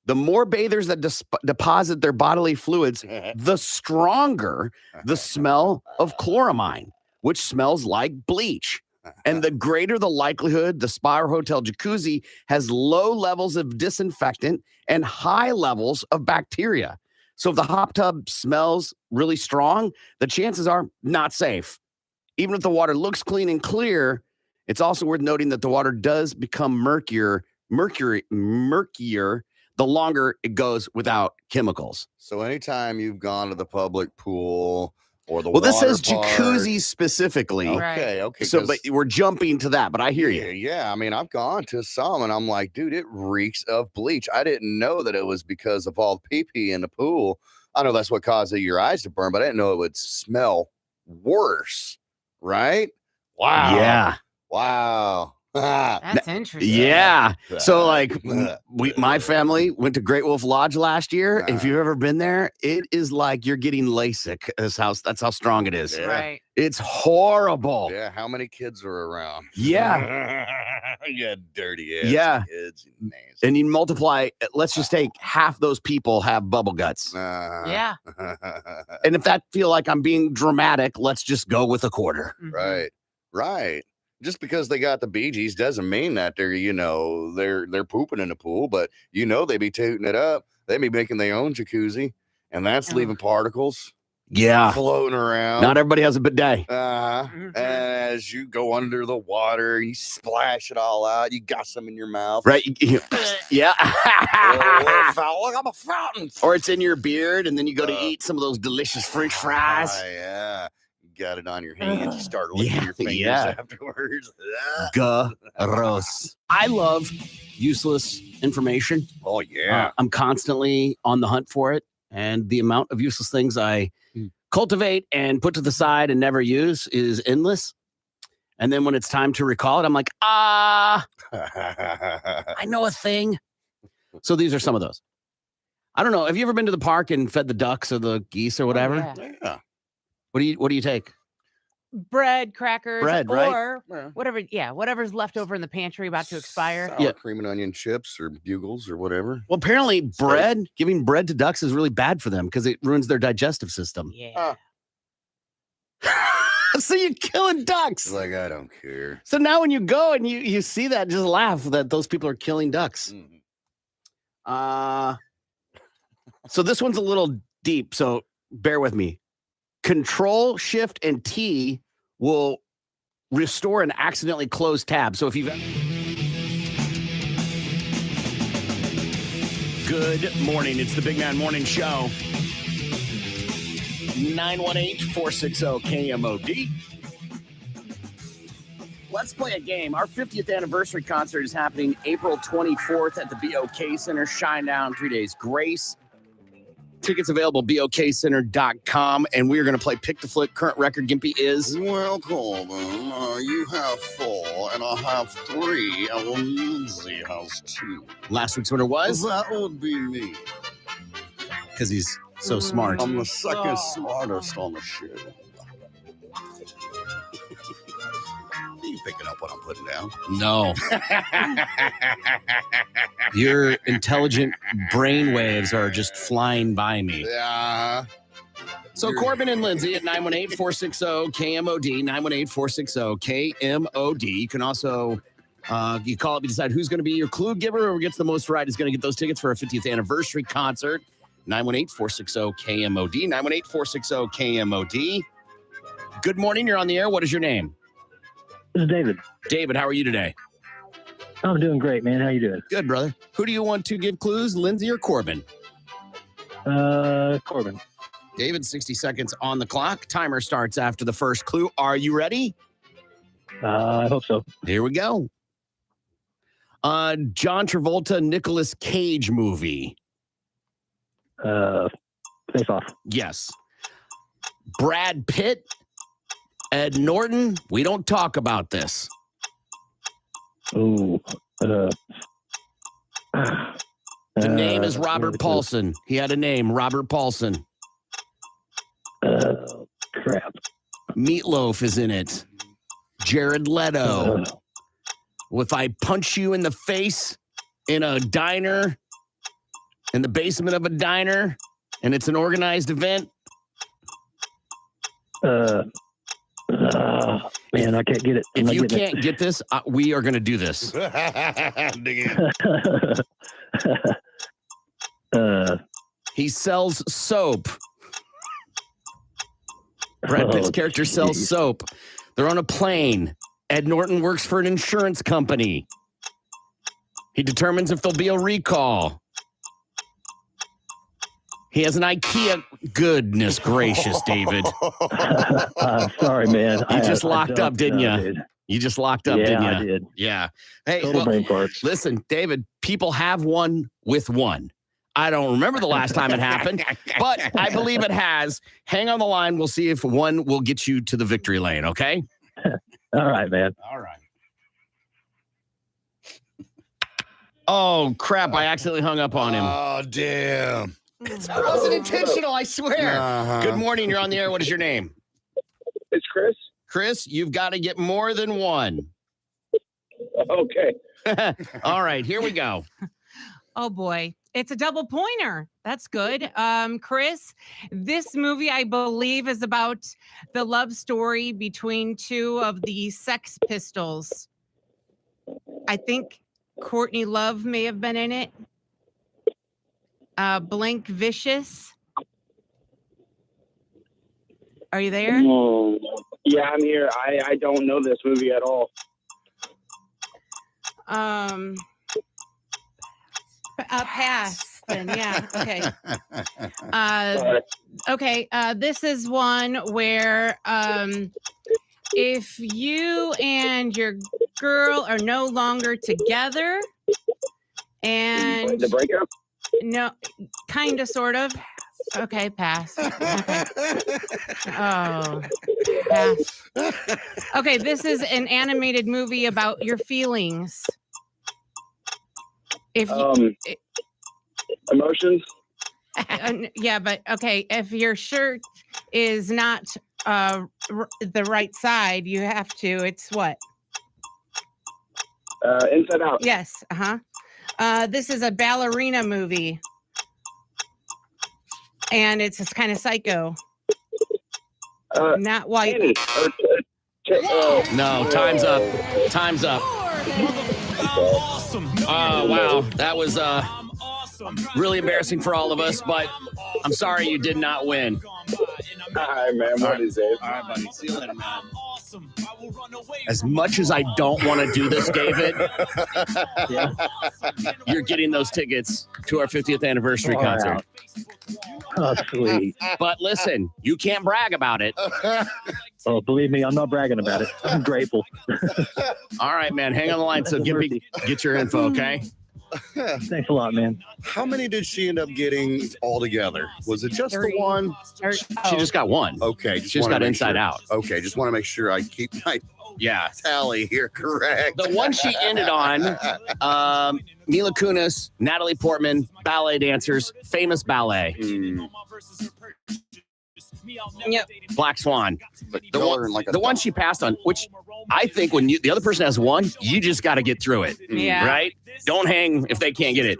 The more bathers that deposit their bodily fluids, the stronger the smell of chloramine, which smells like bleach. And the greater the likelihood the spa or hotel jacuzzi has low levels of disinfectant and high levels of bacteria. So if the hot tub smells really strong, the chances are not safe. Even if the water looks clean and clear, it's also worth noting that the water does become murkier the longer it goes without chemicals. So anytime you've gone to the public pool or the Well, this water says park- jacuzzi specifically. Okay, okay. So, but 'cause- we're jumping to that, but I hear yeah, you. yeah. I mean, I've gone to some and I'm like, dude, it reeks of bleach. I didn't know that it was because of all the pee-pee in the pool. I know that's what causes your eyes to burn, but I didn't know it would smell worse. Right? Wow. Yeah. Wow. That's interesting. Yeah. So like my family went to Great Wolf Lodge last year. If you've ever been there, it is like you're getting LASIK. That's how strong it is. Yeah. Right. It's horrible. Yeah, how many kids are around? Yeah. Yeah, dirty ass Yeah. kids. Nasty. And you multiply, let's just take half those people have bubble guts. Yeah. And if that feel like I'm being dramatic, let's just go with a quarter. Mhm. Right. Right. Just because they got the Bee Gees doesn't mean that they're pooping in the pool, but they be tooting it up. They be making their own jacuzzi, and that's leaving particles Yeah. floating around. Not everybody has a bidet. Mhm. As you go under the water, you splash it all out. You got some in your mouth. Right? Yeah. Look, I'm a fountain. Or it's in your beard, and then you go to eat some of those delicious French fries. Yeah. You got it on your hands. You start licking your fingers yeah. afterwards. Gross. I love useless information. Oh, yeah. I'm constantly on the hunt for it. And the amount of useless things I cultivate and put to the side and never use is endless. And then when it's time to recall it, I'm like, I know a thing. So these are some of those. I don't know. Have you ever been to the park and fed the ducks or the geese or whatever? yeah. Yeah. What do you take? Bread, crackers, Bread, right? or Yeah. whatever's left over in the pantry about to expire. Sour Yeah. cream and onion chips or bugles or whatever. Well, apparently giving bread to ducks is really bad for them because it ruins their digestive system. Yeah. So you're killing ducks. It's like, I don't care. So now when you go and you see that, just laugh that those people are killing ducks. Mhm. So this one's a little deep, so bear with me. Control, Shift, and T will restore an accidentally closed tab. So if you've... Good morning. It's the Big Man Morning Show. 918-460-KMOD. Let's play a game. Our 50th anniversary concert is happening April 24th at the BOK Center. Shinedown, 3 days grace. Tickets available, bokcenter.com. And we are going to play Pick the Flick. Current record, Gimpy, is... Well, Corbin, you have 4, and I have 3, and Lindsay has 2. Last week's winner was? That would be me. Because he's so smart. I'm the second smartest on the show. Are you picking up what I'm putting down? No. Your intelligent brain waves are just flying by me. Yeah. So Corbin and Lindsay at 918-460-KMOD, 918-460-KMOD. You can also, you call up and decide who's going to be your clue giver. Whoever gets the most right is going to get those tickets for our 50th anniversary concert. 918-460-KMOD, 918-460-KMOD. Good morning. You're on the air. What is your name? This is David. David, how are you today? I'm doing great, man. How you doing? Good, brother. Who do you want to give clues, Lindsay or Corbin? Corbin. David, 60 seconds on the clock. Timer starts after the first clue. Are you ready? I hope so. Here we go. John Travolta, Nicolas Cage movie. Face Off. Yes. Brad Pitt, Ed Norton. We don't talk about this. Ooh. The name is Robert Paulson. He had a name, Robert Paulson. Crap. Meatloaf is in it. Jared Leto. If I punch you in the face in a diner, in the basement of a diner, and it's an organized event. Man, I can't get it. If you can't get this, we are going to do this. He sells soap. Brad Pitt's character sells soap. They're on a plane. Ed Norton works for an insurance company. He determines if there'll be a recall. He has an IKEA. Goodness gracious, David. Sorry, man. You just locked up, didn't you? You just locked up, didn't you? Yeah, I did. Yeah. Hey, Total brain farts. listen, David, people have won with one. I don't remember the last time it happened, but I believe it has. Hang on the line. We'll see if one will get you to the victory lane, okay? All right, man. All right. Oh, crap. I accidentally hung up on him. Oh, damn. It wasn't intentional, I swear. Uh-huh. Good morning. You're on the air. What is your name? It's Chris. Chris, you've got to get more than one. Okay. All right, here we go. Oh boy. It's a double pointer. That's good. Chris, this movie, I believe, is about the love story between two of the Sex Pistols. I think Courtney Love may have been in it. Blank Vicious. Are you there? Oh, yeah, I'm here. I don't know this movie at all. Pass. Then yeah. Okay. Okay. This is one where if you and your girl are no longer together, and The Breakup? no, kind of, sort of. Okay, pass. Okay. Oh, pass. Okay, this is an animated movie about your feelings. If you, Emotions? yeah, but okay, if your shirt is not the right side, you have to. It's what? Inside Out. Yes. This is a ballerina movie, and it's kind of psycho. Not white. Annie. No, time's up. Time's up. Oh, wow. That was Really embarrassing for all of us, but I'm sorry you did not win. Hi, man. What is it? All right, buddy. See you later, man. As much as I don't want to do this, David, Yeah. you're getting those tickets to our 50th anniversary All concert. right. Oh, sweet. But listen, you can't brag about it. Oh, believe me, I'm not bragging about it. I'm grateful. All right, man. Hang on the line. So get your info, okay? Thanks a lot, man. How many did she end up getting altogether? Was it just the one? She just got one. Okay. She just got Inside Out. Okay. Just want to make sure I keep my tally here correct. The one she ended on, Mila Kunis, Natalie Portman, ballet dancers, famous ballet. Yep. Black Swan. But The one she passed on, which I think when the other person has one, you just got to get through it. Yeah. Right? Don't hang if they can't get it.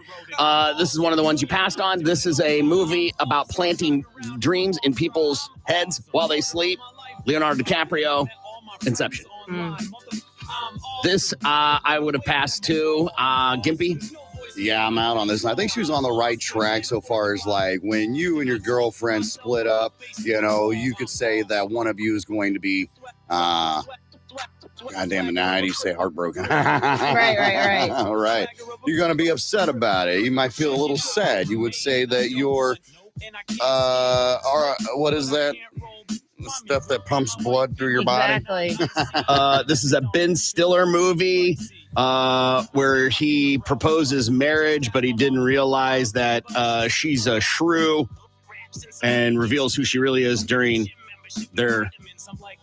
This is one of the ones you passed on. This is a movie about planting dreams in people's heads while they sleep. Leonardo DiCaprio, Inception. This I would have passed to Gimpy. Yeah, I'm out on this. I think she was on the right track so far as like when you and your girlfriend split up, you could say that one of you is going to be, God damn it, now how do you say heartbroken? Right. All right. You're going to be upset about it. You might feel a little sad. You would say that you're, what is that? The stuff that pumps blood through your body. Exactly. This is a Ben Stiller movie where he proposes marriage, but he didn't realize that she's a shrew and reveals who she really is during their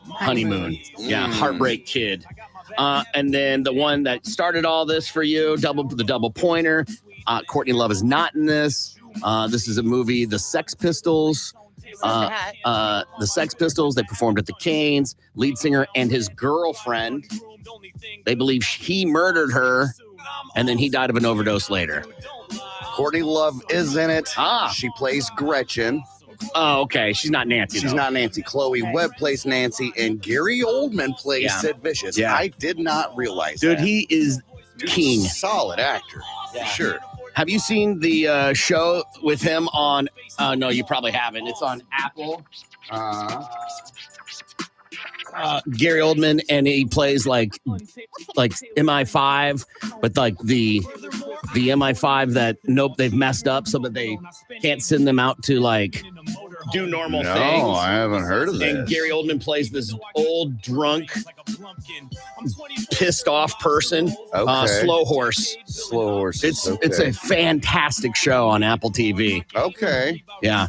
honeymoon. Yeah, Heartbreak Kid. And then the one that started all this for you, the double pointer. Courtney Love is not in this. This is a movie, The Sex Pistols. The Sex Pistols, they performed at the Canes. Lead singer and his girlfriend, they believe he murdered her, and then he died of an overdose later. Courtney Love is in it. She plays Gretchen. Oh, okay. She's not Nancy. She's not Nancy. Chloe Webb plays Nancy, and Gary Oldman plays Sid Vicious. Yeah. I did not realize Dude, that. he is king. Solid actor. Yeah. Sure. Have you seen the show with him on? No, you probably haven't. It's on Apple. Gary Oldman, and he plays like MI5, but like the MI5 that they've messed up so that they can't send them out to like do normal things. No, I haven't heard of this. And Gary Oldman plays this old, drunk, pissed off person. Slow Horse. It's a fantastic show on Apple TV. Okay. Yeah.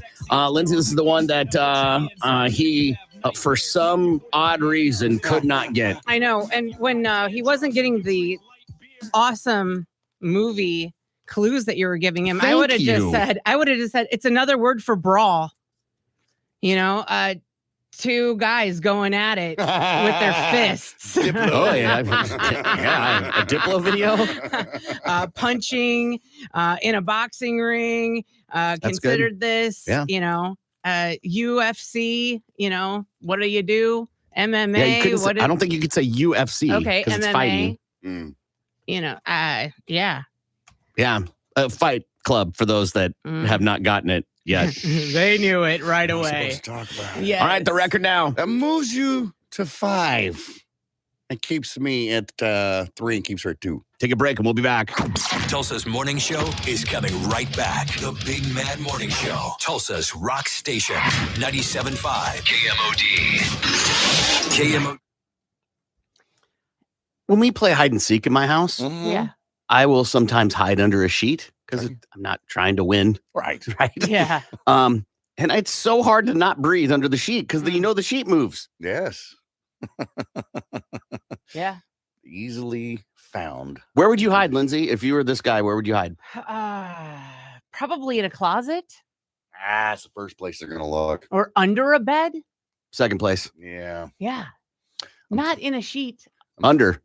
Lindsay, this is the one that he for some odd reason could not get. I know. And when he wasn't getting the awesome movie clues that you were giving him, I would have just said it's another word for brawl. Two guys going at it with their fists. Oh yeah, a Diplo video. Punching in a boxing ring. Considered good. This, Yeah. UFC. What do you do? MMA. Yeah, I don't think you could say UFC. Okay, because it's MMA. fighting. Yeah. Yeah, a Fight Club for those that have not gotten it yet. They knew it right away. Supposed to talk about it. Yeah. All right, the record now. That moves you to 5. It keeps me at 3 and keeps her at 2. Take a break and we'll be back. Tulsa's Morning Show is coming right back. The Big Mad Morning Show. Tulsa's Rock Station. 97.5 KMOD. KMOD. When we play hide and seek in my house, Yeah. I will sometimes hide under a sheet because I'm not trying to win. Right. Yeah. And it's so hard to not breathe under the sheet because the sheet moves. Yes. Yeah. Easily found. Where would you hide, Lindsay? If you were this guy, where would you hide? Probably in a closet It's the first place they're going to look. or under a bed. Second place. Yeah. Yeah. Not in a sheet. Under.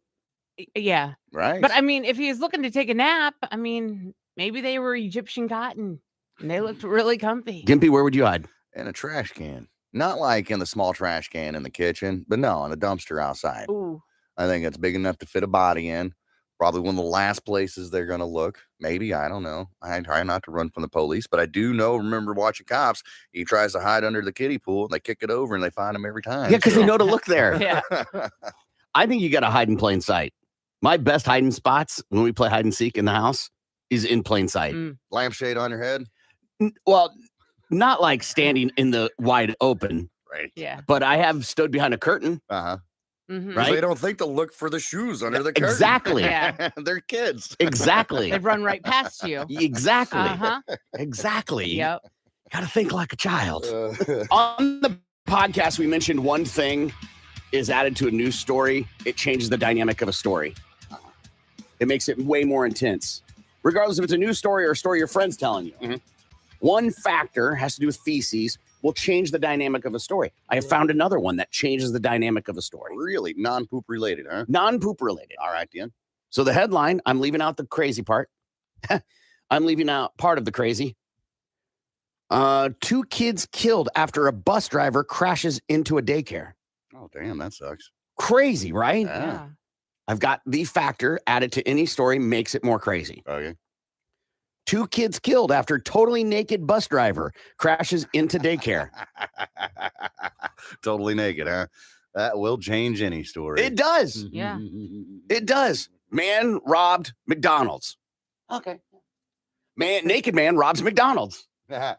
Yeah. Right. But I mean, if he was looking to take a nap, maybe they were Egyptian cotton and they looked really comfy. Gimpy, where would you hide? in a trash can. Not like in the small trash can in the kitchen, but no, in a dumpster outside. Ooh. I think it's big enough to fit a body in. Probably one of the last places they're going to look. Maybe, I don't know. I try not to run from the police, but I do remember watching Cops. He tries to hide under the kiddie pool, and they kick it over, and they find him every time. Yeah, because they know to look there. Yeah. I think you got to hide in plain sight. My best hiding spots when we play hide and seek in the house is in plain sight. Lampshade on your head? Well, not like standing in the wide open, Right. Yeah. but I have stood behind a curtain. Uh-huh. Mhm. Right? They don't think to look for the shoes under the curtain. Exactly. Yeah. They're kids. Exactly. They've run right past you. Exactly. Uh-huh. Exactly. Yep. Got to think like a child. On the podcast, we mentioned one thing is added to a news story. It changes the dynamic of a story. It makes it way more intense. Regardless if it's a news story or a story your friend's telling you. Mm-hmm. One factor has to do with feces will change the dynamic of a story. I have found another one that changes the dynamic of a story. Really? Non-poop related, huh? Non-poop related. All right, Dan. So the headline, I'm leaving out the crazy part. I'm leaving out part of the crazy. 2 kids killed after a bus driver crashes into a daycare. Oh, damn, that sucks. Crazy, right? Yeah. I've got the factor added to any story makes it more crazy. Okay. 2 kids killed after totally naked bus driver crashes into daycare. Totally naked, huh? That will change any story. It does. Yeah. It does. Man robbed McDonald's. Okay. Naked man robs McDonald's. Yeah.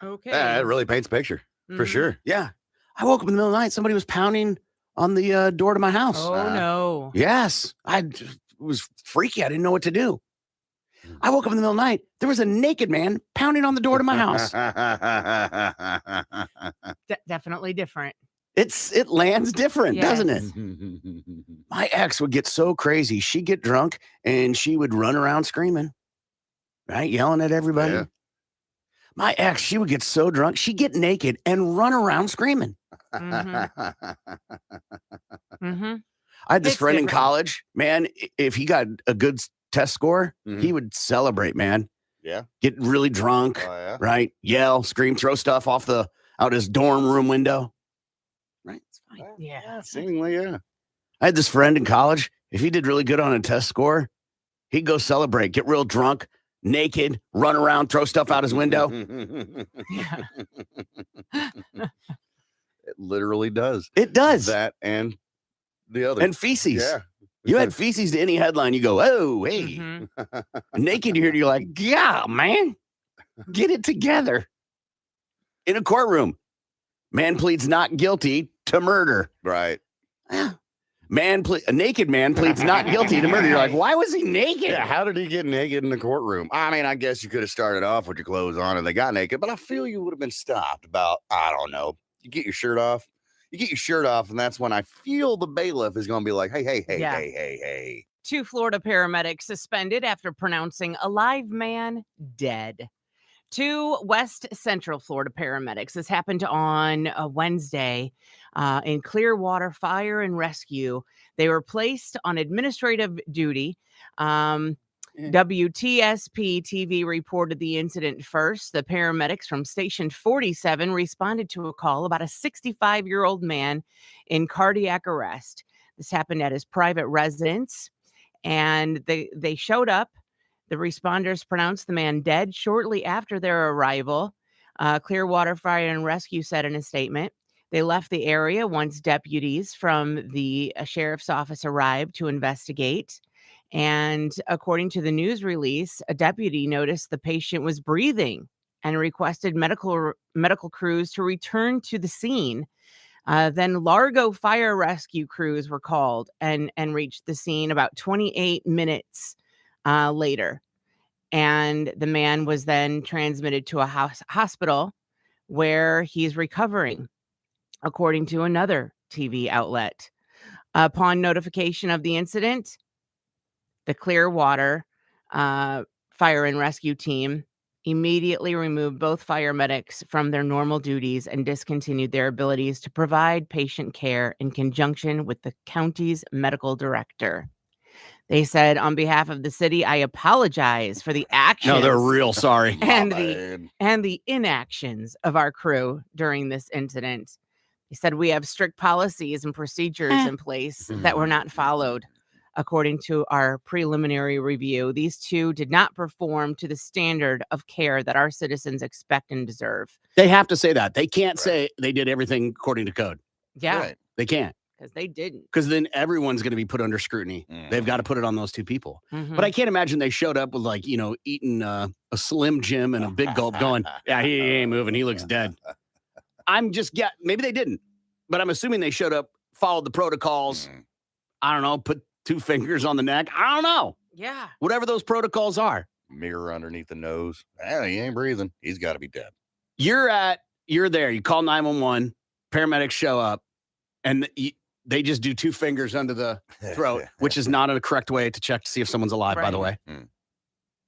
Okay. Yeah, it really paints a picture for Mhm. sure. Yeah. I woke up in the middle of the night. Somebody was pounding on the door to my house. Oh no. Yes. It was freaky. I didn't know what to do. I woke up in the middle of the night. There was a naked man pounding on the door to my house. Definitely different. It lands different, Yes. doesn't it? My ex would get so crazy. She'd get drunk and she would run around screaming, right? Yelling at everybody. Yeah. My ex, she would get so drunk, she'd get naked and run around screaming. Mm-hmm. I had this It's friend in different. college, man. If he got a good test score, he would celebrate, man. Yeah. Get really drunk, Oh, yeah. right? Yell, scream, throw stuff out his dorm room window. Right? It's fine. Yeah. Seemingly, yeah. I had this friend in college. If he did really good on a test score, he'd go celebrate, get real drunk, naked, run around, throw stuff out his window. Yeah. It literally does. It does. That and the other. And feces. Yeah. You had feces to any headline, you go, oh, hey. Mhm. Naked, you're like, yeah, man, get it together. In a courtroom, man pleads not guilty to murder. Right. Yeah. A naked man pleads not guilty to murder. You're like, why was he naked? Yeah, how did he get naked in the courtroom? I mean, I guess you could have started off with your clothes on and they got naked, but I feel you would have been stopped about, I don't know. You get your shirt off. And that's when I feel the bailiff is going to be like, hey, Yeah. hey. 2 Florida paramedics suspended after pronouncing a live man dead. 2 West Central Florida paramedics. This happened on a Wednesday in Clearwater Fire and Rescue. They were placed on administrative duty. WTSP TV reported the incident first. The paramedics from Station 47 responded to a call about a 65-year-old man in cardiac arrest. This happened at his private residence, and they showed up. The responders pronounced the man dead shortly after their arrival. Clearwater Fire and Rescue said in a statement, they left the area once deputies from the sheriff's office arrived to investigate. And according to the news release, a deputy noticed the patient was breathing and requested medical crews to return to the scene. Then Largo fire rescue crews were called and reached the scene about 28 minutes later. And the man was then transmitted to a hospital where he's recovering, according to another TV outlet. Upon notification of the incident, the Clearwater Fire and Rescue team immediately removed both fire medics from their normal duties and discontinued their abilities to provide patient care in conjunction with the county's medical director. They said, on behalf of the city, I apologize for the actions. No, they're real sorry. and the inactions of our crew during this incident. He said, we have strict policies and procedures in place that were not followed. According to our preliminary review, these two did not perform to the standard of care that our citizens expect and deserve. They have to say that. They can't say they did everything according to code. Yeah, Right. They can't. because they didn't. Because then everyone's going to be put under scrutiny. They've got to put it on those two people. But I can't imagine they showed up with eating a Slim Jim and a big gulp going, yeah, he ain't moving. He looks dead. Maybe they didn't. But I'm assuming they showed up, followed the protocols. I don't know, put 2 fingers on the neck. I don't know. Yeah. Whatever those protocols are. Mirror underneath the nose. He ain't breathing. He's got to be dead. You're there. You call 911. Paramedics show up. And they just do 2 fingers under the throat, which is not a correct way to check to see if someone's alive, by the way.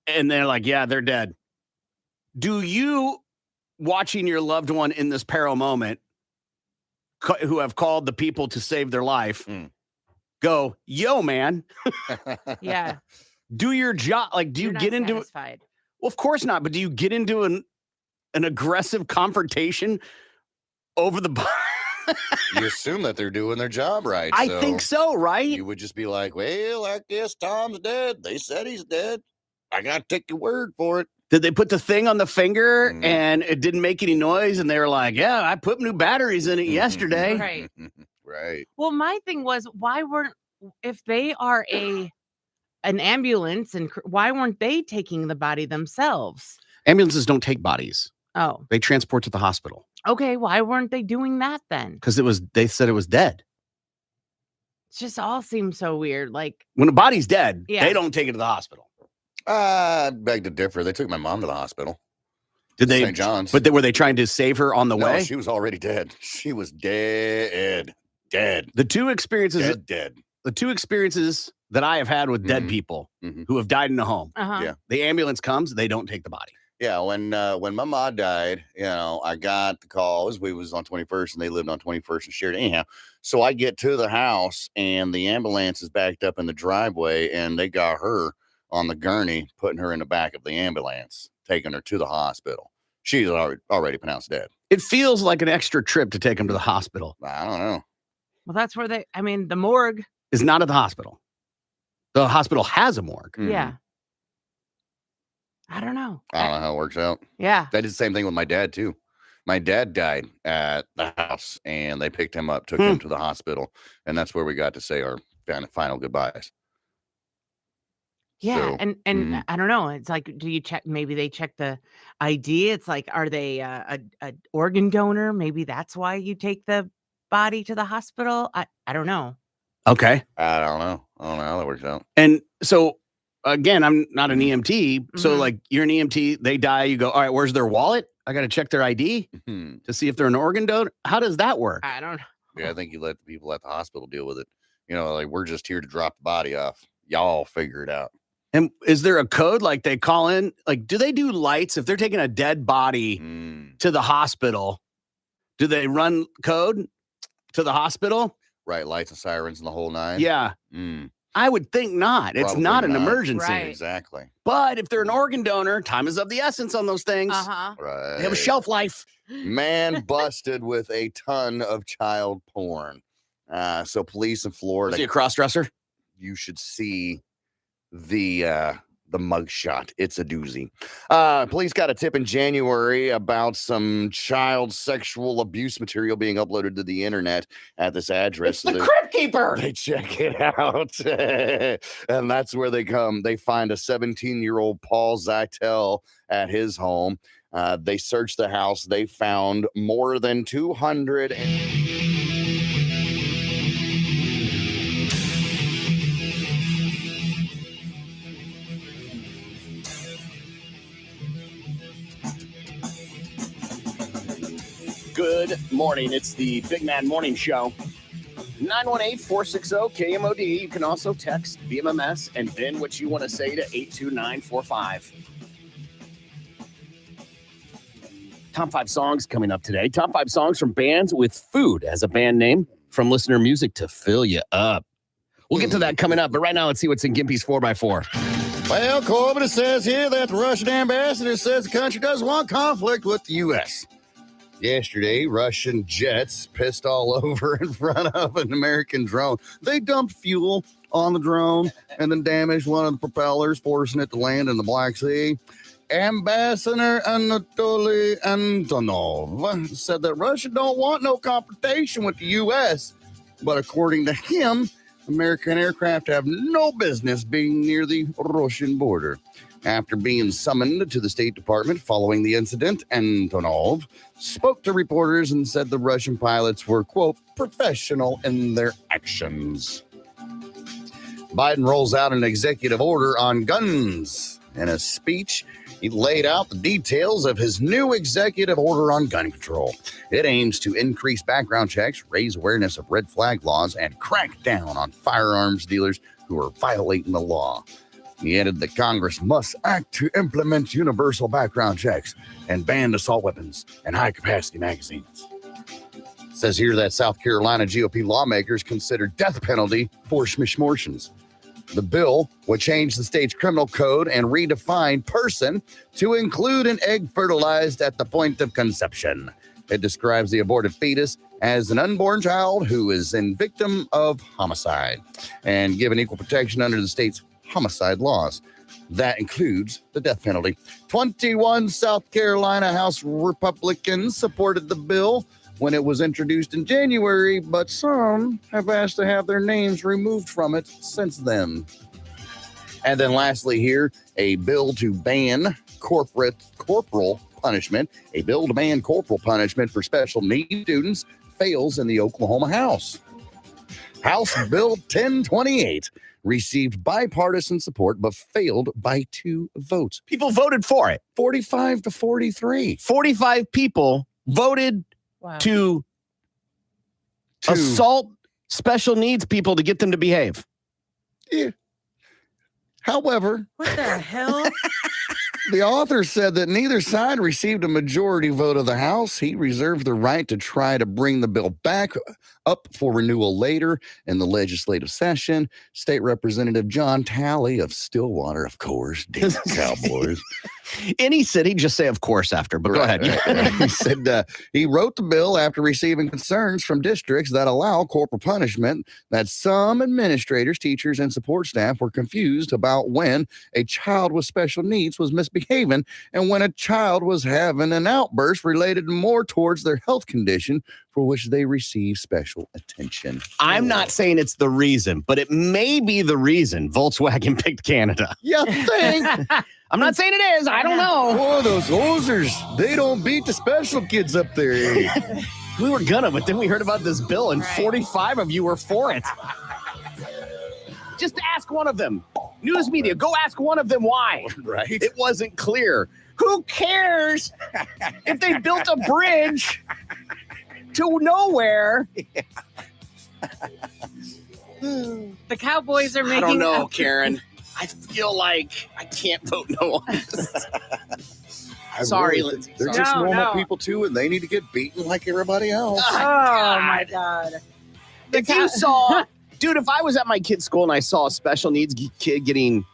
And they're like, yeah, they're dead. Do you, watching your loved one in this peril moment, who have called the people to save their life, go, yo, man. Yeah. Do your job. Like, do you get into it? Satisfied. Well, of course not. But do you get into an aggressive confrontation over the You assume that they're doing their job right. I think so, right? You would just be like, well, I guess Tom's dead. They said he's dead. I got to take your word for it. Did they put the thing on the finger and it didn't make any noise? And they were like, yeah, I put new batteries in it yesterday. Right. Right. Well, my thing was, if they are an ambulance, and why weren't they taking the body themselves? Ambulances don't take bodies. Oh, They transport to the hospital. okay. Why weren't they doing that then? Because they said it was dead. It just all seems so weird. Like, When a body's dead, Yeah. they don't take it to the hospital. I beg to differ. They took my mom to the hospital. Did they? St. John's. But were they trying to save her on the No, way? she was already dead. She was dead. Dead. The two experiences Dead. the 2 experiences that I have had with dead people who have died in a home. Yeah. The ambulance comes, they don't take the body. Yeah, when my mom died, I got the calls. We was on 21st, and they lived on 21st and Sheridan. Anyhow, so I get to the house, and the ambulance is backed up in the driveway, and they got her on the gurney, putting her in the back of the ambulance, taking her to the hospital. She's already pronounced dead. It feels like an extra trip to take them to the hospital. I don't know. well, that's where the morgue. It's not at the hospital. The hospital has a morgue. Yeah. I don't know. I don't know how it works out. Yeah. They did the same thing with my dad, too. My dad died at the house, and they picked him up, took him to the hospital, and that's where we got to say our final goodbyes. Yeah. So, and I don't know. It's like, do you check? Maybe they check the ID. It's like, are they a organ donor? Maybe that's why you take the body to the hospital. I don't know. Okay. I don't know how that works out. And so, again, I'm not an EMT. So, like, you're an EMT, they die, you go, all right, where's their wallet? I got to check their ID to see if they're an organ donor. How does that work? I don't know. Yeah, I think you let the people at the hospital deal with it. Like, we're just here to drop the body off. Y'all figure it out. And is there a code? Like, they call in? Like, do they do lights? If they're taking a dead body to the hospital, do they run code to the hospital? Right, lights and sirens and the whole 9? Yeah. I would think not. It's Probably not an not. emergency. Right. Exactly. But if they're an organ donor, time is of the essence on those things. Right. They have a shelf life. Man busted with a ton of child porn. So police in Florida. Is he a cross-dresser? You should see the mugshot. It's a doozy. Police got a tip in January about some child sexual abuse material being uploaded to the internet at this address. It's the Crypt Keeper. They check it out. And that's where they come. They find a 17-year-old Paul Zytel at his home. They searched the house. They found more than 200. Good morning. It's the Big Man Morning Show. 918-460-KMOD. You can also text BMMS and then what you want to say to 82945. Top 5 songs coming up today. Top 5 songs from bands with food as a band name from listener music to fill you up. We'll get to that coming up, but right now let's see what's in Gimpy's 4x4. Well, Corbett, it says here that the Russian ambassador says the country doesn't want conflict with the U.S. Yesterday, Russian jets pissed all over in front of an American drone. They dumped fuel on the drone and then damaged one of the propellers, forcing it to land in the Black Sea. Ambassador Anatoly Antonov said that Russia don't want no confrontation with the U.S., but according to him, American aircraft have no business being near the Russian border. After being summoned to the State Department following the incident, Antonov spoke to reporters and said the Russian pilots were, quote, professional in their actions. Biden rolls out an executive order on guns. In a speech, he laid out the details of his new executive order on gun control. It aims to increase background checks, raise awareness of red flag laws, and crack down on firearms dealers who are violating the law. He added that Congress must act to implement universal background checks and ban assault weapons and high-capacity magazines. It says here that South Carolina GOP lawmakers consider death penalty for schmishmortions. The bill would change the state's criminal code and redefine person to include an egg fertilized at the point of conception. It describes the aborted fetus as an unborn child who is a victim of homicide and given equal protection under the state's homicide laws. That includes the death penalty. 21 South Carolina House Republicans supported the bill when it was introduced in January, but some have asked to have their names removed from it since then. And then lastly here, a bill to ban corporal punishment. A bill to ban corporal punishment for special needs students fails in the Oklahoma House. House Bill 1028 received bipartisan support, but failed by 2 votes. People voted for it. 45 to 43. 45 people voted to assault special needs people to get them to behave. Yeah. However, What the hell? the author said that neither side received a majority vote of the House. He reserved the right to try to bring the bill back up for renewal later in the legislative session. State Representative John Talley of Stillwater, of course, damn Cowboys. Any city, just say of course after, but go ahead. Right. He said he wrote the bill after receiving concerns from districts that allow corporal punishment, that some administrators, teachers, and support staff were confused about when a child with special needs was misbehaving and when a child was having an outburst related more towards their health condition for which they receive special attention. I'm not saying it's the reason, but it may be the reason Volkswagen picked Canada. You think? I'm not saying it is. I don't know. Oh, those hosers, they don't beat the special kids up there. We were gonna, but then we heard about this bill and 45 of you were for it. Just ask one of them. News media, go ask one of them why. Right? It wasn't clear. Who cares if they built a bridge to nowhere? The Cowboys are making. I don't know, Karen. I feel like I can't vote no on this. Sorry, Lindsay. They're Sorry. just No, normal no. people too, and they need to get beaten like everybody else. Oh my God. If you saw, dude, if I was at my kid's school and I saw a special needs kid getting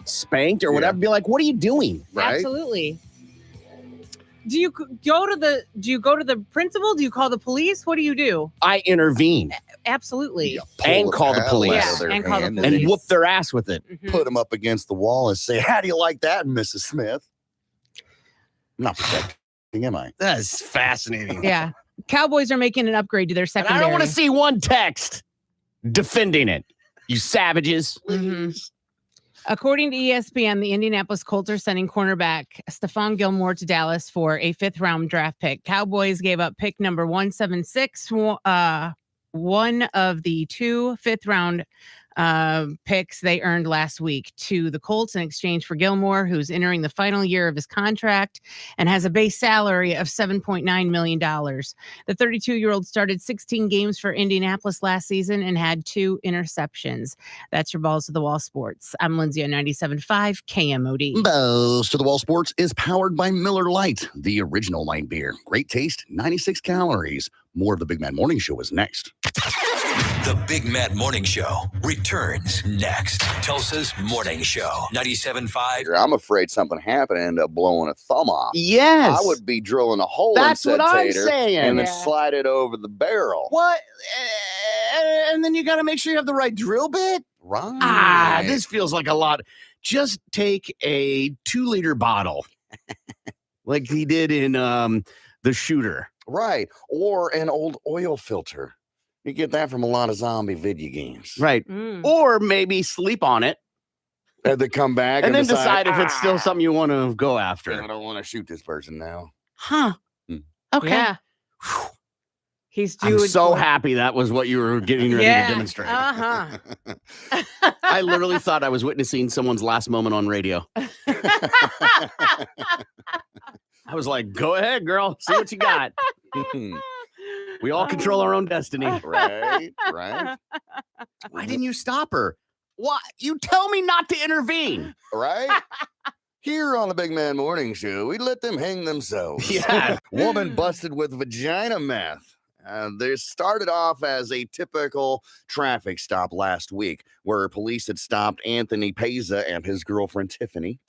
spanked or whatever, I'd be like, what are you doing? Right? Absolutely. Do you go to the principal? Do you call the police? What do you do? I intervene Absolutely. and call the police and call the and police. whoop their ass with it. Mhm. Put them up against the wall and say, how do you like that, Mrs. Smith? I'm not protecting, am I? That is fascinating. Yeah. Cowboys are making an upgrade to their And secondary. I don't want to see one text defending it. You savages. Mhm. According to ESPN, the Indianapolis Colts are sending cornerback Stephon Gilmore to Dallas for a 5th-round draft pick. Cowboys gave up pick number 176, one of the 2 5th-round picks they earned last week to the Colts in exchange for Gilmore, who's entering the final year of his contract and has a base salary of $7.9 million. The 32-year-old started 16 games for Indianapolis last season and had 2 interceptions. That's your Balls to the Wall Sports. I'm Lindsay on 97.5 KMOD. Balls to the Wall Sports is powered by Miller Lite, the original light beer. Great taste, 96 calories. More of the Big Man Morning Show is next. The Big Mad Morning Show returns next. Tulsa's Morning Show, 97.5. I'm afraid something happened and end up blowing a thumb off. Yes. I would be drilling a hole That's in said what I'm tater saying. and then Yeah. slide it over the barrel. What? And then you got to make sure you have the right drill bit. Right. This feels like a lot. Just take a 2-liter bottle, like he did in The Shooter. Right. Or an old oil filter. You get that from a lot of zombie video games. Right. Mm. Or maybe sleep on it And they come back and then decide if it's still something you want to go I after. don't want to shoot this person now. Huh. Hmm. Okay. Yeah. Whew. He's I'm doing so happy that was what you were getting ready to demonstrate. Uh-huh. I literally thought I was witnessing someone's last moment on radio. I was like, go ahead, girl. See what you got. We all control our own destiny. Right. Why didn't you stop her? What? You tell me not to intervene. Right? Here on the Big Man Morning Show, we let them hang themselves. Yeah. Woman busted with vagina meth. They started off as a typical traffic stop last week where police had stopped Anthony Peza and his girlfriend Tiffany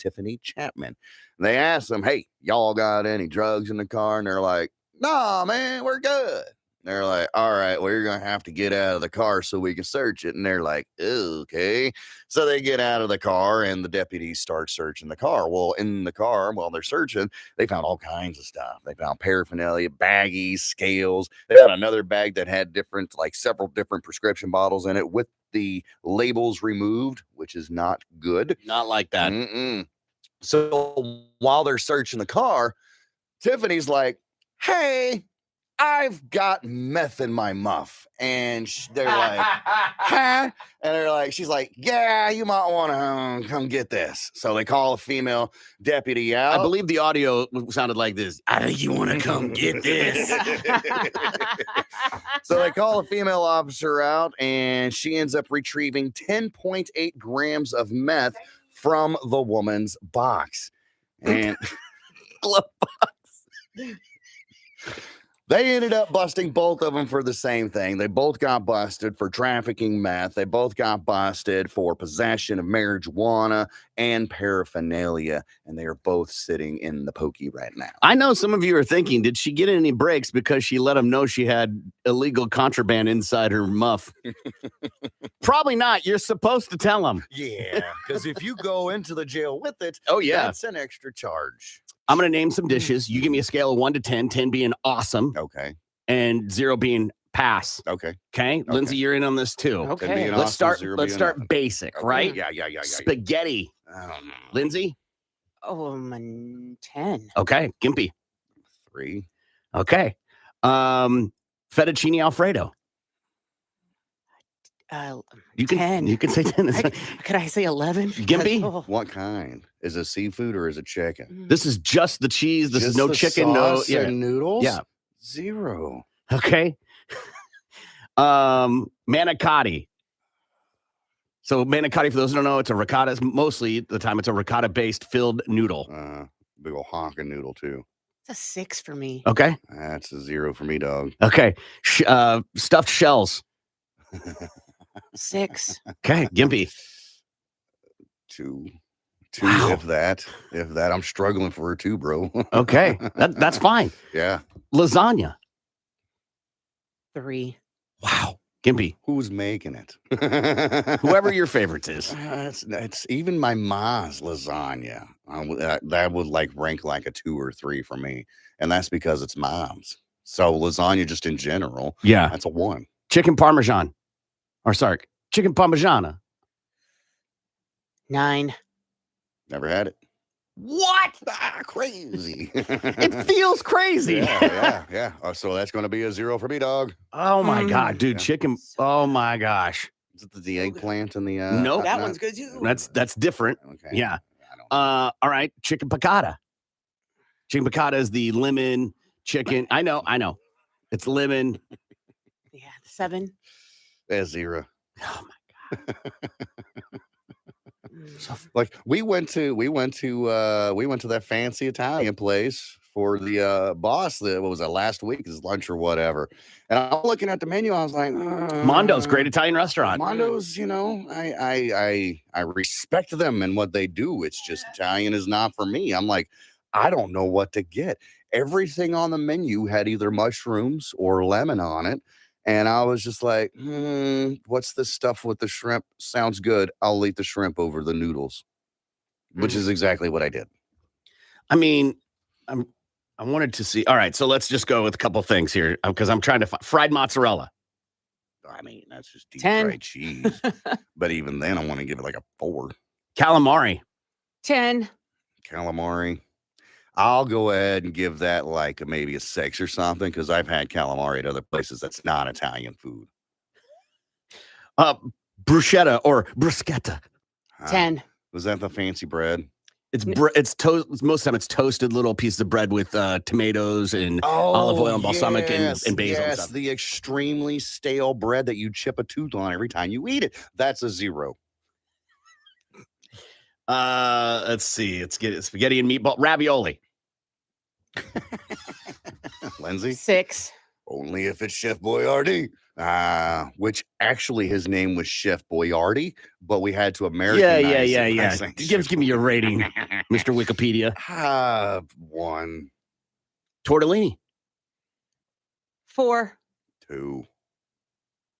Chapman. They asked them, hey, y'all got any drugs in the car? And they're like, nah, man, we're good. They're like, all right, well, you're going to have to get out of the car so we can search it. And they're like, okay. So they get out of the car and the deputies start searching the car. Well, in the car, while they're searching, they found all kinds of stuff. They found paraphernalia, baggies, scales. They found another bag that had several different prescription bottles in it with the labels removed, which is not good. Not like that. Mm-mm. So while they're searching the car, Tiffany's like, hey, I've got meth in my muff. And they're like, huh? And they're like, she's like, yeah, you might want to come get this. So they call a female deputy out. I believe the audio sounded like this. I think you want to come get this. So they call a female officer out, and she ends up retrieving 10.8 grams of meth from the woman's box. And Glove box. They ended up busting both of them for the same thing. They both got busted for trafficking meth. They both got busted for possession of marijuana and paraphernalia. And they are both sitting in the pokey right now. I know some of you are thinking, did she get any breaks because she let them know she had illegal contraband inside her muff? Probably not. You're supposed to tell them. Yeah, because if you go into the jail with it, oh yeah, that's an extra charge. I'm going to name some dishes. You give me a scale of 1 to 10, 10 being awesome. Okay. And 0 being pass. Okay. Okay. Lindsay, you're in on this too. Okay. Let's start basic, okay. right? Yeah. Spaghetti. I don't know. Lindsay? Oh, 10. Okay. Gimpy. 3. Okay. Fettuccine Alfredo. You can 10. You can say 10. Could I say 11? Gimpy? What kind? Is it seafood or is it chicken? This is just the cheese. This is Just no the chicken. No. sauce Yeah. and noodles? Yeah. 0. Okay. Manicotti. So manicotti, for those who don't know, it's a ricotta. Mostly the time it's a ricotta-based filled noodle. Big ol' honking noodle too. It's a 6 for me. Okay. That's a 0 for me, dog. Okay. Stuffed shells. 6. Okay. Gimpy. 2. Wow. If that. I'm struggling for a 2, bro. Okay. That's fine. Yeah. Lasagna. 3. Wow. Gimpy. Who's making it? Whoever your favorites is. It's even my ma's lasagna. That would rank like a 2 or 3 for me. And that's because it's mom's. So lasagna just in general. Yeah. That's a 1. Chicken Parmesan. Chicken Parmigiana. 9. Never had it. What? Crazy. It feels crazy. Yeah. So that's going to be a 0 for me, dog. Oh my God, dude. Yeah. Chicken. Oh my gosh. Is it the eggplant and the Nope. That one's good too. That's different. Okay. Yeah. I don't All right. Chicken piccata. Chicken piccata is the lemon chicken. I know. It's lemon. Yeah, 7. That's 0. Oh my God. Like we went to that fancy Italian place for the boss that what was that last week, his lunch or whatever. And I'm looking at the menu. I was like, Mondo's, great Italian restaurant. Mondo's, I respect them and what they do. It's just Italian is not for me. I'm like, I don't know what to get. Everything on the menu had either mushrooms or lemon on it. And I was just like, what's this stuff with the shrimp? Sounds good. I'll eat the shrimp over the noodles, which is exactly what I did. I mean, I wanted to see. All right, so let's just go with a couple things here because I'm trying to find fried mozzarella. I mean, that's just deep 10. fried cheese. But even then, I want to give it like a 4. Calamari. 10. Calamari. I'll go ahead and give that like maybe a 6 or something because I've had calamari at other places that's not Italian food. Bruschetta or bruschetta. 10. Was that the fancy bread? It's toast. Most of the time, it's toasted little pieces of bread with tomatoes and olive oil and balsamic and basil. And Yes, stuff. the extremely stale bread that you chip a tooth on every time you eat it. That's a 0. Let's see. Let's get it. Spaghetti and meatball ravioli. Lindsay? 6. Only if it's Chef Boyardee. Which actually his name was Chef Boyardee, but we had to Americanize Yeah. Give me your rating, Mr. Wikipedia. 1, Tortellini. 4. 2.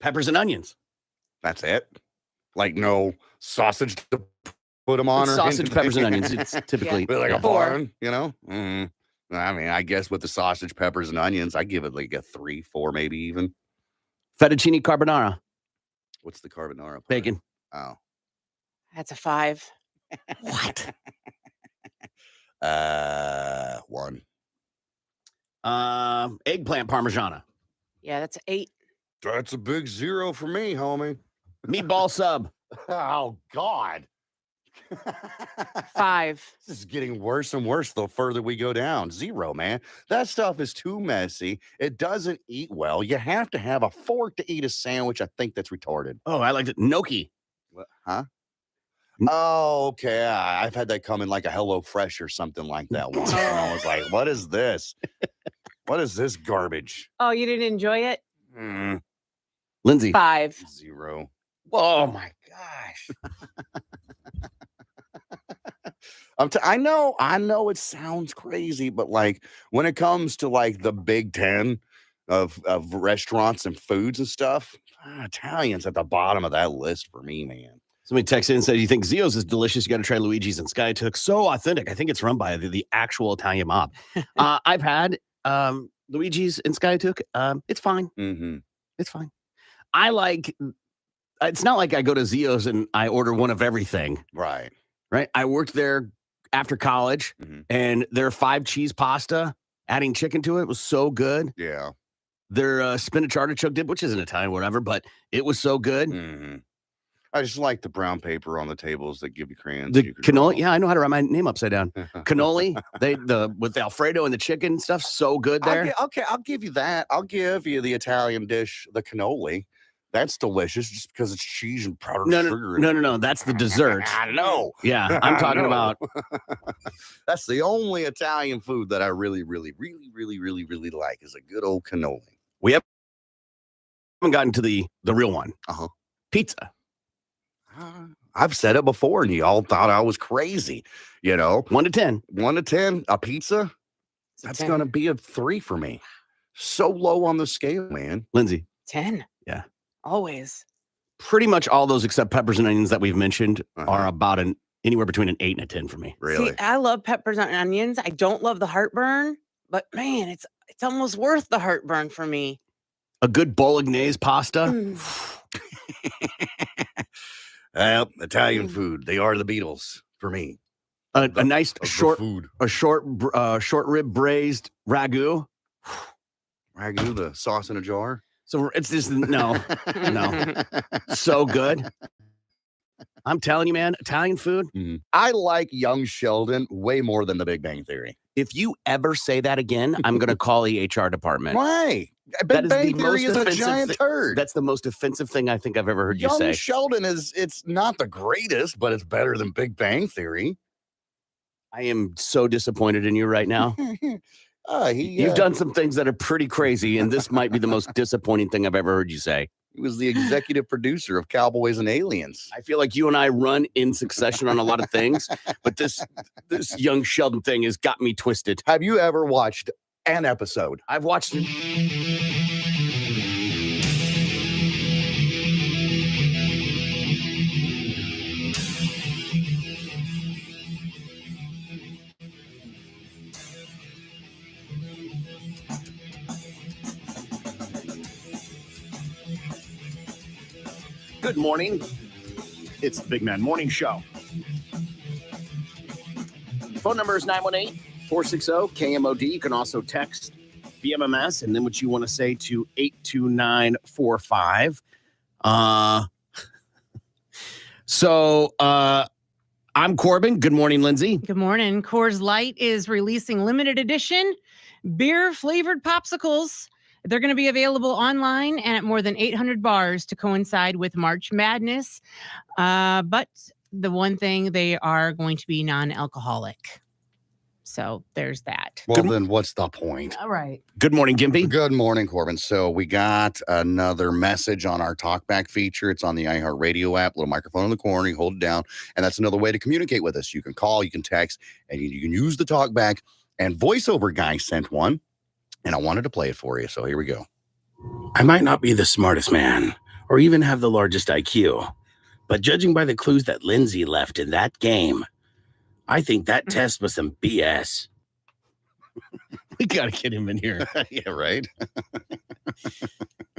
Peppers and onions. That's it. Like no sausage to put them on, It's or sausage, anything. peppers, and onions. It's typically But like a 4. barn, I mean, I guess with the sausage, peppers, and onions, I give it like a 3, 4, maybe even. fettuccine carbonara. What's the carbonara? part? Bacon. Oh. That's a 5. What? 1. Eggplant parmigiana. Yeah, that's 8. That's a big 0 for me, homie. Meatball sub. Oh, God. 5. This is getting worse and worse the further we go down. 0, man. That stuff is too messy. It doesn't eat well. You have to have a fork to eat a sandwich. I think that's retarded. Oh, I liked it. Gnocchi. What? Huh? Oh, okay. I've had that come in like a Hello Fresh or something like that once. And I was like, what is this? What is this garbage? Oh, you didn't enjoy it? Lindsay. 5. 0. Oh my gosh. I know it sounds crazy, but like when it comes to like the Big 10 of restaurants and foods and stuff, Italian's at the bottom of that list for me, man. Somebody texted in and said, you think Zio's is delicious? You got to try Luigi's and Sky Took. So authentic. I think it's run by the actual Italian mob. I've had Luigi's and Sky Took. It's fine. Mm-hmm. It's fine. I like, it's not like I go to Zio's and I order one of everything. Right. I worked there after college, and their 5 cheese pasta, adding chicken to it was so good. Yeah. Their spinach artichoke dip, which isn't Italian, whatever, but it was so good. Mm-hmm. I just like the brown paper on the tables that give you crayons. The you can cannoli, draw. yeah, I know how to write my name upside down. Cannoli, with the Alfredo and the chicken stuff, so good there. I'll give you that. I'll give you the Italian dish, the cannoli. That's delicious just because it's cheese and powdered sugar. No. That's the dessert. I know. Yeah, I'm talking about. That's the only Italian food that I really, really, really, really, really, really like is a good old cannoli. We haven't gotten to the real one. Pizza. I've said it before, and you all thought I was crazy. 1 to 10. 1 to 10, a pizza. That's going to be a 3 for me. So low on the scale, man. Lindsay. 10. Yeah. Always. Pretty much all those except peppers and onions that we've mentioned are about anywhere between an 8 and a 10 for me. Really? See, I love peppers and onions. I don't love the heartburn, but man, it's almost worth the heartburn for me. A good bolognese pasta. Well, Italian food. They are the Beatles for me. A nice short food. short rib braised ragu. Ragu, the sauce in a jar. So it's just no. So good. I'm telling you, man, Italian food. I like Young Sheldon way more than The Big Bang Theory. If you ever say that again, I'm going to call the HR department. Why? Big Bang Theory is a giant turd. That's the most offensive thing I think I've ever heard you say. Young Sheldon it's not the greatest, but it's better than Big Bang Theory. I am so disappointed in you right now. You've You've done some things that are pretty crazy, and this might be the most disappointing thing I've ever heard you say. He was the executive producer of Cowboys and Aliens. I feel like you and I run in succession on a lot of things, but this young Sheldon thing has got me twisted. Have you ever watched an episode? I've watched it. Good morning. It's the Big Man Morning Show. Phone number is 918-460-KMOD. You can also text BMMS and then what you want to say to 82945. I'm Corbin. Good morning, Lindsay. Good morning. Coors Light is releasing limited edition beer-flavored popsicles. They're going to be available online and at more than 800 bars to coincide with March Madness. But the one thing, they are going to be non-alcoholic. So there's that. Well, then what's the point? All right. Good morning, Gimpy. Good morning, Corbin. So we got another message on our talkback feature. It's on the iHeartRadio app, little microphone in the corner. You hold it down, and that's another way to communicate with us. You can call, you can text, and you can use the talkback. And VoiceOver Guy sent one, and I wanted to play it for you. So here we go. I might not be the smartest man or even have the largest IQ, but judging by the clues that Lindsay left in that game, I think that test was some BS. We got to get him in here. Yeah, right?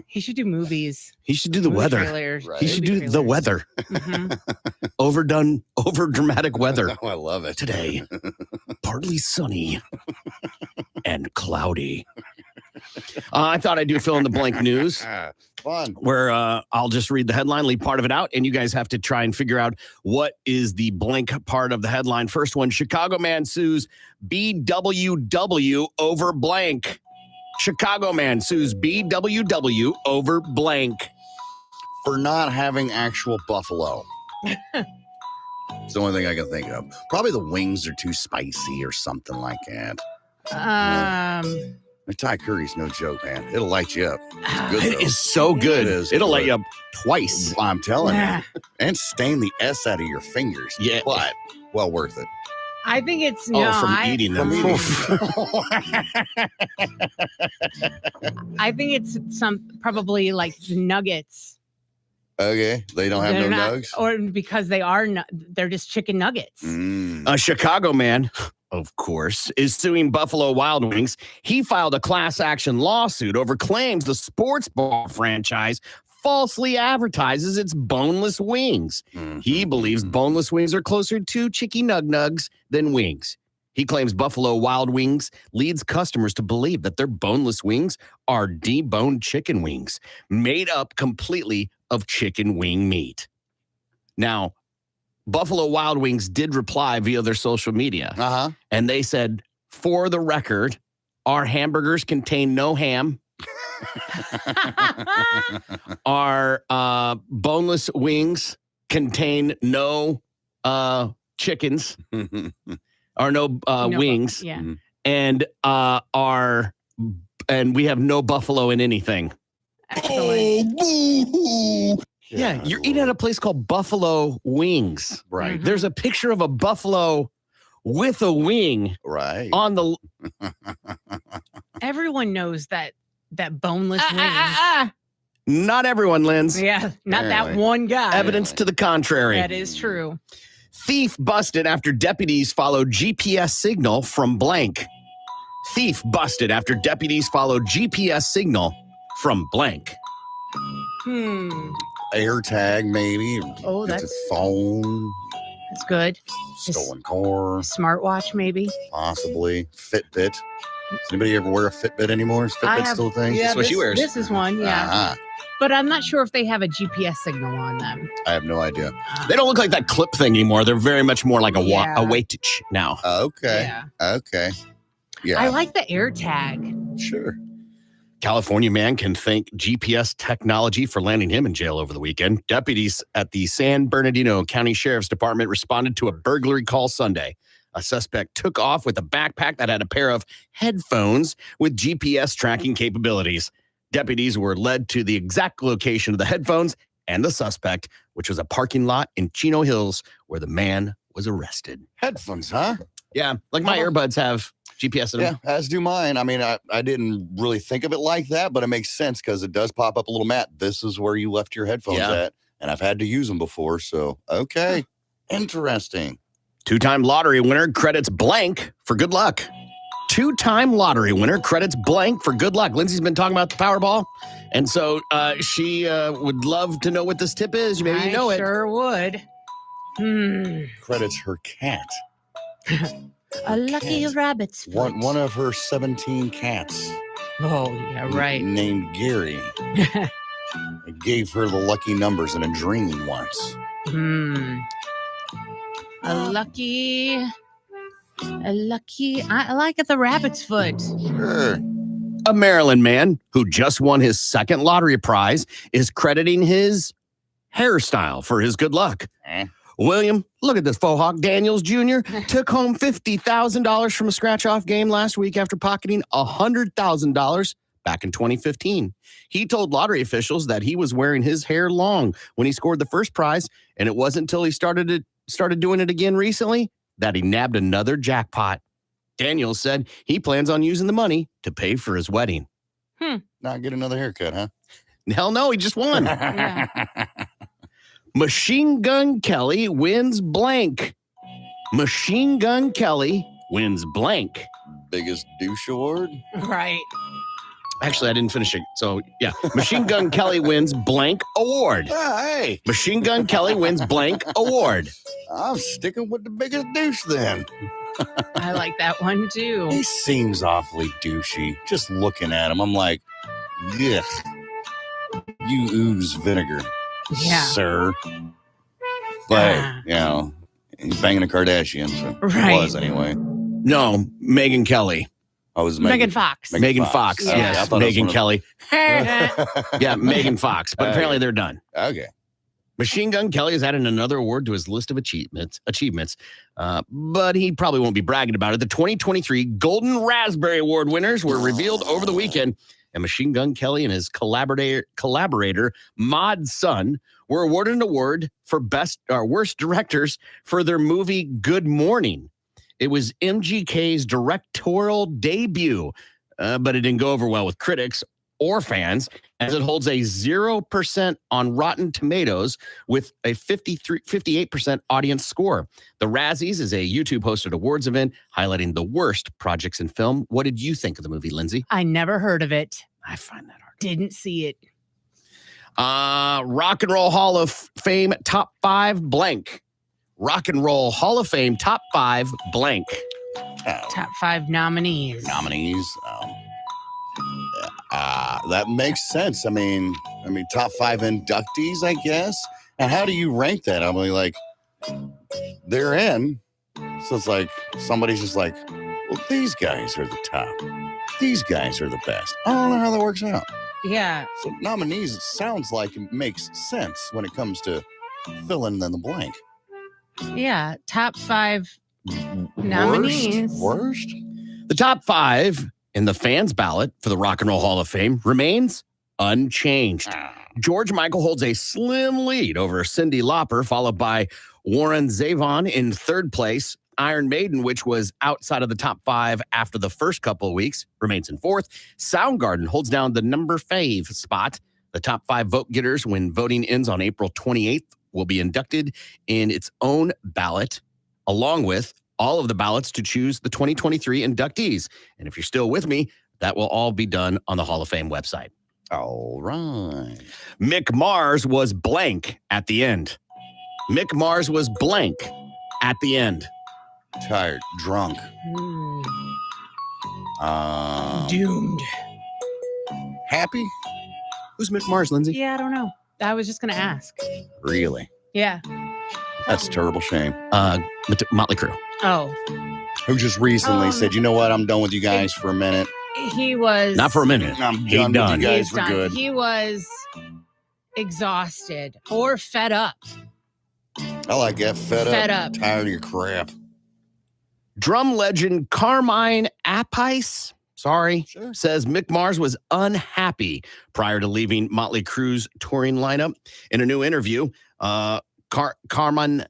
He should do movies. He should do the Movie weather. trailers. Right. He should Movie do the trailers. weather. Mhm. Overdone, over dramatic weather. Oh, I love it. Today, partly sunny and cloudy. I thought I'd do fill in the blank news Fun. where I'll just read the headline, leave part of it out, and you guys have to try and figure out what is the blank part of the headline. First one, Chicago man sues BWW over blank. Chicago man sues BWW over blank. For not having actual buffalo. It's the only thing I can think of. Probably the wings are too spicy or something like that. Thai curry's no joke, man. It'll light you up. It's good, It though. is so good. It is It'll good. light you up twice. I'm telling Yeah. you. And stain the S out of your fingers. Yeah. But well worth it. I think it's Eating them. I think it's probably like the nuggets. Okay. They don't have They're no not- nugs? or because they're just chicken nuggets. Mm. A Chicago man, of course, is suing Buffalo Wild Wings. He filed a class action lawsuit over claims the sports bar franchise falsely advertises its boneless wings. Mhm. He believes boneless wings are closer to Chicky Nug Nugs than wings. He claims Buffalo Wild Wings leads customers to believe that their boneless wings are deboned chicken wings, made up completely of chicken wing meat. Now, Buffalo Wild Wings did reply via their social media, Uh-huh. and they said, for the record, our hamburgers contain no ham. Our boneless wings contain no chickens or no wings, Yeah. and and we have no buffalo in anything. Excellent. Yeah, you're eating at a place called Buffalo Wings. Right. There's a picture of a buffalo with a wing Right. on the. Everyone knows that boneless wings. Not everyone, Linz. Yeah, not that Apparently. one guy. Evidence to the contrary. That is true. Thief busted after deputies followed GPS signal from blank. Thief busted after deputies followed GPS signal from blank. Air tag, maybe. Oh, It's a that's phone, that's good. stolen car, Smartwatch, maybe. possibly. Fitbit. Does anybody ever wear a Fitbit anymore? Is I Fitbit have- still a thing? Yeah, That's what she wears. This is one, yeah. Uh-huh. But I'm not sure if they have a GPS signal on them. I have no idea. They don't look like that clip thing anymore. They're very much more like a Yeah. weightage now. Okay. Yeah. Okay. Yeah. I like the air tag. Sure. California man can thank GPS technology for landing him in jail over the weekend. Deputies at the San Bernardino County Sheriff's Department responded to a burglary call Sunday. A suspect took off with a backpack that had a pair of headphones with GPS tracking capabilities. Deputies were led to the exact location of the headphones and the suspect, which was a parking lot in Chino Hills where the man was arrested. Headphones, huh? Yeah, like my earbuds have GPS in them. Yeah, as do mine. I mean, I didn't really think of it like that, but it makes sense because it does pop up a little mat. This is where you left your headphones at, and I've had to use them before, so okay. Interesting. Two-time lottery winner credits blank for good luck. Two-time lottery winner credits blank for good luck. Lindsay's been talking about the Powerball, and so she would love to know what this tip is. Maybe you know it. Sure would. Credits her cat. A lucky rabbit's foot. One of her 17 cats. Oh, yeah, right. Named Gary. I gave her the lucky numbers in a dream once. A lucky, I like it, the rabbit's foot. Sure. A Maryland man who just won his second lottery prize is crediting his hairstyle for his good luck. William, look at this faux hawk. Daniels Jr. took home $50,000 from a scratch-off game last week after pocketing $100,000 back in 2015. He told lottery officials that he was wearing his hair long when he scored the first prize, and it wasn't until he started doing it again recently that he nabbed another jackpot. Daniels said he plans on using the money to pay for his wedding. Not get another haircut, huh? Hell no, he just won. Machine Gun Kelly wins blank. Machine Gun Kelly wins blank. Biggest douche award? Right. Actually, I didn't finish it. So, yeah. Machine Gun Kelly wins blank award. Hey. Machine Gun Kelly wins blank award. I'm sticking with the biggest douche then. I like that one too. He seems awfully douchey. Just looking at him, I'm like, ugh. You ooze vinegar, sir. But, you know, he's banging a Kardashian, so Right. he was anyway. No, Megan Kelly. I was Megan Fox. Megan Fox. Yeah. Yes, I thought it was Megan one of- Kelly. Yeah. Yeah, Megan Fox. But apparently they're done. Okay. Machine Gun Kelly has added another award to his list of achievements, but he probably won't be bragging about it. The 2023 Golden Raspberry Award winners were revealed over the weekend, and Machine Gun Kelly and his collaborator Mod Sun were awarded an award for worst directors for their movie Good Morning. It was MGK's directorial debut, but it didn't go over well with critics or fans, as it holds a 0% on Rotten Tomatoes with a 58% audience score. The Razzies is a YouTube-hosted awards event highlighting the worst projects in film. What did you think of the movie, Lindsay? I never heard of it. I find that hard. Didn't see it. Rock and Roll Hall of Fame top 5 blank. Rock and Roll Hall of Fame top 5 blank. Top 5 nominees. That makes sense. I mean, top 5 inductees, I guess. And how do you rank that? I mean, like, they're in. So it's like somebody's just like, well, these guys are the top. These guys are the best. I don't know how that works out. Yeah. So nominees, it sounds like it makes sense when it comes to filling in the blank. Yeah. Top 5 nominees. Worst? The top 5 in the fans' ballot for the Rock and Roll Hall of Fame remains unchanged. George Michael holds a slim lead over Cyndi Lauper, followed by Warren Zevon in third place. Iron Maiden, which was outside of the top 5 after the first couple of weeks, remains in fourth. Soundgarden holds down the number 5 spot. The top 5 vote getters, when voting ends on April 28th, will be inducted in its own ballot, along with all of the ballots to choose the 2023 inductees. And if you're still with me, that will all be done on the Hall of Fame website. All right. Mick Mars was blank at the end. Mick Mars was blank at the end. Tired, drunk. Doomed. Happy? Who's Mick Mars, Lindsay? Yeah, I don't know. I was just going to ask. Really? Yeah. That's a terrible shame. Motley Crue. Oh. Who just recently said, you know what, I'm done with you guys for a minute. He was. Not for a minute. I'm done with you guys He's for done. good. He was exhausted or fed up. I like that. Fed Fed up. up. Tired of your crap. Drum legend Carmine Appice, Sure. says Mick Mars was unhappy prior to leaving Motley Crue's touring lineup. In a new interview, Carmine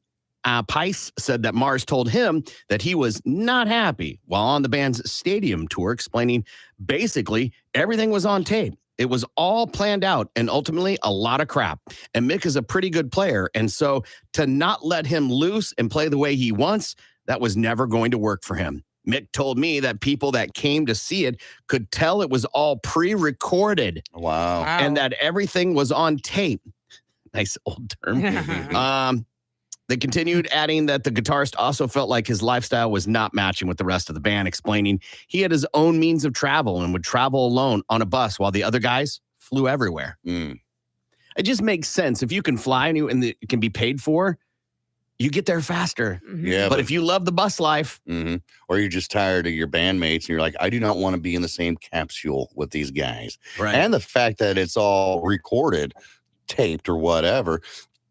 Appice said that Mars told him that he was not happy while on the band's stadium tour, explaining basically everything was on tape. It was all planned out and ultimately a lot of crap. And Mick is a pretty good player. And so to not let him loose and play the way he wants, that was never going to work for him. Mick told me that people that came to see it could tell it was all pre-recorded. Wow. And that everything was on tape. Nice old term. They continued adding that the guitarist also felt like his lifestyle was not matching with the rest of the band, explaining he had his own means of travel and would travel alone on a bus while the other guys flew everywhere. Mm. It just makes sense. If you can fly and it can be paid for, you get there faster. Yeah. But if you love the bus life, or you're just tired of your bandmates and you're like, I do not want to be in the same capsule with these guys. right? And the fact that it's all recorded, taped, or whatever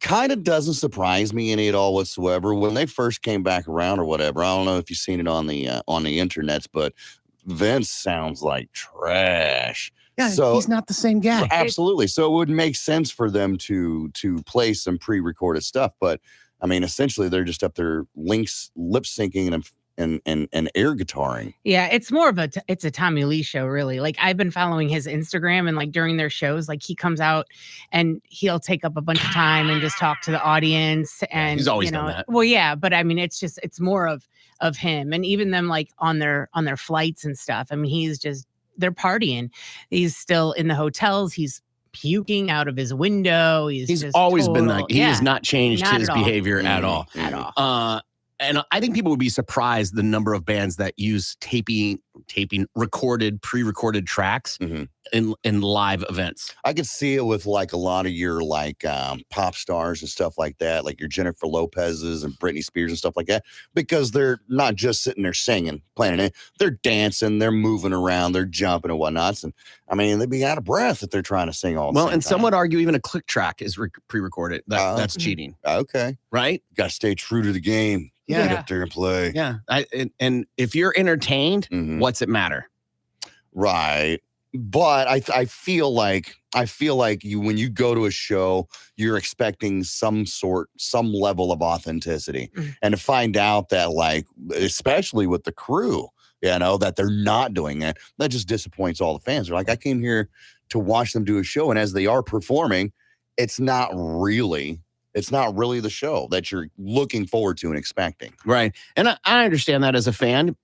kind of doesn't surprise me any at all whatsoever. When they first came back around or whatever, I don't know if you've seen it on the internets, but Vince sounds like trash. Yeah, So he's not the same guy. absolutely. So it would make sense for them to play some pre-recorded stuff, but I mean, essentially they're just up there lip syncing and air guitaring. Yeah, it's more of it's a Tommy Lee show, really. Like, I've been following his Instagram, and like during their shows, like he comes out and he'll take up a bunch of time and just talk to the audience. And He's always done that. Well, yeah, but I mean, it's more of him, and even them like on their flights and stuff. I mean, they're partying. He's still in the hotels. He's puking out of his window. He's just always been total- like, he has not changed not his at all. behavior at all. At all. And I think people would be surprised the number of bands that use taping, pre-recorded tracks in live events. I could see it with like a lot of your pop stars and stuff like that, like your Jennifer Lopez's and Britney Spears and stuff like that, because they're not just sitting there singing, playing it. They're dancing, they're moving around, they're jumping and whatnot. And I mean, they'd be out of breath if they're trying to sing all the Well, same and time. some would argue even a click track is pre-recorded. That's cheating, Okay. right? Got to stay true to the game. Yeah. Get up there and play. Yeah. And if you're entertained, what's it matter? Right. But I feel like when you go to a show, you're expecting some level of authenticity. And to find out that, like, especially with the crew, that they're not doing it, that just disappoints all the fans. They're like, I came here to watch them do a show, and as they are performing, it's not really the show that you're looking forward to and expecting. Right. And I understand that as a fan,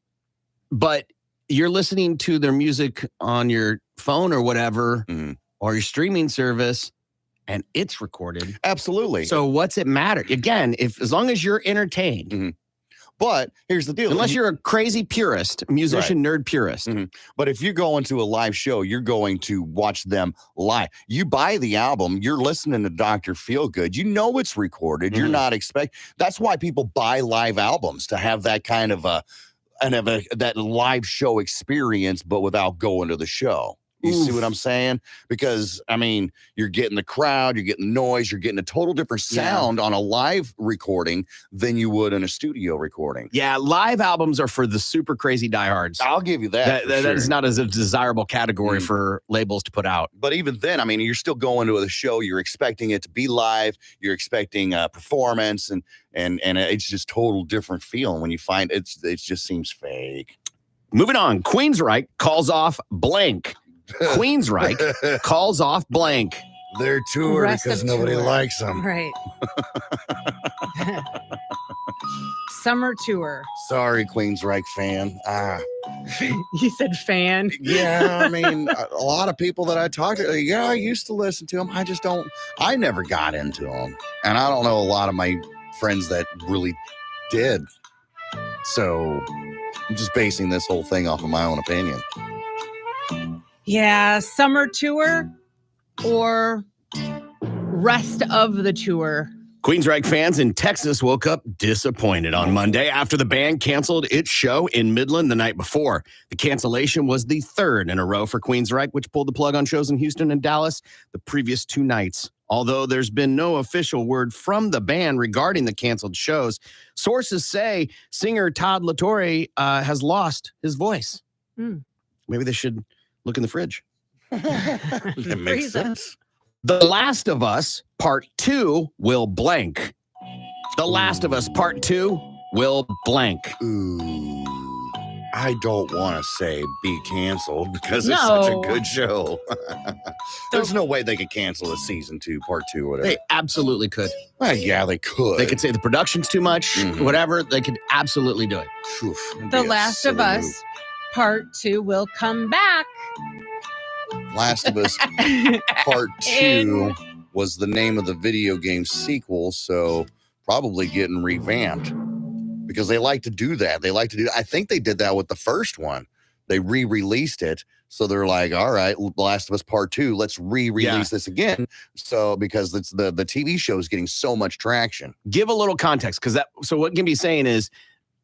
but you're listening to their music on your phone or whatever, or your streaming service, and it's recorded. Absolutely. So what's it matter? Again, as long as you're entertained. But here's the deal. Unless you're a crazy purist, musician, nerd purist. But if you're going to a live show, you're going to watch them live. You buy the album, you're listening to Dr. Feelgood. You know it's recorded. You're not that's why people buy live albums, to have that kind of that live show experience, but without going to the show. You see what I'm saying? Because, I mean, you're getting the crowd, you're getting the noise, you're getting a total different sound on a live recording than you would in a studio recording. Yeah, live albums are for the super crazy diehards. I'll give you that. That is not as a desirable category for labels to put out. But even then, I mean, you're still going to the show. You're expecting it to be live. You're expecting a performance, and it's just total different feeling when you find it just seems fake. Moving on, Queensryche calls off blank. Queensryche calls off blank. Their tour Rest because of nobody tour. likes them. Right. Summer tour. Sorry, Queensryche fan. You said fan. Yeah, I mean, a lot of people that I talk to, I used to listen to them. I never got into them. And I don't know a lot of my friends that really did. So I'm just basing this whole thing off of my own opinion. Yeah, summer tour or rest of the tour. Queensryche fans in Texas woke up disappointed on Monday after the band canceled its show in Midland the night before. The cancellation was the third in a row for Queensryche, which pulled the plug on shows in Houston and Dallas the previous 2 nights Although there's been no official word from the band regarding the canceled shows, sources say singer Todd LaTorre has lost his voice. Maybe they should look in the fridge. That makes sense. The Last of Us Part 2 will blank. The Last of Us Part 2 will blank. Ooh. I don't want to say be canceled because it's such a good show. There's no way they could cancel a season 2, part 2, or whatever. They absolutely could. Well, yeah, they could. They could say the production's too much, whatever. They could absolutely do it. Oof, The Last of Us Part 2 will come back. Last of Us Part 2 was the name of the video game sequel, so probably getting revamped because they like to do that. They like to do. I think they did that with the first one. They re-released it, so they're like, "All right, Last of Us Part 2, let's re-release this again." So because it's the TV show is getting so much traction. Give a little context, because so what Gimby's saying is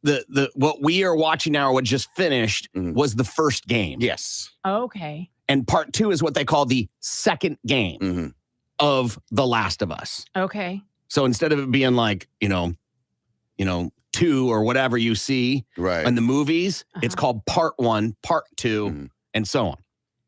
the what we are watching now, or what just finished, was the first game. Yes. Okay. And Part 2 is what they call the second game of The Last of Us. Okay. So instead of it being like, 2 or whatever you see in the movies, it's called Part 1, Part 2, and so on.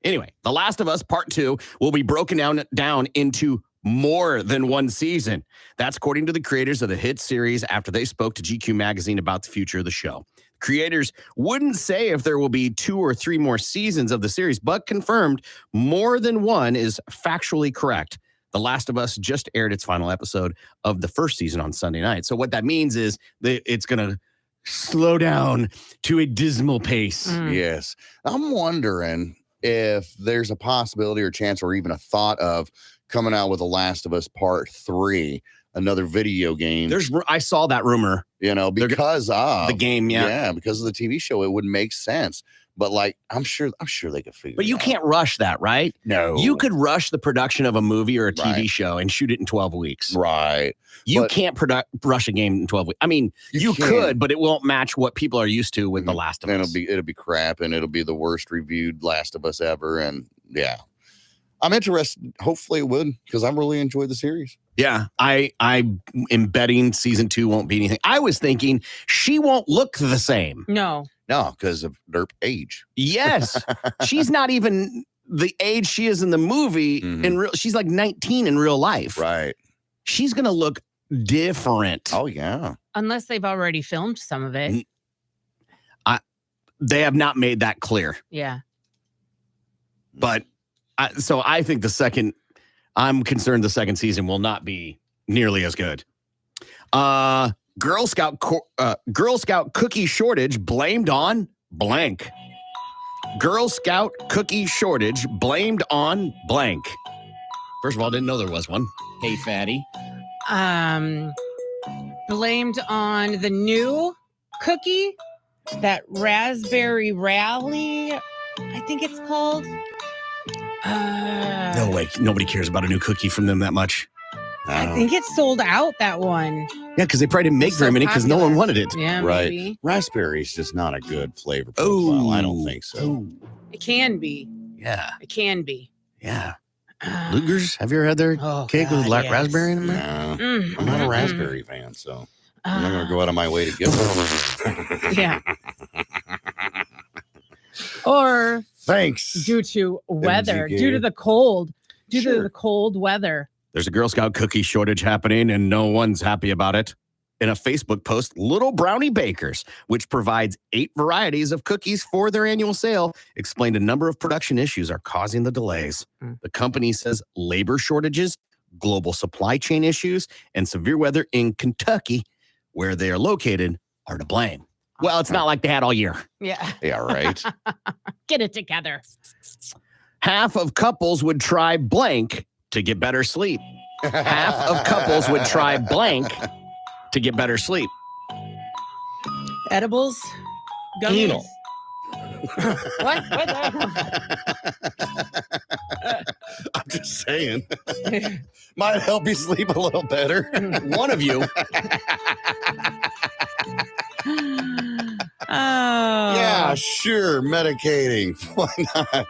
Anyway, The Last of Us Part 2 will be broken down into more than one season. That's according to the creators of the hit series after they spoke to GQ magazine about the future of the show. Creators wouldn't say if there will be 2 or 3 more seasons of the series, but confirmed more than one is factually correct. The Last of Us just aired its final episode of the first season on Sunday night. So what that means is that it's going to slow down to a dismal pace. Yes. I'm wondering if there's a possibility or chance or even a thought of coming out with The Last of Us Part 3, another video game. I saw that rumor. Because of the game, yeah, because of the TV show, it would make sense. But like, I'm sure they could figure. But you can't rush that, right? No, you could rush the production of a movie or a TV show and shoot it in 12 weeks. Right. You can't rush a game in 12 weeks. I mean, you could, but it won't match what people are used to with The Last of Us. It'll be crap, and it'll be the worst reviewed Last of Us ever. And yeah, I'm interested. Hopefully, it would, because I really enjoyed the series. Yeah, I am betting season 2 won't be anything. I was thinking she won't look the same. No, because of her age. Yes, she's not even the age she is in the movie. She's like 19 in real life. Right. She's gonna look different. Oh yeah. Unless they've already filmed some of it. They have not made that clear. Yeah. But so I think I'm concerned the second season will not be nearly as good. Girl Scout cookie shortage blamed on blank. Girl Scout cookie shortage blamed on blank. First of all, didn't know there was one. Hey, fatty. Blamed on the new cookie, that raspberry rally, I think it's called. No way. Nobody cares about a new cookie from them that much. I think it's sold out, that one. Yeah, because they probably didn't make very many because no one wanted it. Yeah, right. Maybe. Raspberry is just not a good flavor profile. I don't think so. It can be. Yeah. It can be. Yeah. Luger's, have you ever had their cake with raspberry in there? No, I'm not a raspberry fan, so I'm not going to go out of my way to get one. Yeah. Or thanks. Due to weather, MGK. due to the cold, to the cold weather. There's a Girl Scout cookie shortage happening, and no one's happy about it. In a Facebook post, Little Brownie Bakers, which provides 8 varieties of cookies for their annual sale, explained a number of production issues are causing the delays. The company says labor shortages, global supply chain issues, and severe weather in Kentucky, where they are located, are to blame. Well, it's not like they had all year. Yeah. Yeah, right. Get it together. Half of couples would try blank to get better sleep. Half of couples would try blank to get better sleep. Edibles? Gummies? Anal. What? I'm just saying. Might help you sleep a little better. One of you. Oh. Yeah, sure. Medicating. Why not?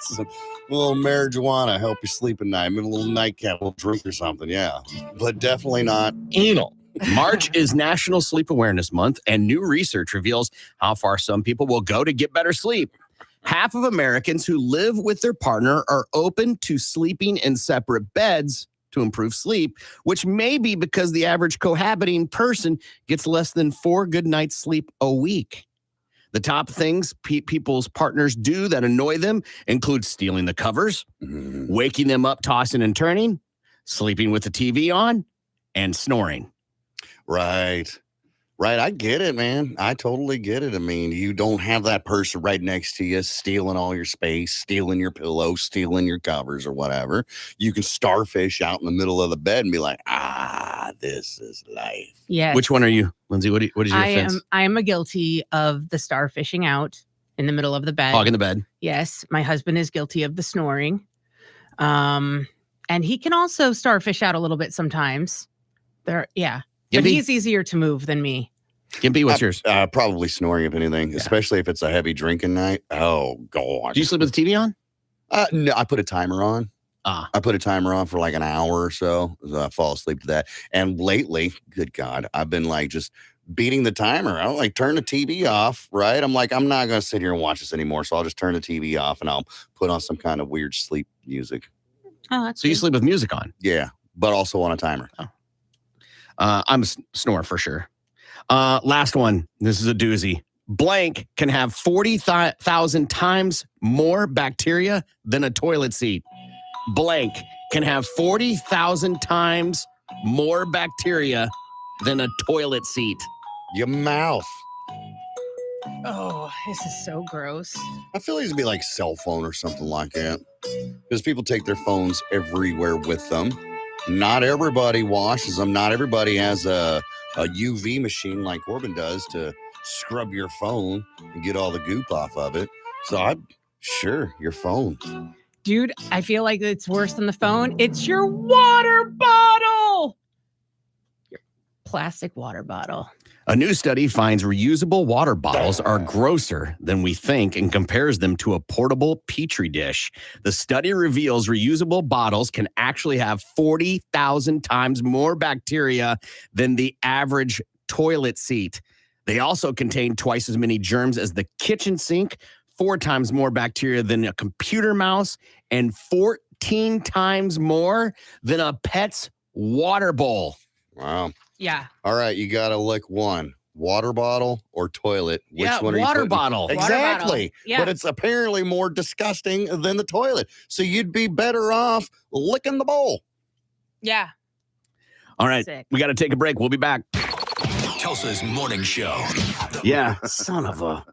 A little marijuana help you sleep at night. Maybe a little nightcap, a little drink or something. Yeah, but definitely not anal. March is National Sleep Awareness Month, and new research reveals how far some people will go to get better sleep. Half of Americans who live with their partner are open to sleeping in separate beds to improve sleep, which may be because the average cohabiting person gets less than 4 good nights sleep a week. The top things people's partners do that annoy them include stealing the covers, waking them up tossing and turning, sleeping with the TV on, and snoring. Right. I get it, man. I totally get it. I mean, you don't have that person right next to you stealing all your space, stealing your pillow, stealing your covers or whatever. You can starfish out in the middle of the bed and be like, this is life. Yes. Which one are you, Lindsay? What is your offense? I am guilty of the starfishing out in the middle of the bed. Hog in the bed. Yes. My husband is guilty of the snoring. And he can also starfish out a little bit sometimes. But Gimpy? he's easier to move than me. Gimpy, what's yours? Probably snoring, if anything, especially if it's a heavy drinking night. Oh, God. Do you sleep with the TV on? No, I put a timer on. I put a timer on for like an hour or so. I fall asleep to that. And lately, good God, I've been like just beating the timer. I'll like turn the TV off, right? I'm like, I'm not going to sit here and watch this anymore. So I'll just turn the TV off and I'll put on some kind of weird sleep music. Oh, that's So you sleep with music on? Yeah, but also on a timer. Oh. I'm a snorer for sure. Last one. This is a doozy. Blank can have 40,000 times more bacteria than a toilet seat. Blank can have 40,000 times more bacteria than a toilet seat. Your mouth. Oh, this is so gross. I feel like it'd be like cell phone or something like that. Because people take their phones everywhere with them. Not everybody washes them. Not everybody has a UV machine like Corbin does to scrub your phone and get all the goop off of it. So sure, your phone. Dude, I feel like it's worse than the phone. It's your water bottle. Your plastic water bottle. A new study finds reusable water bottles are grosser than we think and compares them to a portable petri dish. The study reveals reusable bottles can actually have 40,000 times more bacteria than the average toilet seat. They also contain twice as many germs as the kitchen sink, 4 times more bacteria than a computer mouse, and 14 times more than a pet's water bowl. Wow. Yeah. All right, you got to lick one. Water bottle or toilet? Which one are you water putting? bottle. Exactly. Water bottle. Yeah. But it's apparently more disgusting than the toilet. So you'd be better off licking the bowl. Yeah. All right, Sick. we got to take a break. We'll be back. Tulsa's morning show. Yeah, son of a...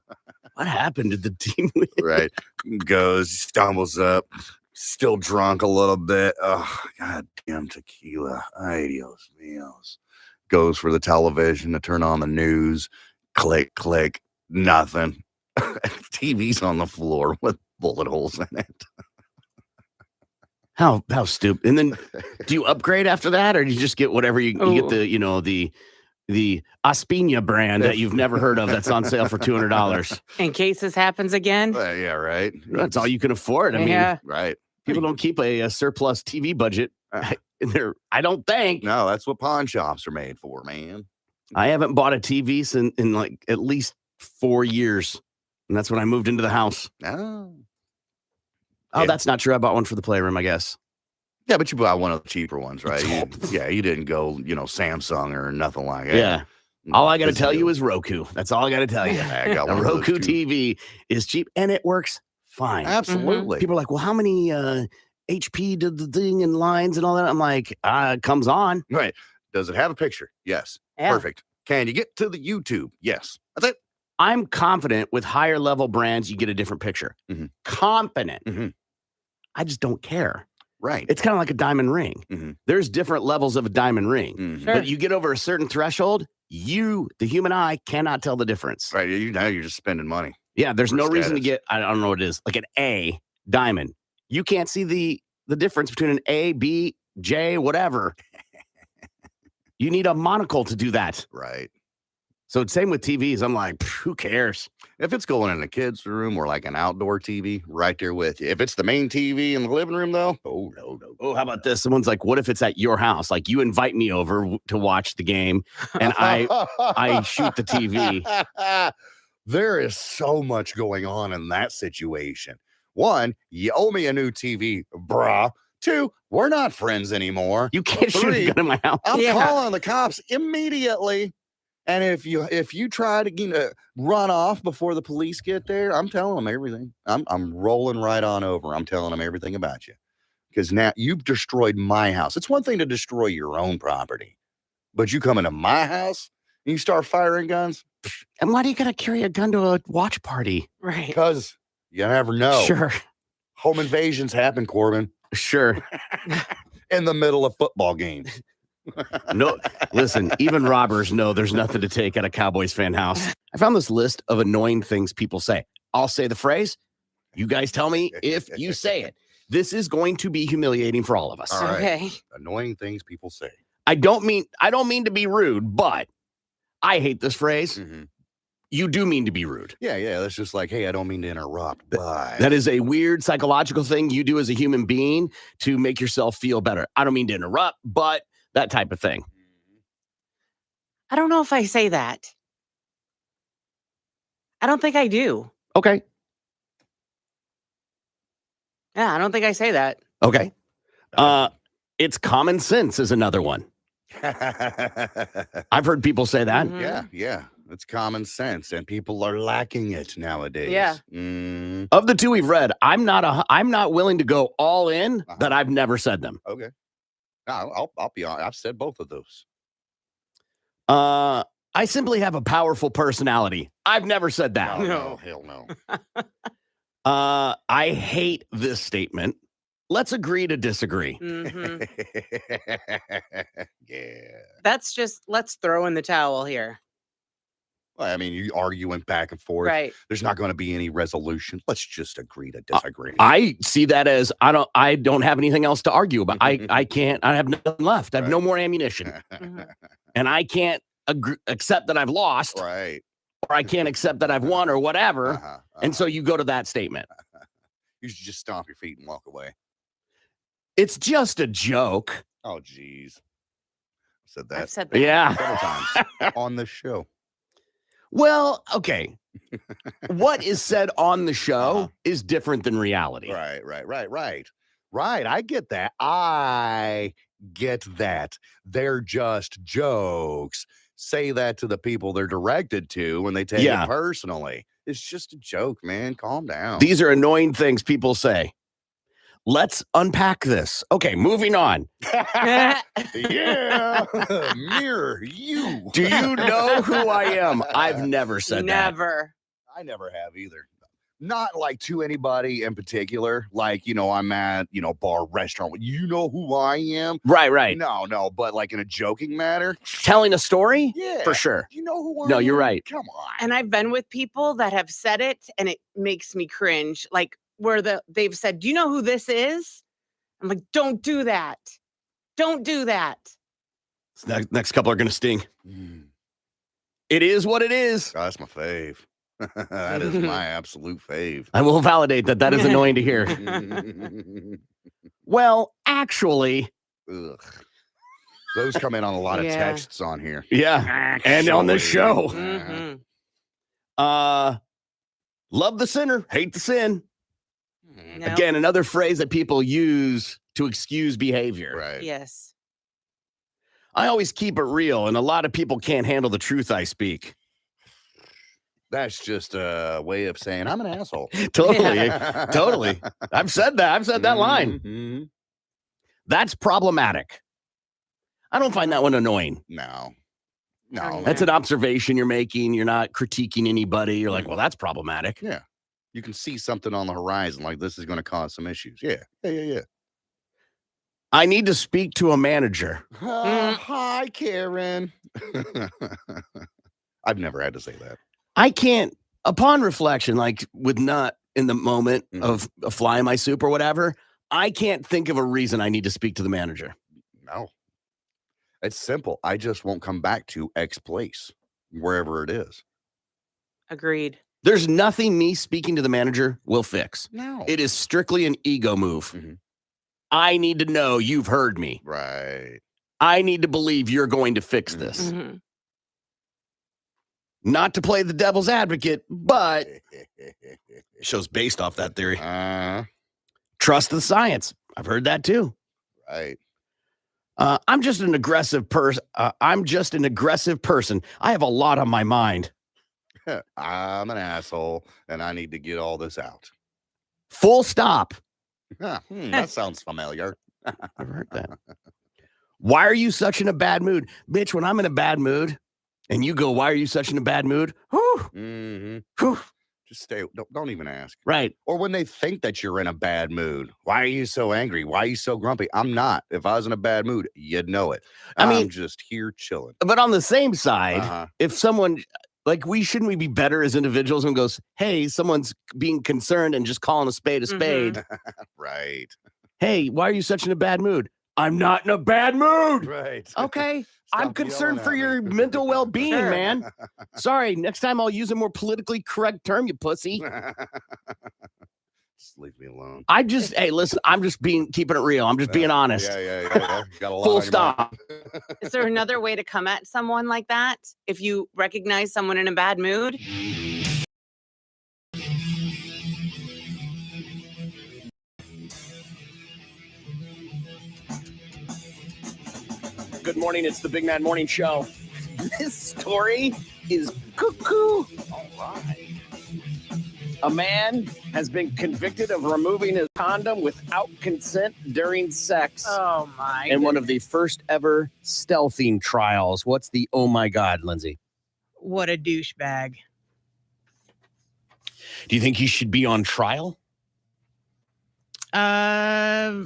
What happened to the team? Right. Goes, stumbles up, still drunk a little bit. Oh, goddamn tequila. Ay, Dios míos. Goes for the television to turn on the news. Click, click. Nothing. TV's on the floor with bullet holes in it. How stupid. And then do you upgrade after that, or do you just get whatever you get the Aspina brand that you've never heard of that's on sale for $200? In case this happens again. Yeah, right. That's all you can afford. I Yeah. mean, Right. people don't keep a surplus TV budget. I don't think. No, that's what pawn shops are made for, man. I haven't bought a TV in like at least 4 years. And that's when I moved into the house. Oh. Oh, Yeah. that's not true. I bought one for the playroom, I guess. Yeah, but you buy one of the cheaper ones, right? You didn't go, Samsung or nothing like that. Yeah. All I got to tell you is Roku. That's all I got to tell you. I got A one of those Roku too. TV is cheap and it works fine. Absolutely. People are like, well, how many HP did the thing and lines and all that? I'm like, it comes on. Right. Does it have a picture? Yes. Yeah. Perfect. Can you get to the YouTube? Yes. That's it. I'm confident with higher level brands, you get a different picture. Mhm. Confident. Mhm. I just don't care. Right. It's kind of like a diamond ring. Mhm. There's different levels of a diamond ring. Mhm. Sure. But you get over a certain threshold, the human eye, cannot tell the difference. Right. Now you're just spending money. Yeah, there's For no reason to status. get, I don't know what it is, like an A diamond. You can't see the difference between an A, B, J, whatever. You need a monocle to do that. Right. So it's same with TVs. I'm like, who cares? If it's going in a kid's room or like an outdoor TV, right there with you. If it's the main TV in the living room, though, oh, no. Oh, how about this? Someone's like, what if it's at your house? Like you invite me over to watch the game and I shoot the TV. There is so much going on in that situation. One, you owe me a new TV, brah. Two, we're not friends anymore. You can't shoot a gun in my house. I'm calling the cops immediately. And if you try to run off before the police get there, I'm telling them everything. I'm rolling right on over. I'm telling them everything about you. Because now you've destroyed my house. It's one thing to destroy your own property, but you come into my house and you start firing guns. And why do you got to carry a gun to a watch party? Right. Because you never know. Sure. Home invasions happen, Corbin. Sure. In the middle of football games. No, listen, even robbers know there's nothing to take at a Cowboys fan house. I found this list of annoying things people say. I'll say the phrase. You guys tell me if you say it. This is going to be humiliating for all of us. All right. Okay. Annoying things people say. I don't mean to be rude, but I hate this phrase. Mm-hmm. You do mean to be rude. Yeah. That's just like, hey, I don't mean to interrupt. But That is a weird psychological thing you do as a human being to make yourself feel better. I don't mean to interrupt, but that type of thing. I don't know if I say that. I don't think I do. Okay. Yeah, I don't think I say that. Okay. It's common sense is another one. I've heard people say that. Mhm. Yeah. It's common sense, and people are lacking it nowadays. Yeah. Of the two we've read, I'm not willing to go all in that I've never said them. Okay. No, I'll be honest. I've said both of those. I simply have a powerful personality. I've never said that. No, hell no. I hate this statement. Let's agree to disagree. Mhm. Yeah. That's just, let's throw in the towel here. Well, I mean, you arguing back and forth. Right. There's not going to be any resolution. Let's just agree to disagree. I see that as I don't have anything else to argue about. I can't. I have nothing left. I have no more ammunition, Mhm. and I can't accept that I've lost, Right. or I can't accept that I've won, or whatever. And so you go to that statement. You should just stomp your feet and walk away. It's just a joke. Oh, geez. Said that I've said that. Yeah. several times on this show. Well, okay. What is said on the show is different than reality. Right. Right. I get that. I get that. They're just jokes. Say that to the people they're directed to when they take it personally. It's just a joke, man. Calm down. These are annoying things people say. Let's unpack this. Okay, moving on. Yeah. Mirror you. Do you know who I am? I've never said that. Never. I never have either. Not like to anybody in particular. Like, I'm at, bar, restaurant. You know who I am? Right. No. But like in a joking matter. Telling a story? Yeah. For sure. You know who I am? No, you're right. Come on. And I've been with people that have said it and it makes me cringe. Like where they've said, do you know who this is? I'm like, don't do that. Don't do that. Next couple are going to sting. It is what it is. Oh, that's my fave. That is my absolute fave. I will validate that is annoying to hear. Well, actually. Ugh. Those come in on a lot of texts on here. Yeah. And on the show. Mhm. Love the sinner, hate the sin. Nope. Again, another phrase that people use to excuse behavior. Right. Yes. I always keep it real, and a lot of people can't handle the truth I speak. That's just a way of saying I'm an asshole. Totally. I've said that. I've said that line. Mm-hmm. That's problematic. I don't find that one annoying. No. That's an observation you're making. You're not critiquing anybody. You're like, well, that's problematic. Yeah. You can see something on the horizon, like this is going to cause some issues. Yeah. I need to speak to a manager. Hi, Karen. I've never had to say that. I can't, upon reflection, like with not in the moment of flying my soup or whatever, I can't think of a reason I need to speak to the manager. No. It's simple. I just won't come back to X place. wherever it is. Agreed. There's nothing me speaking to the manager will fix. No. It is strictly an ego move. Mhm. I need to know you've heard me. Right. I need to believe you're going to fix this. Mhm. Not to play the devil's advocate, but show's based off that theory. Trust the science. I've heard that too. Right. I'm just an aggressive person. I'm just an aggressive person. I have a lot on my mind. I'm an asshole, and I need to get all this out. Full stop. That sounds familiar. I've heard that. Why are you such in a bad mood? Bitch, when I'm in a bad mood and you go, why are you such in a bad mood? Whew, Mm-hmm. whew. Just stay. Don't even ask. Right. Or when they think that you're in a bad mood. Why are you so angry? Why are you so grumpy? I'm not. If I was in a bad mood, you'd know it. I mean- I'm just here chilling. But on the same side, Uh-huh. if someone, like, shouldn't we be better as individuals and goes, hey, someone's being concerned and just calling a spade a spade. Right. Hey, why are you such in a bad mood? I'm not in a bad mood. Right. Okay. I'm Stop concerned yelling for at your me. mental well-being, Sure. man. Sorry, next time I'll use a more politically correct term, you pussy. Just leave me alone. Hey, listen, I'm just keeping it real. I'm just being honest. Yeah. Got a lot Full on your stop. mind. Is there another way to come at someone like that? If you recognize someone in a bad mood? Good morning. It's the Big Man Morning Show. This story is cuckoo. All right. A man has been convicted of removing his condom without consent during sex Oh my. in one of the first ever stealthing trials. What's the oh my God, Lindsay? What a douchebag. Do you think he should be on trial?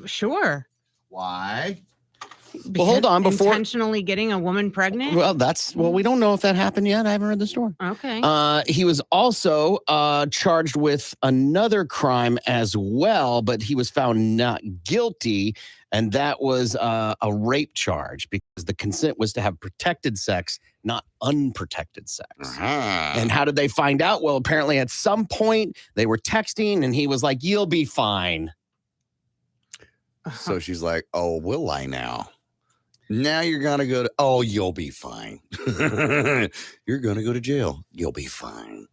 Sure. Why? Well, hold on, before- Intentionally getting a woman pregnant? Well, we don't know if that happened yet. I haven't read the story. Okay. He was also charged with another crime as well, but he was found not guilty, and that was a rape charge because the consent was to have protected sex, not unprotected sex. Uh-huh. And how did they find out? Well, apparently at some point they were texting, and he was like, "You'll be fine." So she's like, oh, will I now? Now you're going to go to, oh, you'll be fine. You're going to go to jail. You'll be fine.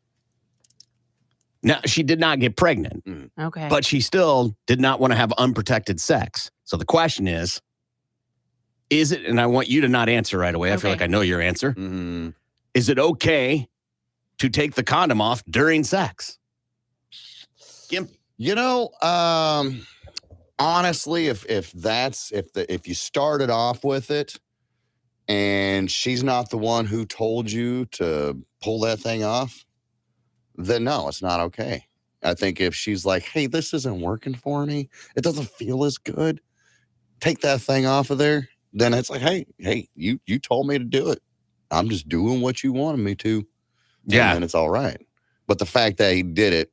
Now, she did not get pregnant, Okay. but she still did not want to have unprotected sex. So the question is it, and I want you to not answer right away. I feel Okay. like I know your answer. Mm-hmm. Is it okay to take the condom off during sex? Gimp. You know, honestly, if you started off with it and she's not the one who told you to pull that thing off, then no, it's not okay. I think if she's like, hey, this isn't working for me, it doesn't feel as good, take that thing off of there, then it's like, hey, you told me to do it. I'm just doing what you wanted me to. Yeah. And then it's all right. But the fact that he did it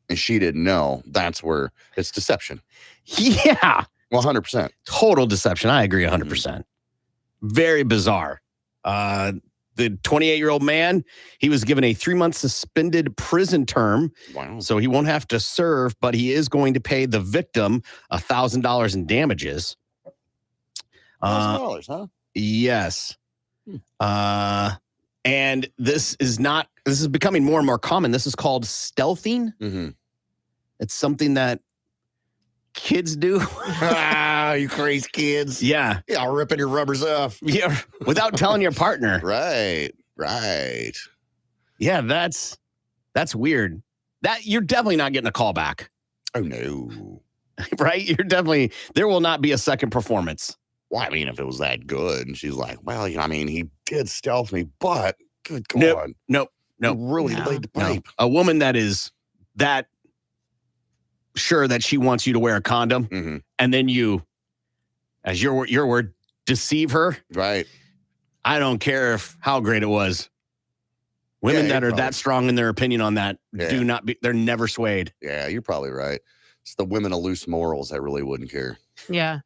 and she didn't know, that's where it's deception. Yeah. 100%. Total deception. I agree 100%. Very bizarre. The 28-year-old man, he was given a 3-month suspended prison term. Wow. So he won't have to serve, but he is going to pay the victim $1,000 in damages. $1,000, huh? Yes. And this is becoming more and more common. This is called stealthing. Mm-hmm. It's something that kids do. You crazy kids. Yeah. Yeah, ripping your rubbers off. Yeah. Without telling your partner. Right. Yeah, that's weird. That you're definitely not getting a call back. Oh, no. Right? There will not be a second performance. Well, I mean, if it was that good, and she's like, well, I mean, he did stealth me, but good God. Nope. He really No. laid the No. pipe. A woman that is that sure that she wants you to wear a condom, Mm-hmm. and then you, as your word, deceive her. Right. I don't care how great it was. Women Yeah, that you're are probably- that strong in their opinion on that Yeah. they're never swayed. Yeah, you're probably right. It's the women of loose morals that really wouldn't care. Yeah.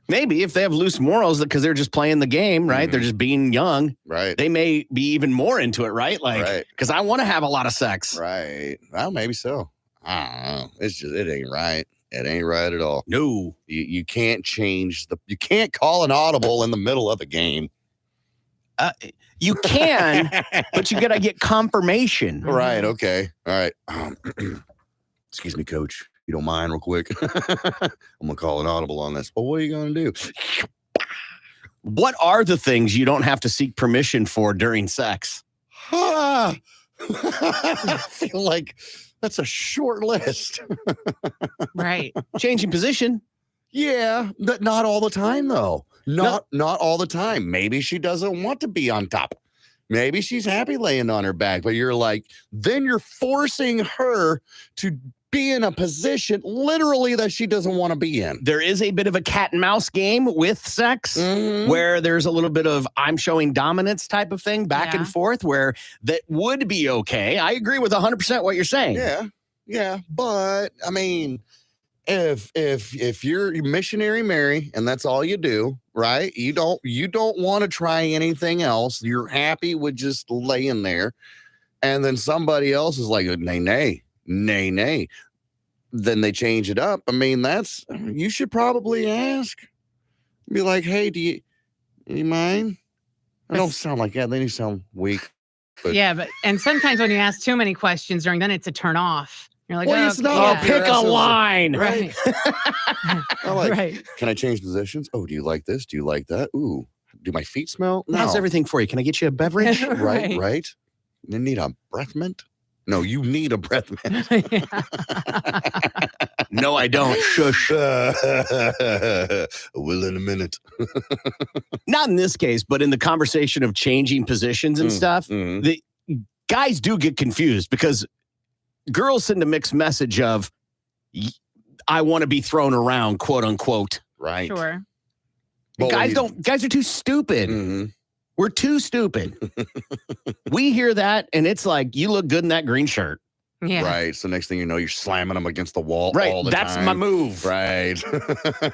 Maybe if they have loose morals because they're just playing the game, right? They're just being young. Right. They may be even more into it, right? Like, because I want to have a lot of sex. Right. Well, maybe so. I don't know. It's just, it ain't right. It ain't right at all. No. You can't change you can't call an audible in the middle of the game. You can, but you got to get confirmation. Right. Okay. All right. Excuse me, coach. You don't mind real quick? I'm going to call an audible on this. Well, what are you going to do? What are the things you don't have to seek permission for during sex? I feel like that's a short list. Right. Changing position. Yeah, but not all the time, though. Not all the time. Maybe she doesn't want to be on top. Maybe she's happy laying on her back, but you're like, then you're forcing her to be in a position literally that she doesn't want to be in. There is a bit of a cat and mouse game with sex where there's a little bit of I'm showing dominance type of thing back and forth where that would be okay. I agree with 100% what you're saying. Yeah. But I mean, if you're missionary Mary and that's all you do, right? You don't want to try anything else. You're happy with just laying there. And then somebody else is like, nay. Then they change it up. I mean, you should probably ask. Be like, hey, do you mind? I don't sound like that. Then you sound weak. But and sometimes when you ask too many questions then it's a turn off. You're like, well, oh, it's not. Pick a line. Right. Right. Can I change positions? Oh, do you like this? Do you like that? Ooh, do my feet smell? No. How's everything for you? Can I get you a beverage? Right. You need a breath mint? No, you need a breath mint. No, I don't. Shush. Will in a minute. Not in this case, but in the conversation of changing positions and stuff, the guys do get confused because girls send a mixed message of, I want to be thrown around, quote unquote. Right. Sure. Guys are too stupid. We're too stupid. We hear that and it's like, you look good in that green shirt. Yeah. Right. So next thing you know, you're slamming them against the wall all the That's time. my move. Right.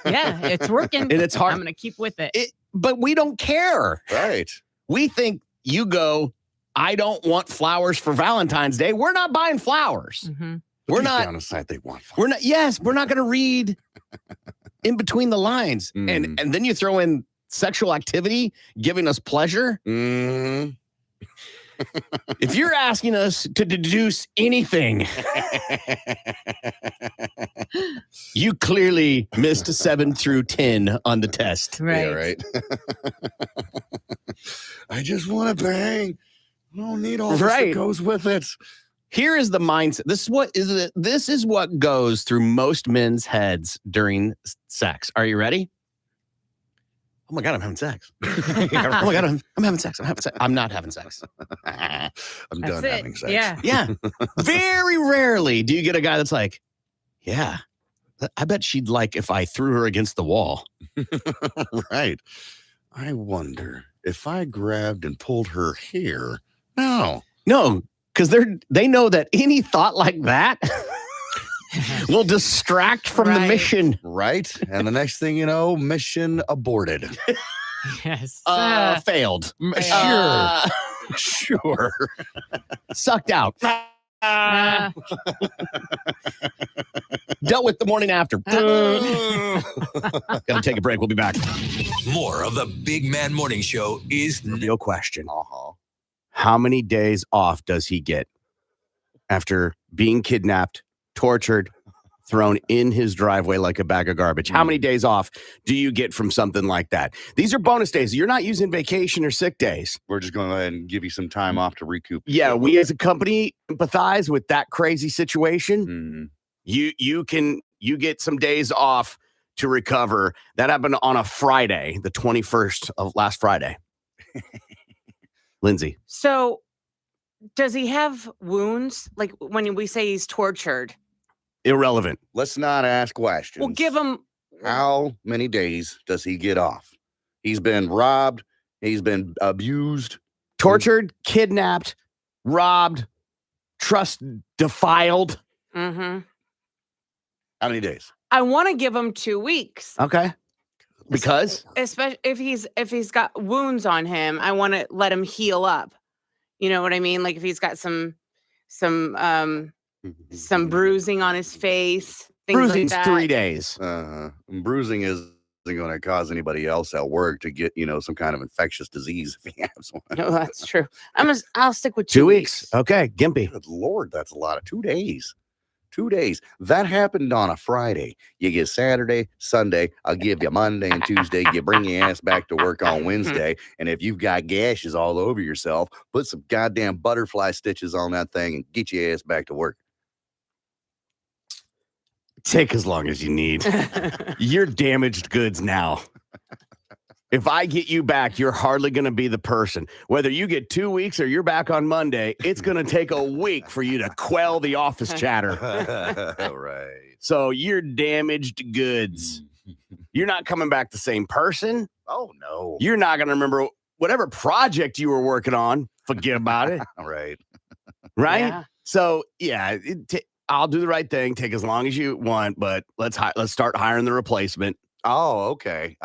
Yeah, it's working. And it's hard. I'm going to keep with it. But we don't care. Right. We think you go, I don't want flowers for Valentine's Day. We're not buying flowers. We're not. Down inside, they want flowers. We're not. Yes, we're not going to read in between the lines. And then you throw in sexual activity giving us pleasure. If you're asking us to deduce anything, you clearly missed 7 through 10 on the test. Right. Yeah, right. I just want to bang. I don't need all this that goes with it. Here is the mindset. This is what goes through most men's heads during sex. Are you ready? Oh my God, I'm having sex. Oh my God, I'm having sex. I'm not having sex. I'm done having sex. Yeah. Very rarely do you get a guy that's like, yeah, I bet she'd like if I threw her against the wall. Right. I wonder if I grabbed and pulled her hair. No, because they know that any thought like that will distract from the mission. Right. And the next thing you know, mission aborted. Yes. Failed. Sure. Sucked out. Dealt with the morning after. Gotta take a break. We'll be back. More of the Big Man Morning Show is Real question. How many days off does he get after being kidnapped, tortured, thrown in his driveway like a bag of garbage? How many days off do you get from something like that? These are bonus days. You're not using vacation or sick days. We're just going to go ahead and give you some time off to recoup. Yeah, we as a company empathize with that crazy situation. You get some days off to recover. That happened on a Friday, the 21st of last Friday. Lindsay. So does he have wounds? Like when we say he's tortured? Irrelevant. Let's not ask questions. Well, give him. How many days does he get off? He's been robbed. He's been abused. Tortured, kidnapped, robbed, trust defiled. Mm-hmm. How many days? I want to give him 2 weeks. Okay. Because especially if he's got wounds on him, I want to let him heal up. You know what I mean? Like if he's got some bruising on his face, things bruising's like that. 3 days. Bruising isn't going to cause anybody else at work to get, some kind of infectious disease if he has one. No, that's true. I'll stick with 2 weeks. Okay, Gimpy. Good Lord, that's a lot of 2 days. 2 days. That happened on a Friday. You get Saturday, Sunday. I'll give you Monday and Tuesday. You bring your ass back to work on Wednesday. And if you've got gashes all over yourself, put some goddamn butterfly stitches on that thing and get your ass back to work. Take as long as you need. You're damaged goods now. If I get you back, you're hardly going to be the person. Whether you get 2 weeks or you're back on Monday, it's going to take a week for you to quell the office chatter. Right. So you're damaged goods. You're not coming back the same person. Oh, no. You're not going to remember whatever project you were working on. Forget about it. Right. Right? Yeah. So, yeah, I'll do the right thing. Take as long as you want, but let's start hiring the replacement. Oh, okay.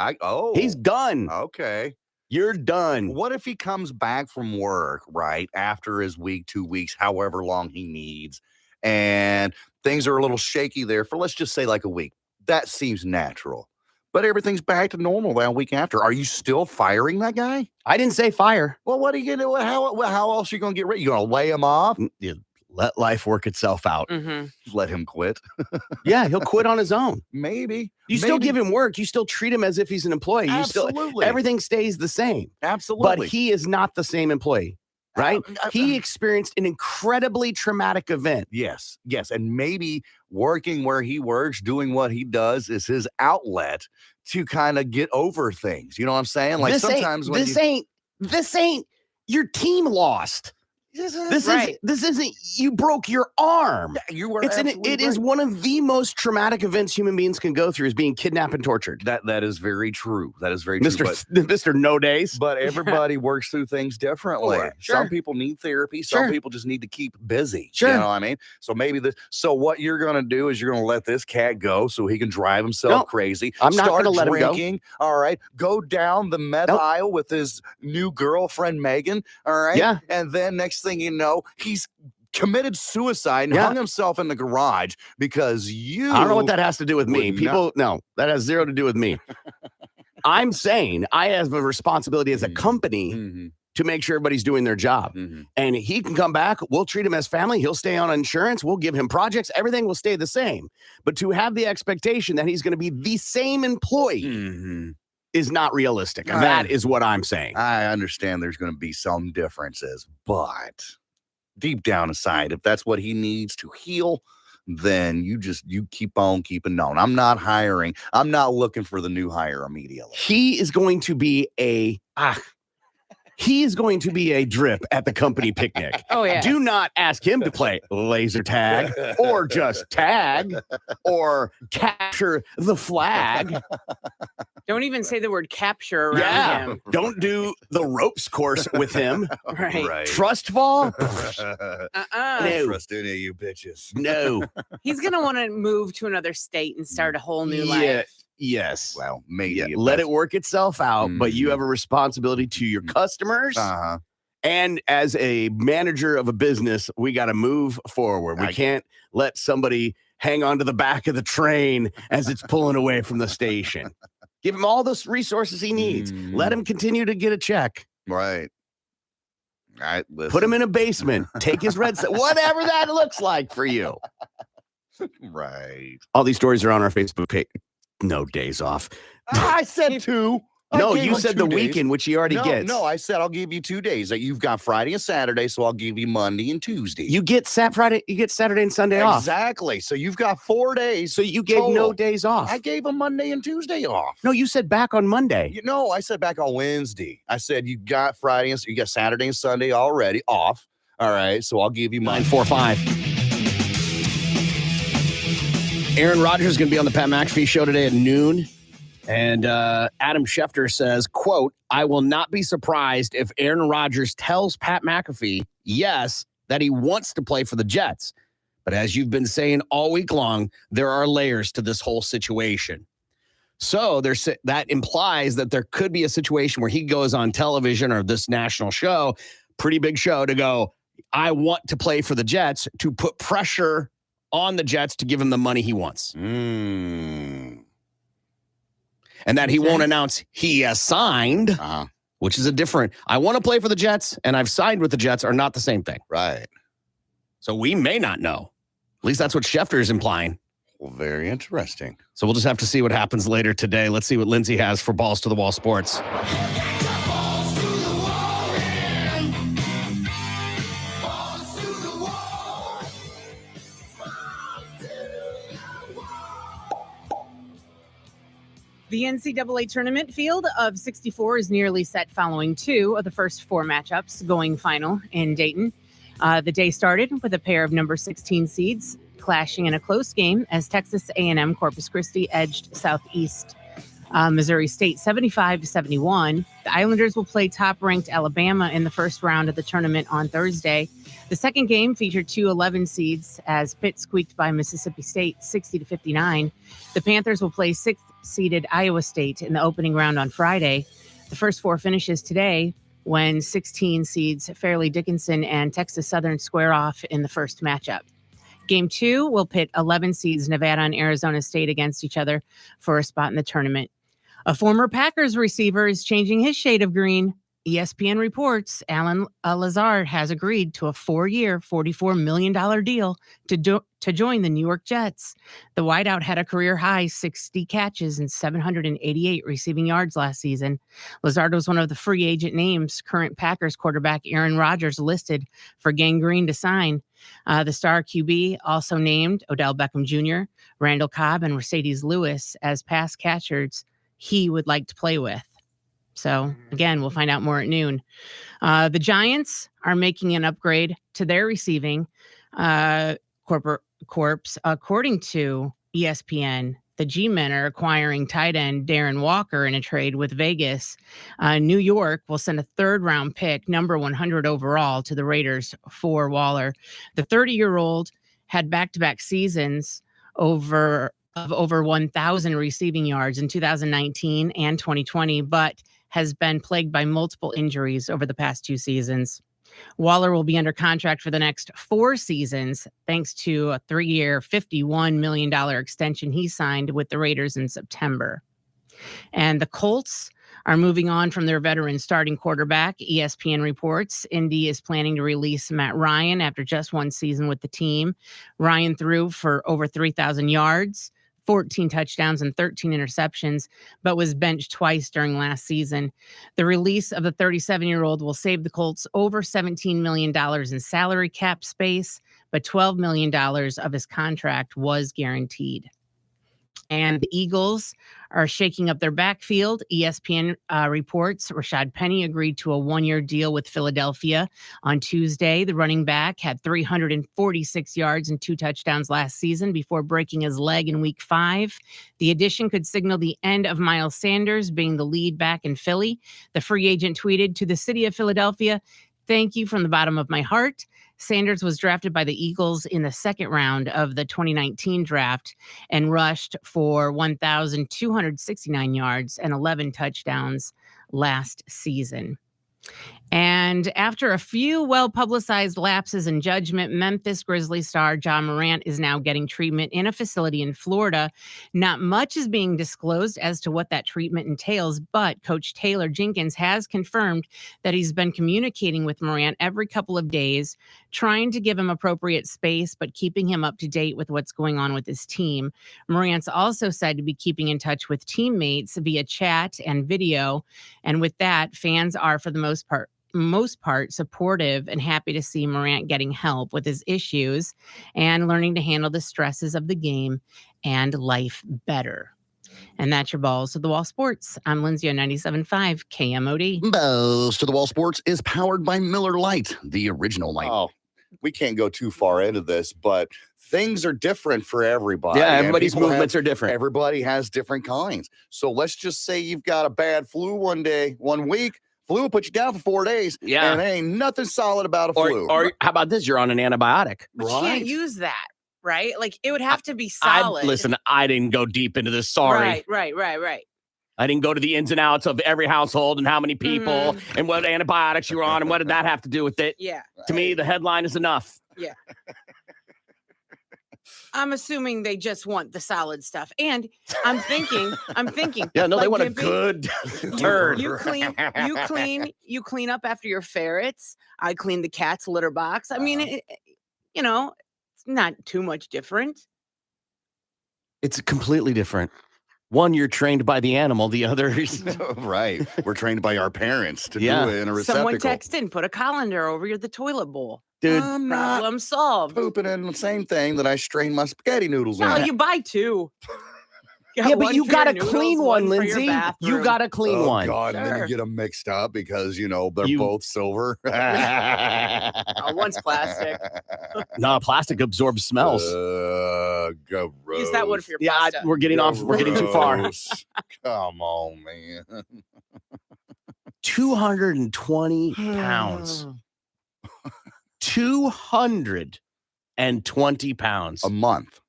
He's done. Okay. You're done. What if he comes back from work, right, after his week, 2 weeks, however long he needs, and things are a little shaky there for, let's just say, like a week? That seems natural. But everything's back to normal that week after. Are you still firing that guy? I didn't say fire. Well, what are you going to do? How else are you going to get rid? You going to lay him off? You let life work itself out. Let him quit? Yeah, he'll quit on his own. Maybe. You still give him work. You still treat him as if he's an employee. Absolutely. Everything stays the same. Absolutely. But he is not the same employee, right? He experienced an incredibly traumatic event. Yes. And maybe working where he works, doing what he does is his outlet to kind of get over things. You know what I'm saying? Like sometimes this ain't your team lost. This isn't you broke your arm. Yeah, you were. It is one of the most traumatic events human beings can go through is being kidnapped and tortured. That is very true. That is very true. Mr. No Days. But everybody works through things differently. Sure. Some people need therapy. Some people just need to keep busy. Sure. You know what I mean? So maybe so what you're gonna do is you're gonna let this cat go so he can drive himself crazy. I'm not gonna let him go. All right. Go down the meth aisle with his new girlfriend Megan. All right. Yeah. And then next thing you know, he's committed suicide and hung himself in the garage because I don't know what that has to do with me. No, that has zero to do with me. I'm saying I have a responsibility as a company to make sure everybody's doing their job. And he can come back. We'll treat him as family. He'll stay on insurance. We'll give him projects. Everything will stay the same. But to have the expectation that he's going to be the same employee is not realistic. And that is what I'm saying. I understand there's going to be some differences, but deep down inside, if that's what he needs to heal, then you keep on keeping on. I'm not hiring. I'm not looking for the new hire immediately. He is going to be a drip at the company picnic. Oh, yeah. Do not ask him to play laser tag or just tag or capture the flag. Don't even say the word capture around him. Don't do the ropes course with him. Right. Trust fall? No. Trust any of you bitches. No. He's going to want to move to another state and start a whole new life. Yes. Well, maybe. Let it work itself out, but you have a responsibility to your customers. And as a manager of a business, we got to move forward. We can't let somebody hang on to the back of the train as it's pulling away from the station. Give him all those resources he needs. Let him continue to get a check. Right. All right. Listen. Put him in a basement. Take his red set. Whatever that looks like for you. Right. All these stories are on our Facebook page. No days off. I said 2. No, you said the weekend, which he already gets. No, I said I'll give you 2 days. That you've got Friday and Saturday, so I'll give you Monday and Tuesday. You get Saturday and Sunday off. Exactly. So you've got 4 days. So you gave no days off. I gave him Monday and Tuesday off. No, you said back on Monday. No, I said back on Wednesday. I said you got Friday and you got Saturday and Sunday already off. All right, so I'll give you 945. Aaron Rodgers is going to be on the Pat McAfee show today at noon. And Adam Schefter says, quote, I will not be surprised if Aaron Rodgers tells Pat McAfee, yes, that he wants to play for the Jets. But as you've been saying all week long, there are layers to this whole situation. So that implies that there could be a situation where he goes on television or this national show, pretty big show, to go, I want to play for the Jets, to put pressure on the Jets to give him the money he wants. Mm. And that he won't announce he has signed, which is a different, I want to play for the Jets and I've signed with the Jets are not the same thing. Right. So we may not know. At least that's what Schefter is implying. Well, very interesting. So we'll just have to see what happens later today. Let's see what Lindsay has for Balls to the Wall Sports. The NCAA tournament field of 64 is nearly set following 2 of the first 4 matchups going final in Dayton. The day started with a pair of number 16 seeds clashing in a close game as Texas A&M Corpus Christi edged Southeast Missouri State 75-71. The Islanders will play top-ranked Alabama in the first round of the tournament on Thursday. The second game featured 2 11 seeds as Pitt squeaked by Mississippi State 60-59. The Panthers will play 6th seeded Iowa State in the opening round on Friday. The first 4 finishes today when 16 seeds Fairleigh Dickinson and Texas Southern square off in the first matchup. Game 2 will pit 11 seeds Nevada and Arizona State against each other for a spot in the tournament. A former Packers receiver is changing his shade of green. ESPN reports Alan Lazard has agreed to a 4-year, $44 million deal to join the New York Jets. The wideout had a career-high 60 catches and 788 receiving yards last season. Lazard was one of the free agent names current Packers quarterback Aaron Rodgers listed for Gang Green to sign. The star QB also named Odell Beckham Jr., Randall Cobb, and Mercedes Lewis as pass catchers he would like to play with. So, again, we'll find out more at noon. The Giants are making an upgrade to their receiving corps. According to ESPN, the G-Men are acquiring tight end Darren Walker in a trade with Vegas. New York will send a 3rd-round pick, number 100 overall, to the Raiders for Waller. The 30-year-old had back-to-back seasons of over 1,000 receiving yards in 2019 and 2020, but has been plagued by multiple injuries over the past 2 seasons. Waller will be under contract for the next 4 seasons, thanks to a 3-year, $51 million extension he signed with the Raiders in September. And the Colts are moving on from their veteran starting quarterback. ESPN reports Indy is planning to release Matt Ryan after just 1 season with the team. Ryan threw for over 3,000 yards, 14 touchdowns and 13 interceptions, but was benched twice during last season. The release of the 37-year-old will save the Colts over $17 million in salary cap space, but $12 million of his contract was guaranteed. And the Eagles are shaking up their backfield. ESPN reports Rashad Penny agreed to a 1-year deal with Philadelphia. On Tuesday, the running back had 346 yards and 2 touchdowns last season before breaking his leg in Week 5. The addition could signal the end of Miles Sanders being the lead back in Philly. The free agent tweeted to the city of Philadelphia, "Thank you from the bottom of my heart." Sanders was drafted by the Eagles in the 2nd round of the 2019 draft and rushed for 1,269 yards and 11 touchdowns last season. And after a few well-publicized lapses in judgment, Memphis Grizzlies star Ja Morant is now getting treatment in a facility in Florida. Not much is being disclosed as to what that treatment entails, but Coach Taylor Jenkins has confirmed that he's been communicating with Morant every couple of days, trying to give him appropriate space, but keeping him up to date with what's going on with his team. Morant's also said to be keeping in touch with teammates via chat and video. And with that, fans are, for the most part, supportive and happy to see Morant getting help with his issues and learning to handle the stresses of the game and life better. And that's your Balls to the Wall Sports. I'm Lindsay on 97.5 KMOD. Balls to the Wall Sports is powered by Miller Lite, the original light. Oh, we can't go too far into this, but things are different for everybody. Yeah, and everybody's people movements are different. Everybody has different kinds. So let's just say you've got a bad flu one week. Flu will put you down for 4 days. Yeah. And there ain't nothing solid about a flu. Or how about this? You're on an antibiotic. But you can't use that. right? Like it would have to be solid. Listen, I didn't go deep into this. Sorry. Right. I didn't go to the ins and outs of every household and how many people and what antibiotics you were on and what did that have to do with it. Yeah. To me, the headline is enough. Yeah. I'm assuming they just want the solid stuff. And I'm thinking. Yeah, no, they like, want a Gimpy, good turd. You clean up after your ferrets. I clean the cat's litter box. I mean, it's not too much different. It's completely different. One, you're trained by the animal. The other is Right. We're trained by our parents to Yeah. do it in a receptacle. Someone text in, put a colander over the toilet bowl. dude. I'm not Problem solved. pooping in the same thing that I strain my spaghetti noodles No, in. you buy two. Yeah, but one you for got your to noodles, clean one, for your Lindsay. You bathroom. got to clean Oh, one. God, and then Sure. you get them mixed up because, they're You- both silver. One's plastic. No, plastic absorbs smells. Gross. Use that one for your Yeah, pasta. we're getting off. We're getting too far. Gross. Come on, man. 220 pounds. 220 pounds. A month.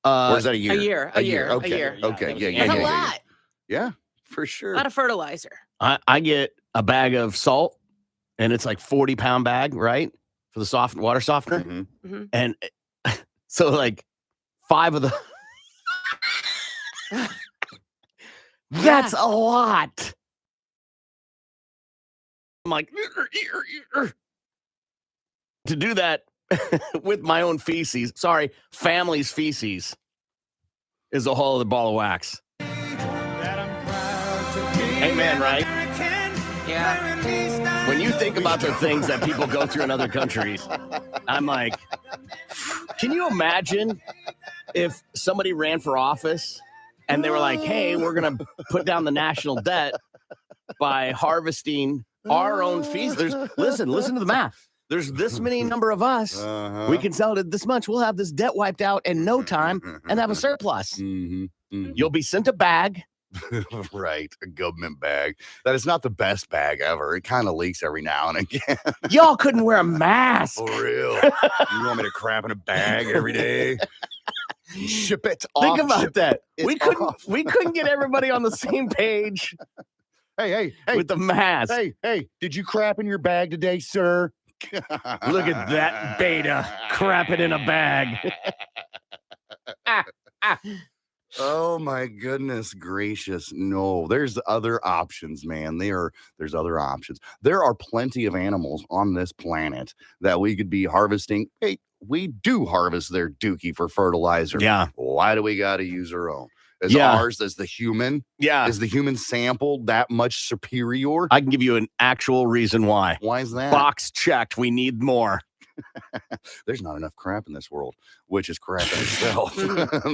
Or is that a year? A year. A year. Okay. A year. Okay. Yeah. That's a yeah. lot. Yeah, for sure. A lot of fertilizer. I get a bag of salt, and it's like 40-pound bag, right, for the water softener, Mhm. Mm-hmm. and so like 5 of the. That's a lot. I'm like to do that with my own feces. Sorry, family's feces is a whole other ball of wax. Amen, right? Yeah. When you think about the things that people go through in other countries, I'm like, can you imagine if somebody ran for office and they were like, hey, we're going to put down the national debt by harvesting our own fees. Listen to the math. There's this many number of us. Uh-huh. We can sell it at this much. We'll have this debt wiped out in no time and have a surplus. Mhm. Mhm. You'll be sent a bag. Right, a government bag. That is not the best bag ever. It kind of leaks every now and again. Y'all couldn't wear a mask. For real. You want me to crap in a bag every day? Ship it off. Think about that. it We off. couldn't get everybody on the same page Hey, with the mask. hey, did you crap in your bag today, sir? Look at that beta crapping in a bag. Oh my goodness gracious. No, there's other options, man. There's other options. There are plenty of animals on this planet that we could be harvesting. Hey, we do harvest their dookie for fertilizer. Yeah. Why do we got to use our own? Is Yeah. ours as the human? Yeah. Is the human sample that much superior? I can give you an actual reason why. Why is that? Box checked. We need more. There's not enough crap in this world, which is crap in itself.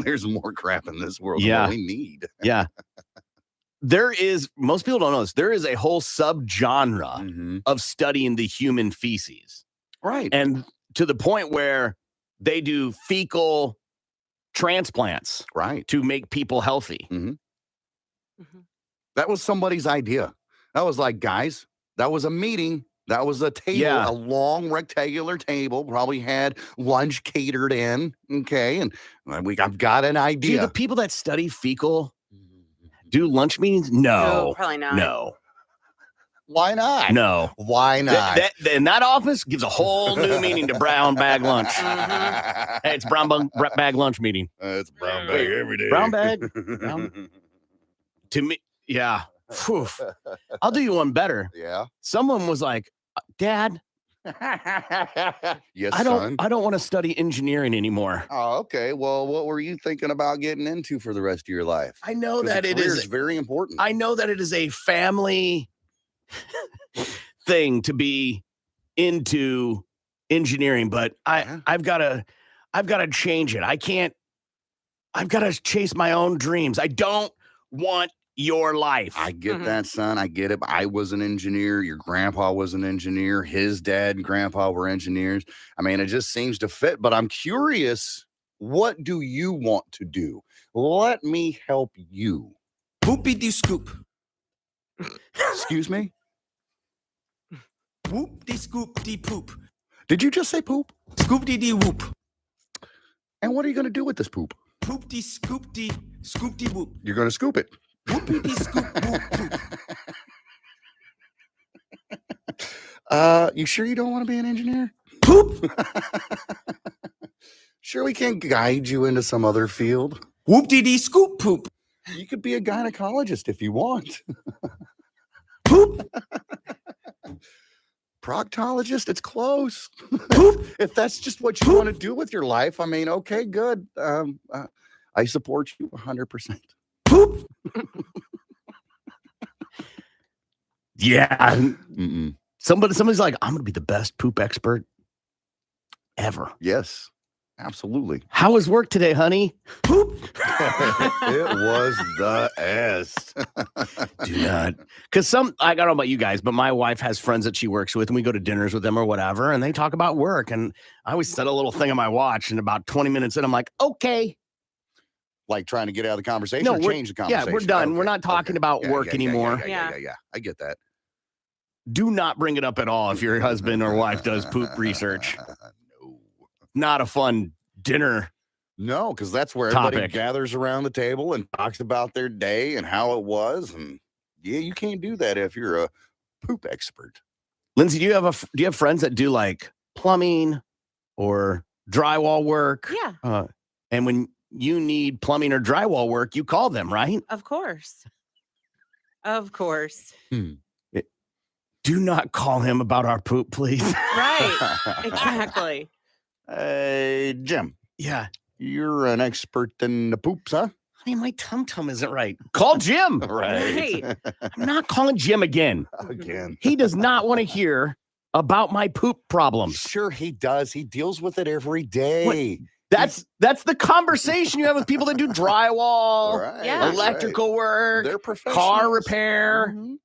There's more crap in this world Yeah. than what we need. Yeah. Most people don't know this. There is a whole subgenre Mhm. of studying the human feces. Right. And to the point where they do fecal transplants Right. to make people healthy. Mhm. Mhm. That was somebody's idea. That was like, guys, that was a meeting. That was a table, Yeah. a long rectangular table, probably had lunch catered in. Okay. And I've got an Do idea. the people that study fecal do lunch meetings? No. Probably not. No. Why not? No. Why not? In that office gives a whole new meaning to brown bag lunch. Mhm. Hey, it's brown bag lunch meeting. It's brown bag every day. Brown bag? Brown- To me, yeah. Phew. I'll do you one better. Yeah. Someone was like, Dad, Yes, I son. don't want to study engineering anymore. Oh, okay. Well, what were you thinking about getting into for the rest of your life? I know 'Cause that a it career is very important. I know that it is a family thing to be into engineering, but Yeah. I've got to change it. I've got to chase my own dreams. I don't want your life. I get Mhm. that, son. I get it. I was an engineer. Your grandpa was an engineer. His dad and grandpa were engineers. I mean, it just seems to fit. But I'm curious, what do you want to do? Let me help you. Poopy de scoop. Excuse me? Whoop de scoop de poop. Did you just say poop? Scoop de whoop. And what are you going to do with this poop? Poop-de scoop-de scoop-de whoop. You're going to scoop it. Whoopity scoop whoop poop. You sure you don't want to be an engineer? Poop. Sure we can't guide you into some other field? Whoop-de-dee scoop poop. You could be a gynecologist if you want. Poop. Proctologist, it's close. If that's just what you want to do with your life, I mean, okay, good. I support you 100%. Poop. Yeah. Mm-mm. Somebody's like, I'm going to be the best poop expert ever. Yes, absolutely. How was work today, honey? Poop. It was the S. Do not. Because I don't know about you guys, but my wife has friends that she works with, and we go to dinners with them or whatever, and they talk about work. And I always set a little thing on my watch, and about 20 minutes in, I'm like, okay. Like trying to get out of the conversation No, or change the conversation? Yeah, we're done. Okay, We're not talking about work anymore. Yeah. I get that. Do not bring it up at all if your husband or wife does poop research. No. Not a fun dinner. No, because that's where everybody Topic. gathers around the table and talks about their day and how it was. And yeah, you can't do that if you're a poop expert. Lindsay, do you have friends that do like plumbing or drywall work? Yeah, And when you need plumbing or drywall work, you call them, right? of course. Of course. Do not call him about our poop, please. Right. Exactly. Hey, Jim, Yeah. you're an expert in the poops, huh? Honey, my tum-tum isn't right. Call Jim. Right. I'm not calling Jim again. Again. He does not want to hear about my poop problems. Sure, he does. He deals with it every day. That's the conversation you have with people that do drywall, Right, Yeah. electrical work, They're professionals. car repair. Mhm.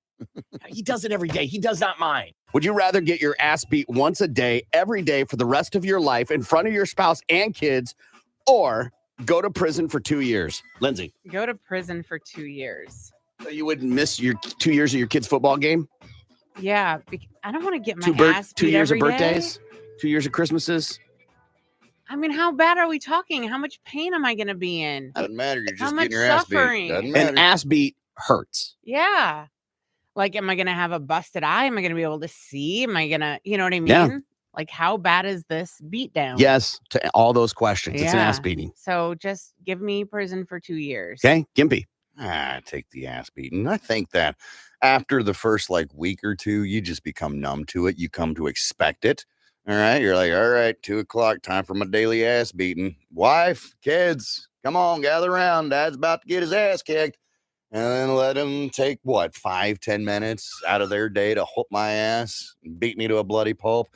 He does it every day. He does not mind. Would you rather get your ass beat once a day, every day for the rest of your life in front of your spouse and kids, or go to prison for 2 years? Lindsay, Go to prison for 2 years. so you wouldn't miss your 2 years of your kid's football game? Yeah, I don't want to get my ass beat 2 years of every day. birthdays? 2 years of Christmases? I mean, how bad are we talking? How much pain am I going to be in? Doesn't matter. You're How just much getting your ass suffering? beat. Doesn't matter. An ass beat hurts. Yeah. Like, am I going to have a busted eye? Am I going to be able to see? Am I going to, you know what I mean? Yeah. Like, how bad is this beat down? Yes, to all those questions. It's an ass Yeah. beating. So just give me prison for 2 years. Okay, Gimpy. Take the ass beating. I think that after the first week or two, you just become numb to it. You come to expect it. All right. You're like, all right, 2:00, time for my daily ass beating. Wife, kids, come on, gather around. Dad's about to get his ass kicked. And then let him take 5-10 minutes out of their day to whoop my ass and beat me to a bloody pulp.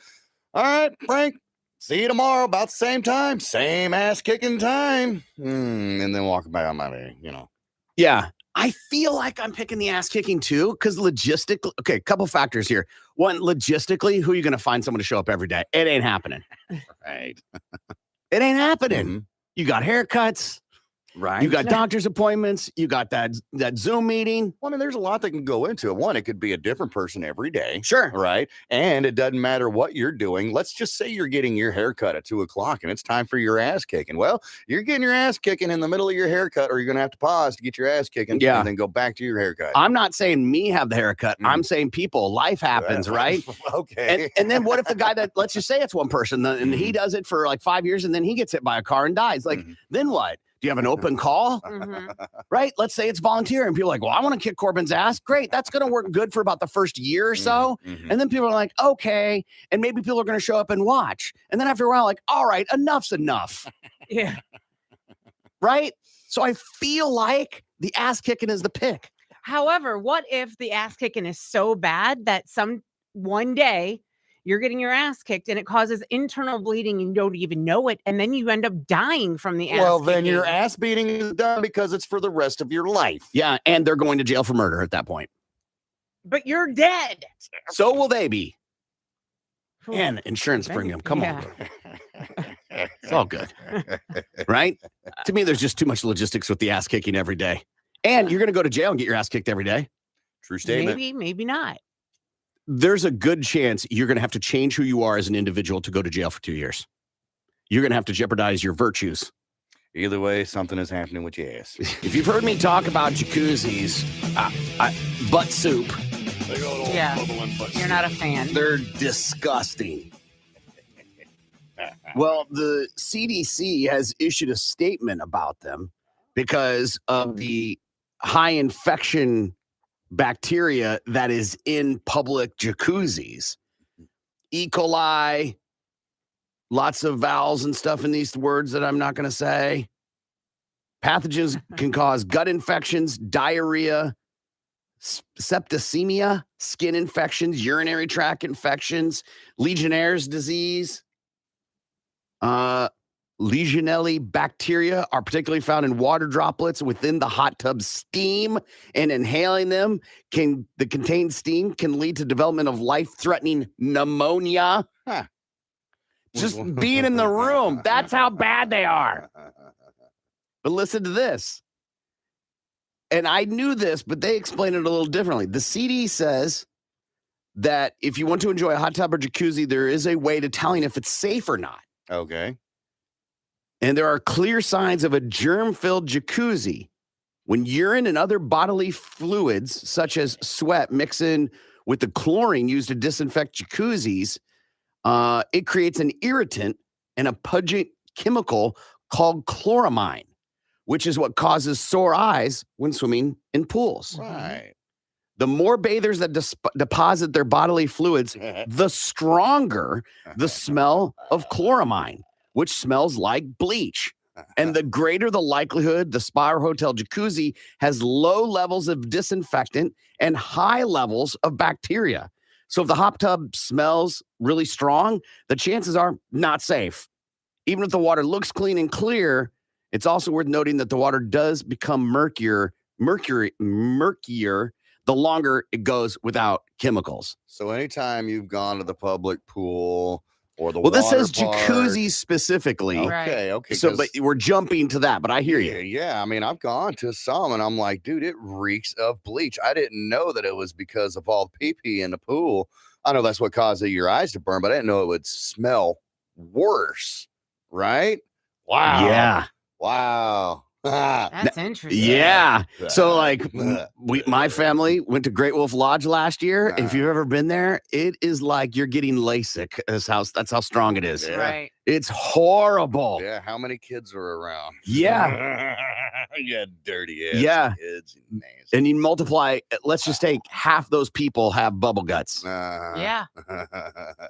All right, Frank. See you tomorrow about the same time. Same ass kicking time. And then walk back on my way, Yeah. I feel like I'm picking the ass kicking too, because logistically, okay, a couple factors here. One, logistically, who are you going to find someone to show up every day? It ain't happening. Right. It ain't happening. Mhm. You got haircuts. Right. You got doctor's appointments. You got that Zoom meeting. Well, I mean, there's a lot that can go into it. One, it could be a different person every day. Sure. Right. And it doesn't matter what you're doing. Let's just say you're getting your haircut at 2:00 and it's time for your ass kicking. Well, you're getting your ass kicking in the middle of your haircut, or you're going to have to pause to get your ass kicking Yeah. and then go back to your haircut. I'm not saying me have the haircut. I'm saying people, life happens, right? Okay. And then what if the guy that, let's just say it's one person and he does it for 5 years and then he gets hit by a car and dies? Like, then what? Do you have an open call? Mhm. Right? Let's say it's volunteer and people are like, well, I want to kick Corbin's ass. Great. That's going to work good for about the first year or so. And then people are like, okay. And maybe people are going to show up and watch. And then after a while, like, all right, enough's enough. Yeah. Right? So I feel like the ass kicking is the pick. However, what if the ass kicking is so bad that one day you're getting your ass kicked and it causes internal bleeding and you don't even know it, and then you end up dying from the ass Well, kicking? then your ass beating is done because it's for the rest of your life. Yeah. And they're going to jail for murder at that point. But you're dead. So will they be. Ooh. And insurance premium. Come Yeah. on. It's all good. Right? To me, there's just too much logistics with the ass kicking every day. And you're going to go to jail and get your ass kicked every day. True statement. Maybe not. There's a good chance you're going to have to change who you are as an individual to go to jail for 2 years. You're going to have to jeopardize your virtues Either way, something is happening with your ass. If you've heard me talk about jacuzzis, butt soup, Yeah. You're not a fan. they're disgusting. Well, the CDC has issued a statement about them because of the high infection bacteria that is in public jacuzzis. E. coli, lots of vowels and stuff in these words that I'm not going to say. Pathogens can cause gut infections, diarrhea, septicemia, skin infections, urinary tract infections, Legionnaire's disease. Legionella bacteria are particularly found in water droplets within the hot tub steam, and inhaling them the contained steam can lead to development of life-threatening pneumonia. Huh. Just being in the room, that's how bad they are. But listen to this. And I knew this, but they explain it a little differently. The CD says that if you want to enjoy a hot tub or jacuzzi, there is a way to telling if it's safe or not. Okay. And there are clear signs of a germ-filled jacuzzi when urine and other bodily fluids, such as sweat, mix in with the chlorine used to disinfect jacuzzis. It creates an irritant and a pungent chemical called chloramine, which is what causes sore eyes when swimming in pools. Right. The more bathers that deposit their bodily fluids, the stronger the smell of chloramine, which smells like bleach. And the greater the likelihood the spa or hotel jacuzzi has low levels of disinfectant and high levels of bacteria. So if the hot tub smells really strong, the chances are not safe. Even if the water looks clean and clear, it's also worth noting that the water does become murkier the longer it goes without chemicals. So anytime you've gone to the public pool or the Well, this water says park- jacuzzis specifically. Okay. So, but we're jumping to that, but I hear you. Yeah. I mean, I've gone to some and I'm like, dude, it reeks of bleach. I didn't know that it was because of all the pee-pee in the pool. I know that's what causes your eyes to burn, but I didn't know it would smell worse. Right? Wow. Yeah. Wow. That's interesting. Yeah. So like my family went to Great Wolf Lodge last year. If you've ever been there, it is like you're getting LASIK. That's how strong it is. Yeah. Right. It's horrible. Yeah. How many kids are around? Yeah. Yeah. Dirty ass Yeah. kids. And you multiply, let's just take half those people have bubble guts. Yeah.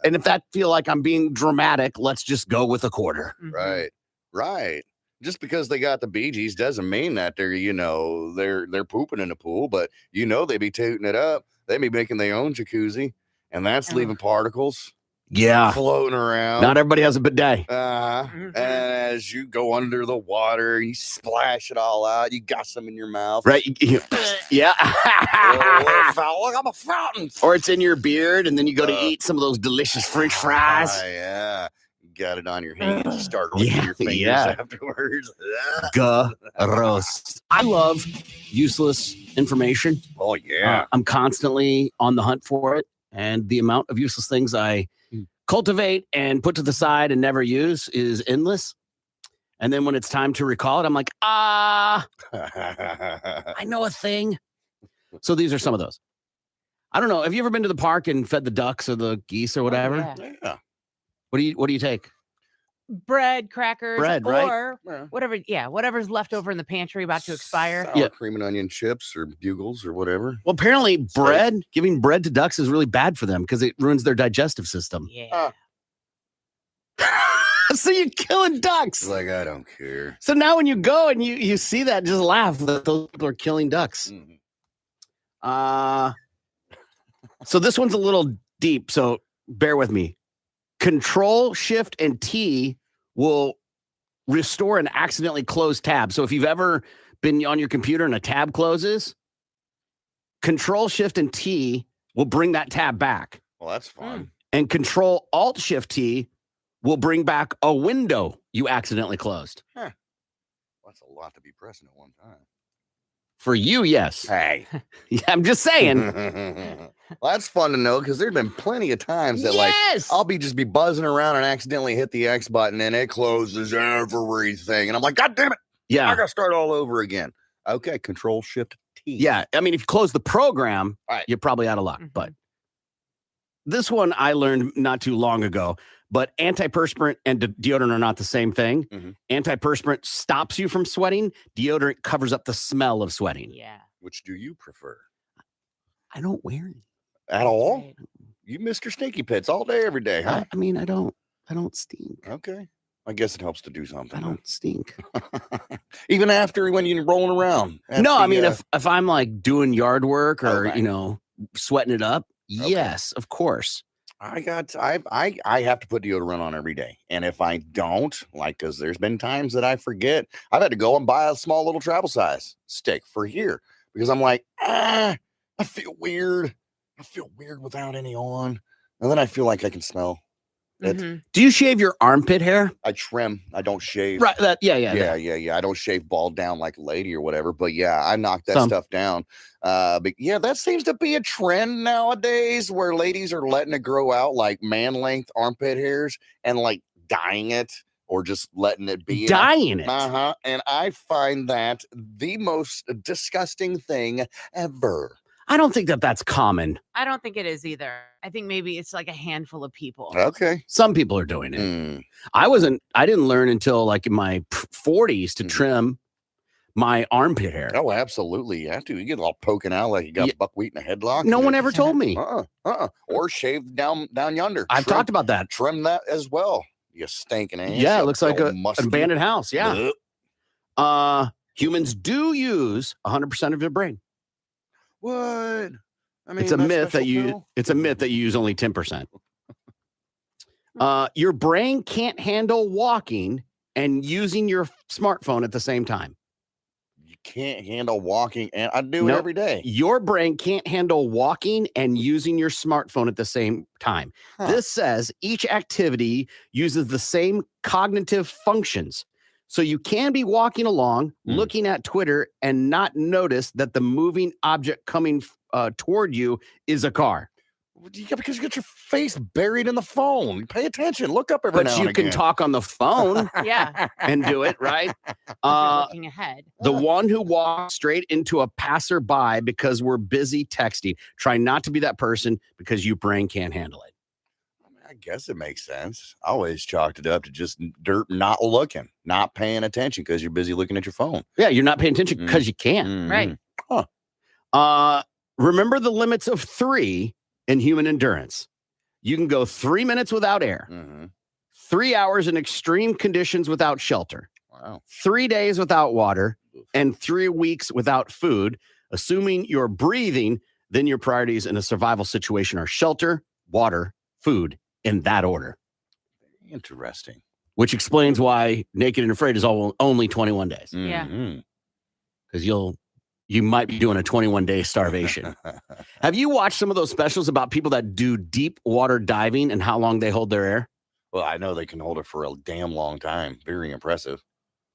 And if that feel like I'm being dramatic, let's just go with a quarter. Right. Right. Just because they got the Bee Gees doesn't mean that they're pooping in the pool, but they be tooting it up. They be making their own jacuzzi, and that's leaving particles Yeah. floating around. Not everybody has a bidet. And as you go under the water, you splash it all out. You got some in your mouth. Right. Yeah. Look, I'm a fountain. Or it's in your beard, and then you go to eat some of those delicious French fries. Yeah. Got it on your hands. You start licking your fingers afterwards. Gross. I love useless information. Oh, yeah. I'm constantly on the hunt for it. And the amount of useless things I cultivate and put to the side and never use is endless. And then when it's time to recall it, I'm like, I know a thing. So these are some of those. I don't know. Have you ever been to the park and fed the ducks or the geese or whatever? Yeah. What do you take? Bread, crackers, Bread, right? or whatever. Yeah, whatever's left over in the pantry about to expire. Sour cream and onion chips or bugles or whatever. Well, apparently giving bread to ducks is really bad for them because it ruins their digestive system. Yeah. So you're killing ducks. Like, I don't care. So now when you go and you see that, just laugh that those people are killing ducks. So this one's a little deep, so bear with me. Control, Shift, and T will restore an accidentally closed tab. So if you've ever been on your computer and a tab closes, Control, Shift, and T will bring that tab back. Well, that's fun. And Control, Alt, Shift, T will bring back a window you accidentally closed. That's a lot to be pressing at one time. For you, yes. Hey. Yeah, I'm just saying. Well, that's fun to know because there's been plenty of times that Yes! I'll be buzzing around and accidentally hit the X button and it closes everything. And I'm like, God damn it. Yeah. I got to start all over again. Okay. Control Shift T. Yeah. I mean, if you close the program, Right. you're probably out of luck. But this one I learned not too long ago. But antiperspirant and deodorant are not the same thing. Mm-hmm. Antiperspirant stops you from sweating. Deodorant covers up the smell of sweating. Yeah. Which do you prefer? I don't wear any. At all? Right. You Mr. Stinky Pits all day, every day, huh? I mean, I don't stink. Okay. I guess it helps to do something. I don't stink. Even after when you're rolling around. No, I mean, if I'm like doing yard work or, sweating it up, yes, of course. I have to put deodorant on every day. And if I don't, because there's been times that I forget, I've had to go and buy a small little travel size stick for here because I'm like, I feel weird. I feel weird without any on. And then I feel like I can smell it. Mm-hmm. Do you shave your armpit hair? I trim. I don't shave. Right. Yeah. I don't shave bald down like a lady or whatever. But yeah, I knock that stuff down. But yeah, that seems to be a trend nowadays where ladies are letting it grow out like man length armpit hairs and like dyeing it or just letting it be. Dyeing it. And I find that the most disgusting thing ever. I don't think that's common. I don't think it is either. I think maybe it's like a handful of people. Okay. Some people are doing it. I didn't learn until like in my 40s to trim my armpit hair. Oh, absolutely. You have to. You get all poking out like you got buckwheat in a headlock. No one ever told me. Or shave down yonder. I've talked about that. Trim that as well. You stinking ass. Yeah, it looks like an abandoned house. Yeah. Humans do use 100% of their brain. What? I mean, it's a myth that you use only 10%. Your brain can't handle walking and using your smartphone at the same time. You can't handle walking, and I do it every day. Your brain can't handle walking and using your smartphone at the same time. This says each activity uses the same cognitive functions. So you can be walking along, looking at Twitter, and not notice that the moving object coming toward you is a car. Yeah, because you got your face buried in the phone. Pay attention. Look up every now and again. But you can talk on the phone and do it, right? Looking ahead. The one who walks straight into a passerby because we're busy texting. Try not to be that person because your brain can't handle it. I guess it makes sense. I always chalked it up to just dirt not looking, not paying attention because you're busy looking at your phone. Yeah, you're not paying attention because you can't. Right. Remember the limits of 3 in human endurance. You can go 3 minutes without air, 3 hours in extreme conditions without shelter, 3 days without water, and 3 weeks without food. Assuming you're breathing, then your priorities in a survival situation are shelter, water, food, in that order. Interesting. Which explains why Naked and Afraid is only 21 days. Yeah. Because you might be doing a 21-day starvation. Have you watched some of those specials about people that do deep water diving and how long they hold their air? Well, I know they can hold it for a damn long time. Very impressive.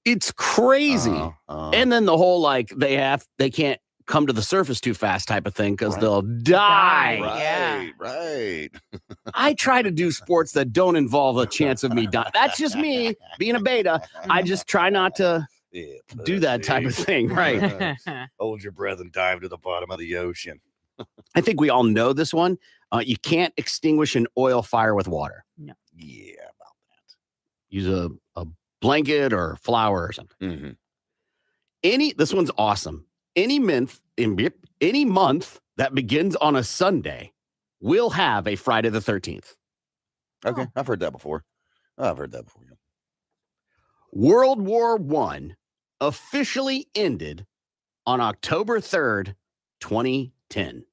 It's crazy. And then the whole they can't come to the surface too fast type of thing because they'll die. Right. I try to do sports that don't involve a chance of me dying. That's just me being a beta. I just try not to do that type of thing. Right. Hold your breath and dive to the bottom of the ocean. I think we all know this one. You can't extinguish an oil fire with water. No. Yeah, about that. Use a blanket or flour or something. This one's awesome. Any month that begins on a Sunday will have a Friday the 13th. Okay, I've heard that before. World War I officially ended on October 3rd, 2010.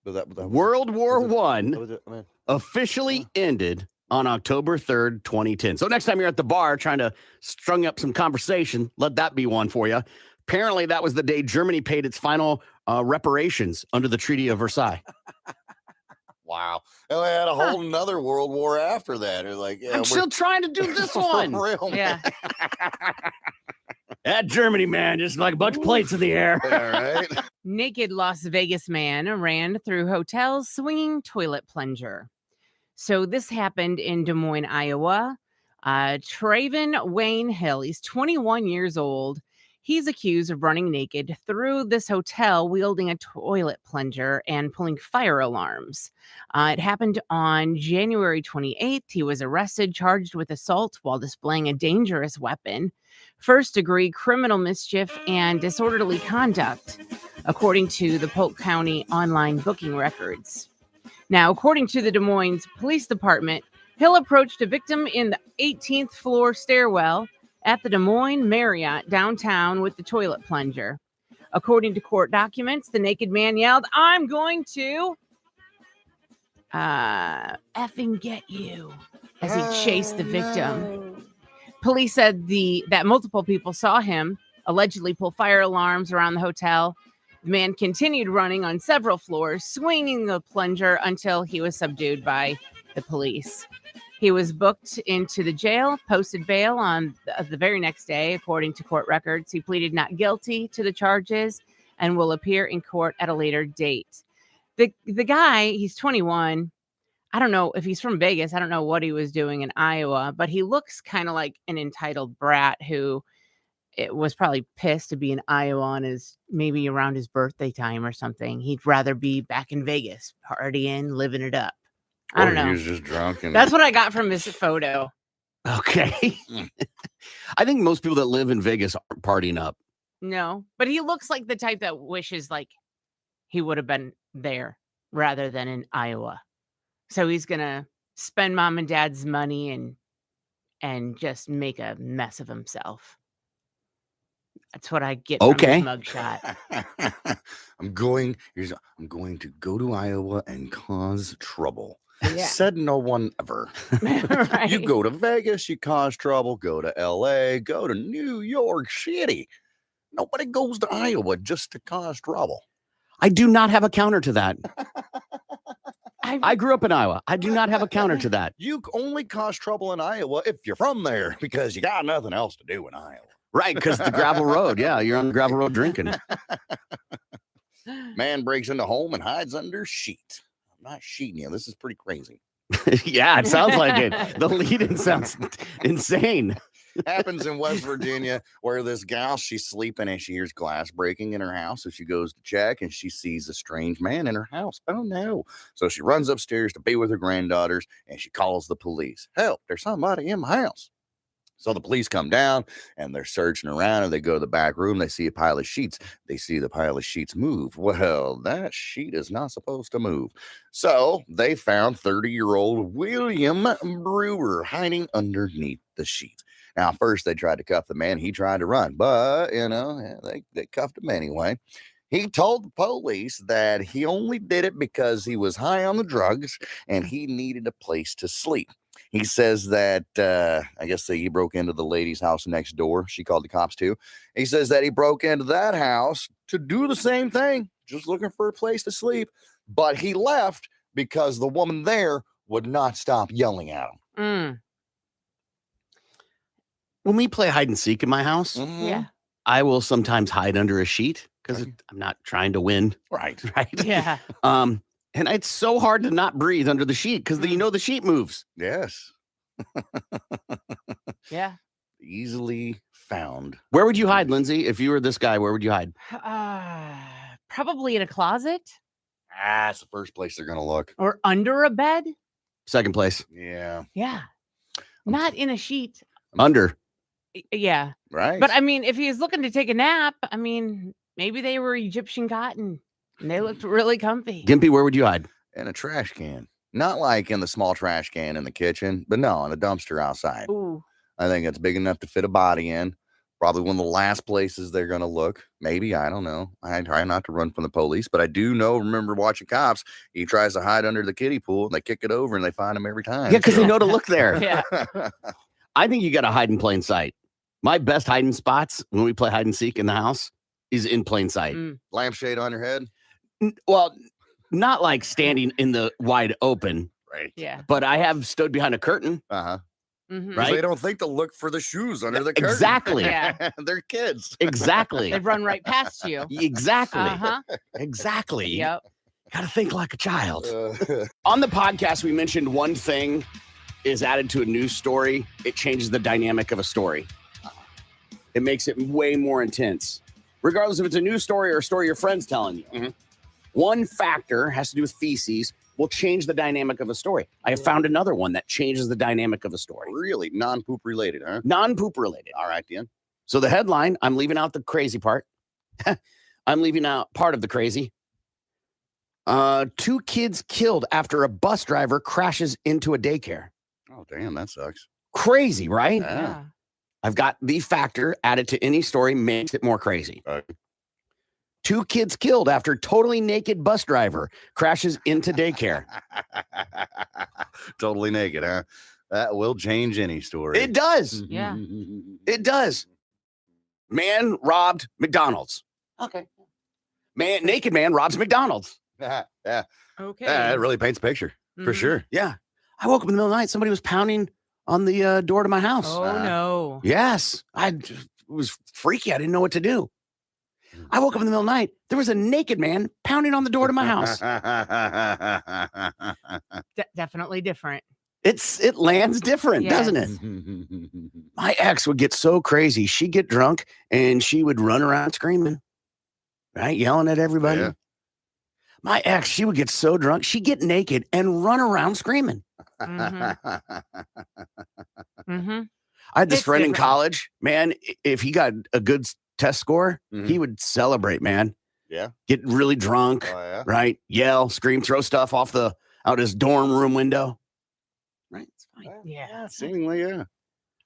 World War I officially ended on October 3rd, 2010. So next time you're at the bar trying to strung up some conversation, let that be one for you. Apparently, that was the day Germany paid its final reparations under the Treaty of Versailles. Wow. And we had a whole another World War after that. They're like, I'm still trying to do this one. Real, yeah. That Germany, man, just like a bunch of plates in the air. All right. Naked Las Vegas man ran through hotels swinging toilet plunger. So this happened in Des Moines, Iowa. Traven Wayne Hill, he's 21 years old. He's accused of running naked through this hotel wielding a toilet plunger and pulling fire alarms. It happened on January 28th. He was arrested, charged with assault while displaying a dangerous weapon, first-degree criminal mischief, and disorderly conduct, according to the Polk County online booking records. Now, according to the Des Moines Police Department, Hill approached a victim in the 18th floor stairwell at the Des Moines Marriott downtown with the toilet plunger. According to court documents, the naked man yelled, "I'm going to effing get you," as he chased the victim. Police said that multiple people saw him allegedly pull fire alarms around the hotel. The man continued running on several floors, swinging the plunger until he was subdued by the police. He was booked into the jail, posted bail on the very next day, according to court records. He pleaded not guilty to the charges and will appear in court at a later date. The guy, he's 21. I don't know if he's from Vegas. I don't know what he was doing in Iowa, but he looks kind of like an entitled brat who was probably pissed to be in Iowa on maybe around his birthday time or something. He'd rather be back in Vegas, partying, living it up. I don't know. He was just drunk. And That's what I got from his photo. Okay. I think most people that live in Vegas aren't partying up. No, but he looks like the type that wishes like he would have been there rather than in Iowa. So he's going to spend mom and dad's money and just make a mess of himself. That's what I get from his mugshot. I'm going to go to Iowa and cause trouble. Yeah. Said no one ever. Right. You go to Vegas, you cause trouble. Go to LA, go to New York City. Nobody goes to Iowa just to cause trouble. I do not have a counter to that. I grew up in Iowa. I do not have a counter to that. You only cause trouble in Iowa if you're from there because you got nothing else to do in Iowa. Right, because the gravel road. Yeah, you're on the gravel road drinking. Man breaks into home and hides under sheet. I'm not sheeting you. This is pretty crazy. Yeah, it sounds like it. The lead-in sounds insane. Happens in West Virginia where this gal, she's sleeping and she hears glass breaking in her house. So she goes to check and she sees a strange man in her house. Oh no. So she runs upstairs to be with her granddaughters and she calls the police. Help, there's somebody in my house. So the police come down and they're searching around and they go to the back room. They see a pile of sheets. They see the pile of sheets move. Well, that sheet is not supposed to move. So they found 30-year-old William Brewer hiding underneath the sheet. Now, first they tried to cuff the man. He tried to run, but, they cuffed him anyway. He told the police that he only did it because he was high on the drugs and he needed a place to sleep. He says that, I guess he broke into the lady's house next door. She called the cops too. He says that he broke into that house to do the same thing, just looking for a place to sleep. But he left because the woman there would not stop yelling at him. When we play hide and seek in my house, Yeah. I will sometimes hide under a sheet because I'm not trying to win. Right. Yeah. And it's so hard to not breathe under the sheet because the sheet moves. Yes. Yeah. Easily found. Where would you hide, Lindsay? If you were this guy, where would you hide? Probably in a closet That's the first place they're going to look. or under a bed. Second place. Yeah. Yeah. Not in a sheet. Under. Yeah. Right. But I mean, if he was looking to take a nap, I mean, maybe they were Egyptian cotton and they looked really comfy. Gimpy, where would you hide? in a trash can. Not like in the small trash can in the kitchen, but no, in a dumpster outside. Ooh. I think it's big enough to fit a body in. Probably one of the last places they're going to look. Maybe, I don't know. I try not to run from the police, but I do remember watching Cops. He tries to hide under the kiddie pool, and they kick it over, and they find him every time. Yeah, because they know to look there. Yeah. I think you got to hide in plain sight. My best hiding spots when we play hide and seek in the house is in plain sight. Lampshade on your head? Well, not like standing in the wide open. Right. Yeah. But I have stood behind a curtain. Uh-huh. Mhm. Right? They don't think to look for the shoes under the curtain. Exactly. Yeah. They're kids. Exactly. They run right past you. Exactly. Uh-huh. Exactly. Yep. Got to think like a child. On the podcast, we mentioned one thing is added to a news story. It changes the dynamic of a story. It makes it way more intense. Regardless if it's a news story or a story your friend's telling you. One factor has to do with feces will change the dynamic of a story. I have found another one that changes the dynamic of a story. Really? Non-poop related, huh? Non-poop related. All right, then. So the headline, I'm leaving out the crazy part. I'm leaving out part of the crazy. 2 kids killed after a bus driver crashes into a daycare. Oh, damn, that sucks. Crazy, right? Yeah. I've got the factor added to any story makes it more crazy. 2 kids killed after totally naked bus driver crashes into daycare. Totally naked, huh? That will change any story. It does. Yeah. It does. Man robbed McDonald's. Okay. Naked man robs McDonald's. yeah. Okay. Yeah, it really paints a picture for Mhm. sure. Yeah. I woke up in the middle of the night. Somebody was pounding on the door to my house. Oh no. Yes. It was freaky. I didn't know what to do. I woke up in the middle of the night. There was a naked man pounding on the door to my house. Definitely different. It lands different, doesn't it? My ex would get so crazy. She'd get drunk and she would run around screaming, right? Yelling at everybody. Yeah. My ex, she would get so drunk, she'd get naked and run around screaming. Mm-hmm. I had this It's friend in different. college, man. If he got a good test score, Mhm. he would celebrate, man. Yeah. Get really drunk, Oh, yeah. right? Yell, scream, throw stuff out his dorm room window. Right? It's fine. Yeah. Seemingly, yeah.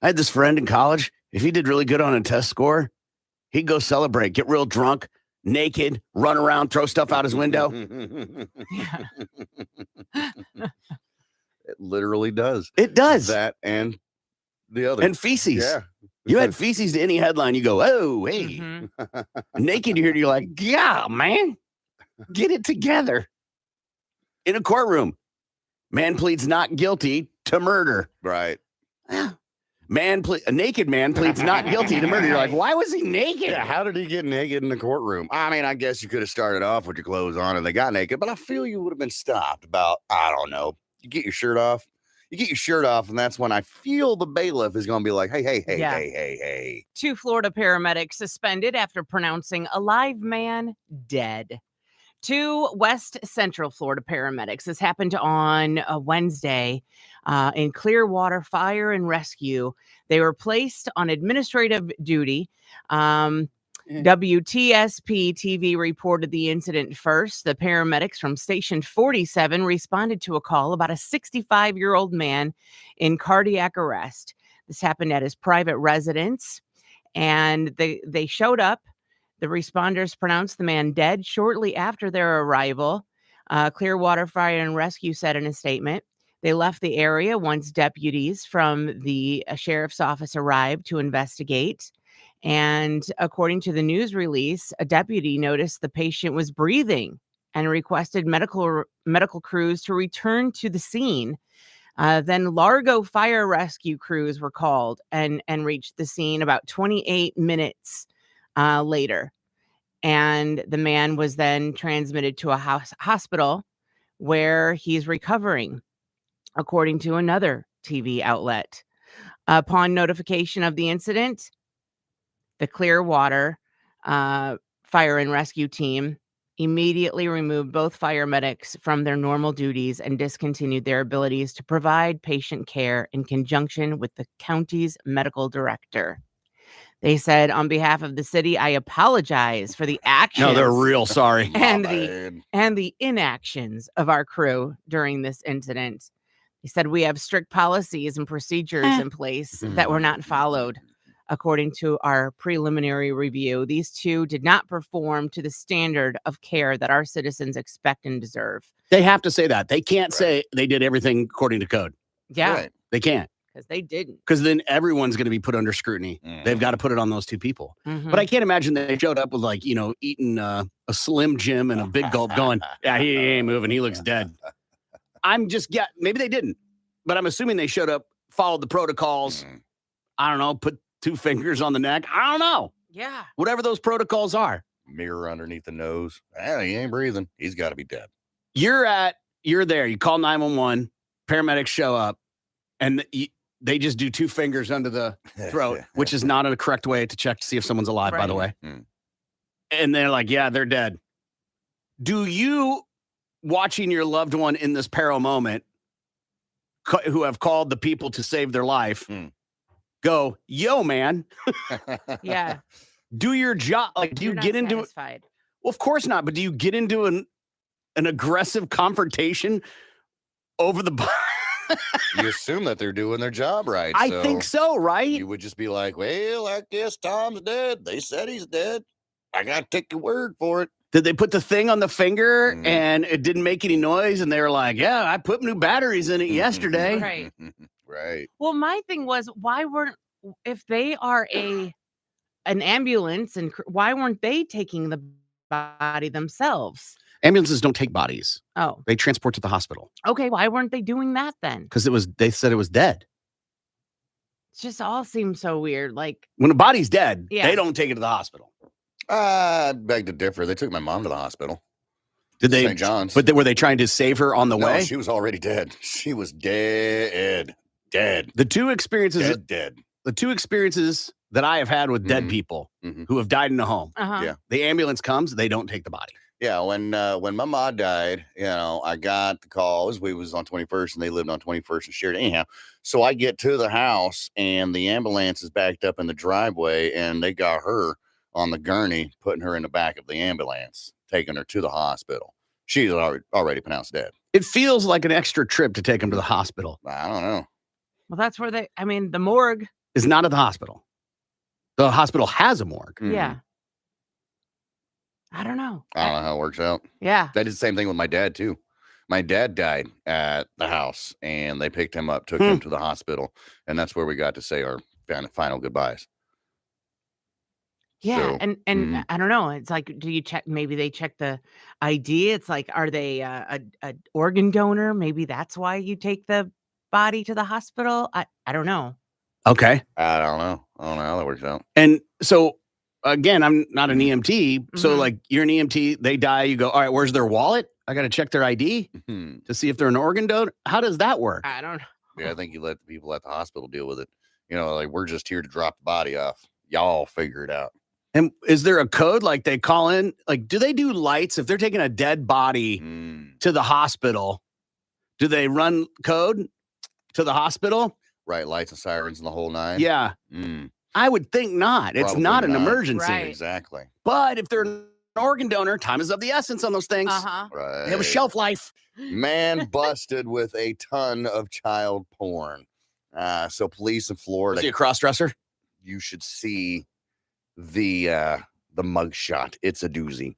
I had this friend in college. If he did really good on a test score, he'd go celebrate, get real drunk, naked, run around, throw stuff out his window. Yeah. It literally does. It does. That and the other. And feces. Yeah. You had feces to any headline, you go, oh, hey. Mhm. Naked, you're like, yeah, man, get it together. In a courtroom, man pleads not guilty to murder. Right. Yeah. A naked man pleads not guilty to murder. You're like, why was he naked? Yeah, how did he get naked in the courtroom? I mean, I guess you could have started off with your clothes on and they got naked, but I feel you would have been stopped about, I don't know. You get your shirt off. You get your shirt off, and that's when I feel the bailiff is going to be like, hey, Yeah. hey. 2 Florida paramedics suspended after pronouncing a live man dead. 2 West Central Florida paramedics. This happened on a Wednesday in Clearwater Fire and Rescue. They were placed on administrative duty. WTSP TV reported the incident first. The paramedics from Station 47 responded to a call about a 65-year-old man in cardiac arrest. This happened at his private residence, and they showed up. The responders pronounced the man dead shortly after their arrival. Clearwater Fire and Rescue said in a statement, they left the area once deputies from the sheriff's office arrived to investigate. And according to the news release, a deputy noticed the patient was breathing and requested medical crews to return to the scene. Then Largo fire rescue crews were called and reached the scene about 28 minutes later. And the man was then transmitted to a hospital where he's recovering, according to another TV outlet. Upon notification of the incident, the Clearwater Fire and Rescue team immediately removed both fire medics from their normal duties and discontinued their abilities to provide patient care in conjunction with the county's medical director. They said, on behalf of the city, I apologize for the actions. No, they're real sorry. and the inactions of our crew during this incident. He said, we have strict policies and procedures in place that were not followed. According to our preliminary review, these 2 did not perform to the standard of care that our citizens expect and deserve. They have to say that. They can't say they did everything according to code. Yeah, Right. They can't. because they didn't. Because then everyone's going to be put under scrutiny. They've got to put it on those 2 people. Mhm. But I can't imagine they showed up with eating a Slim Jim and a big gulp going, yeah, he ain't moving. He looks dead. Maybe they didn't, but I'm assuming they showed up followed the protocols. I don't know, put 2 fingers on the neck. I don't know. Yeah. Whatever those protocols are. Mirror underneath the nose. He ain't breathing. He's got to be dead. You're there. You call 911. Paramedics show up, and they just do 2 fingers under the throat, which is not a correct way to check to see if someone's alive, by the way. And they're like, yeah, they're dead. Do you, watching your loved one in this peril moment, who have called the people to save their life, go, yo, man. Yeah. Do your job. Like, do you get into it? Well, of course not. But do you get into an aggressive confrontation over the You assume that they're doing their job right. I think so, right? You would just be like, well, I guess Tom's dead. They said he's dead. I got to take your word for it. Did they put the thing on the finger and it didn't make any noise? And they were like, yeah, I put new batteries in it yesterday. Right. Right. Well, my thing was, if they are an ambulance, and why weren't they taking the body themselves? Ambulances don't take bodies. Oh. They transport to the hospital. Okay, why weren't they doing that then? Because they said it was dead. It just all seems so weird. Like, when a body's dead, Yeah. they don't take it to the hospital. I beg to differ. They took my mom to the hospital. Did they? St. John's. But were they trying to save her on the No, way? she was already dead. She was dead. Dead. The 2 experiences Dead. The 2 experiences that I have had with dead people who have died in the home. Yeah. The ambulance comes, they don't take the body. Yeah, when my mom died, I got the calls. We was on 21st, and they lived on 21st and Sheridan. Anyhow, so I get to the house, and the ambulance is backed up in the driveway, and they got her on the gurney, putting her in the back of the ambulance, taking her to the hospital. She's already pronounced dead. It feels like an extra trip to take them to the hospital. I don't know. well, that's where the morgue. It's not at the hospital. The hospital has a morgue. Yeah. I don't know. I don't know how it works out. Yeah. They did the same thing with my dad, too. My dad died at the house, and they picked him up, took him to the hospital, and that's where we got to say our final goodbyes. Yeah, So, and I don't know. It's like, do you check? Maybe they check the ID. It's like, are they a organ donor? Maybe that's why you take the body to the hospital. I don't know. Okay. I don't know how that works out. And so, again, I'm not an EMT. So, like, you're an EMT, they die, you go, all right, where's their wallet? I got to check their ID to see if they're an organ donor. How does that work? I don't know. Yeah, I think you let the people at the hospital deal with it. Like, we're just here to drop the body off. Y'all figure it out. And is there a code? Like, they call in? Like, do they do lights? If they're taking a dead body to the hospital, do they run code to the hospital? Right, lights and sirens and the whole 9? Yeah. I would think not. It's Probably not an not. emergency. Right. Exactly. But if they're an organ donor, time is of the essence on those things. Right. They have a shelf life. Man busted with a ton of child porn. So police in Florida. Was he a cross-dresser? You should see the mugshot. It's a doozy.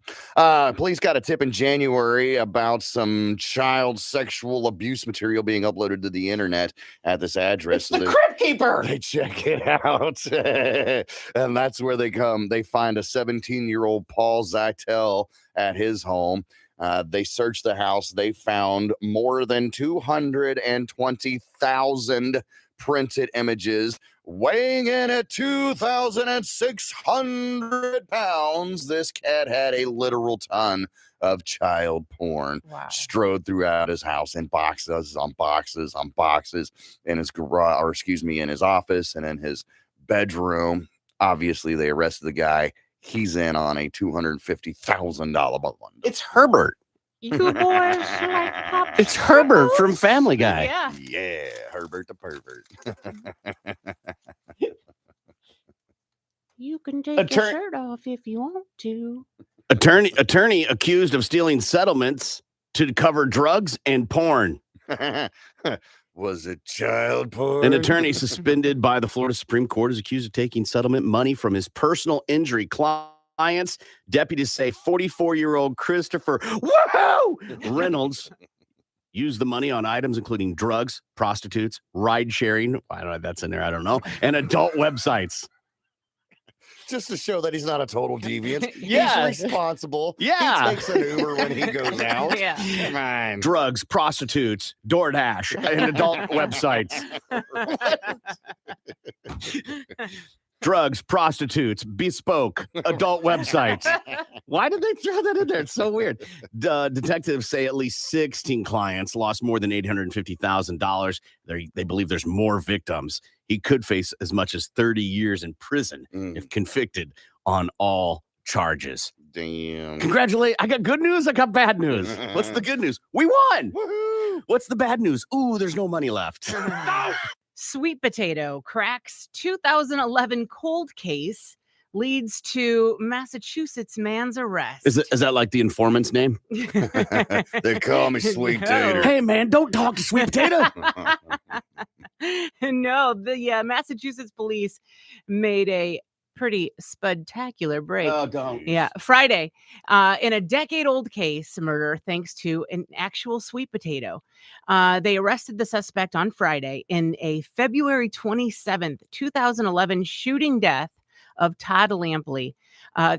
Police got a tip in January about some child sexual abuse material being uploaded to the internet at this address. It's the Crypt Keeper. They check it out. And that's where they come. They find a 17-year-old Paul Zytel at his home. They searched the house. They found more than 220,000 printed images, weighing in at 2,600 pounds. This cat had a literal ton of child porn strode throughout his house in boxes on boxes on boxes in his garage, in his office and in his bedroom. Obviously, they arrested the guy. He's in on a $250,000 bond. It's Herbert. You boys like pop. It's Herbert from Family Guy. Yeah. Yeah, Herbert the pervert. You can take your shirt off if you want to. Attorney accused of stealing settlements to cover drugs and porn. Was it child porn? An attorney suspended by the Florida Supreme Court is accused of taking settlement money from his personal injury clients. Deputies say 44-year-old Christopher Reynolds used the money on items including drugs, prostitutes, ride sharing. I don't know if that's in there. I don't know. And adult websites. just to show that he's not a total deviant. Yeah. He's responsible. Yeah. He takes an Uber when he goes out. Yeah. Come on. Drugs, prostitutes, DoorDash, and adult websites. Drugs, prostitutes, bespoke, adult websites. Why did they throw that in there? It's so weird. Detectives say at least 16 clients lost more than $850,000. They believe there's more victims. He could face as much as 30 years in prison if convicted on all charges. Damn. Congratulate. I got good news. I got bad news. What's the good news? We won. Woohoo. What's the bad news? Ooh, there's no money left. Sweet potato cracks 2011 cold case leads to Massachusetts man's arrest. Is that like the informant's name? They call me Sweet No. Tater. Hey, man, don't talk to Sweet Potato. No, the Massachusetts police made a pretty spectacular break. Oh, don't. Yeah, Friday, in a decade-old case murder, thanks to an actual sweet potato. They arrested the suspect on Friday in a February 27th, 2011 shooting death of Todd Lampley.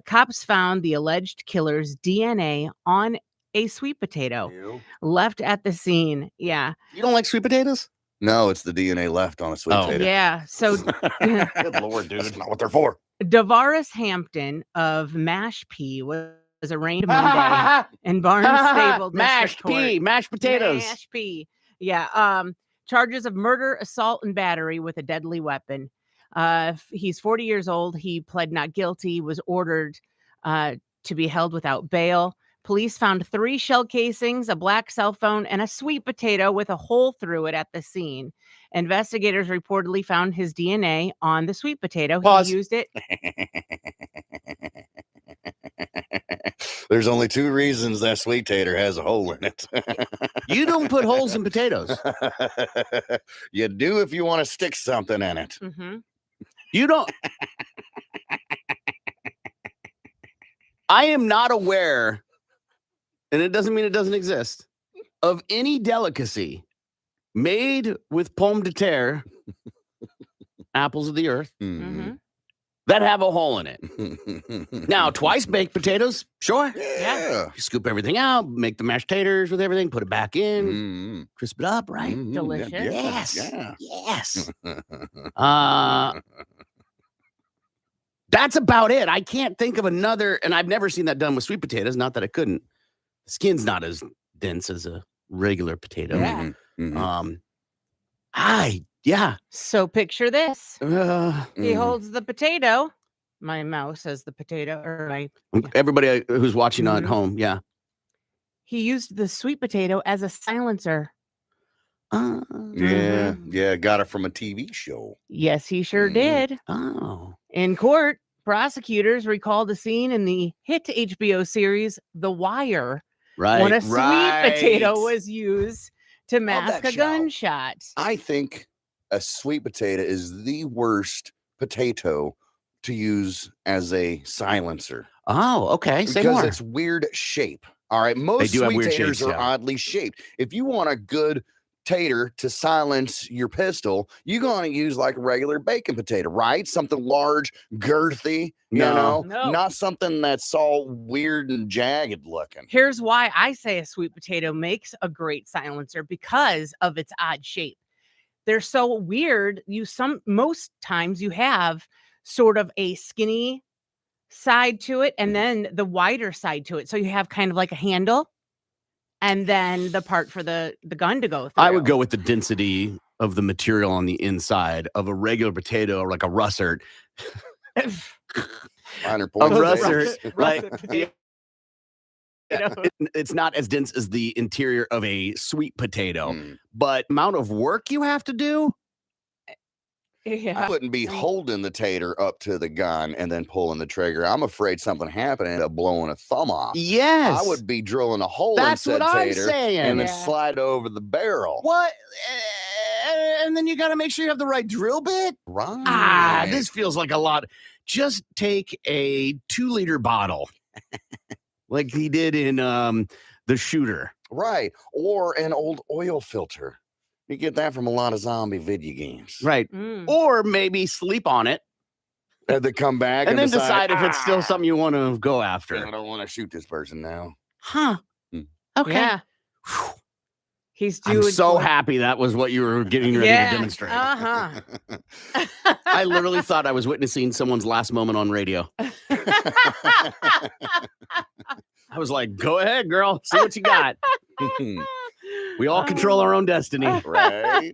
Cops found the alleged killer's DNA on a sweet potato left at the scene. Yeah. You don't like sweet potatoes? No, it's the DNA left on a sweet Oh. potato. Yeah. So Good Lord, dude. That's not what they're for. Davaris Hampton of Mashpee was arraigned Monday in Barnes Stable District Mashed Court. pea, mashed potatoes. Mashpee. Yeah. Charges of murder, assault, and battery with a deadly weapon. He's 40 years old. He pled not guilty, was ordered to be held without bail. Police found 3 shell casings, a black cell phone, and a sweet potato with a hole through it at the scene. Investigators reportedly found his DNA on the sweet potato. Pause. He used it. There's only 2 reasons that Sweet Tater has a hole in it. You don't put holes in potatoes. You do if you want to stick something in it. Mm-hmm. You don't. I am not aware, and it doesn't mean it doesn't exist, of any delicacy made with pomme de terre, apples of the earth, Mm-hmm. that have a hole in it. Now, twice baked potatoes, sure. Yeah. You scoop everything out, make the mashed taters with everything, put it back in, Mm. crisp it up, right? Mhm. Delicious. Yes. Yeah. Yes. That's about it. I can't think of another, and I've never seen that done with sweet potatoes. Not that I couldn't. The skin's not as dense as a regular potato. Yeah. Mhm. Yeah. So picture this. He Mhm. holds the potato. My mouse says the potato, or Everybody who's watching at Mhm. home, yeah. he used the sweet potato as a silencer. Yeah. Yeah. Got it from a TV show. Yes, he sure Mhm. did. Oh. In court, prosecutors recalled a scene in the hit HBO series The Wire Right. when a sweet potato right. was used to mask that a show. gunshot. I think a sweet potato is the worst potato to use as a silencer Oh, okay. Say because more. it's weird shape. All right. Most do have sweet weird taters shapes, are yeah. oddly shaped. If you want a good tater to silence your pistol, you're going to use like a regular bacon potato, right? Something large, girthy, No. No. not something that's all weird and jagged looking. Here's why I say a sweet potato makes a great silencer because of its odd shape. They're so weird. Most times you have sort of a skinny side to it and then the wider side to it. So you have kind of like a handle and then the part for the gun to go through. I would go with the density of the material on the inside of a regular potato or like a russet. Minor A points. russet, Russet like potato. it's not as dense as the interior of a sweet potato, Mm. but amount of work you have to do. Yeah. I wouldn't be holding the tater up to the gun and then pulling the trigger. I'm afraid something happened and end up blowing a thumb off. Yes, I would be drilling a hole That's in said what I'm tater saying. and then Yeah. slide over the barrel. What? And then you got to make sure you have the right drill bit. Right. This feels like a lot. Just take a 2-liter bottle, like he did in The Shooter. Right. Or an old oil filter. You get that from a lot of zombie video games. Right. Mm. Or maybe sleep on it Had to come back and then decide if it's still "Ah, something you want to go I after. don't want to shoot this person now. Huh. Okay. Yeah. He's I'm doing so happy that was what you were getting ready to demonstrate. Uh-huh. I literally thought I was witnessing someone's last moment on radio. I was like, go ahead, girl. See what you got. We all control our own destiny. Right.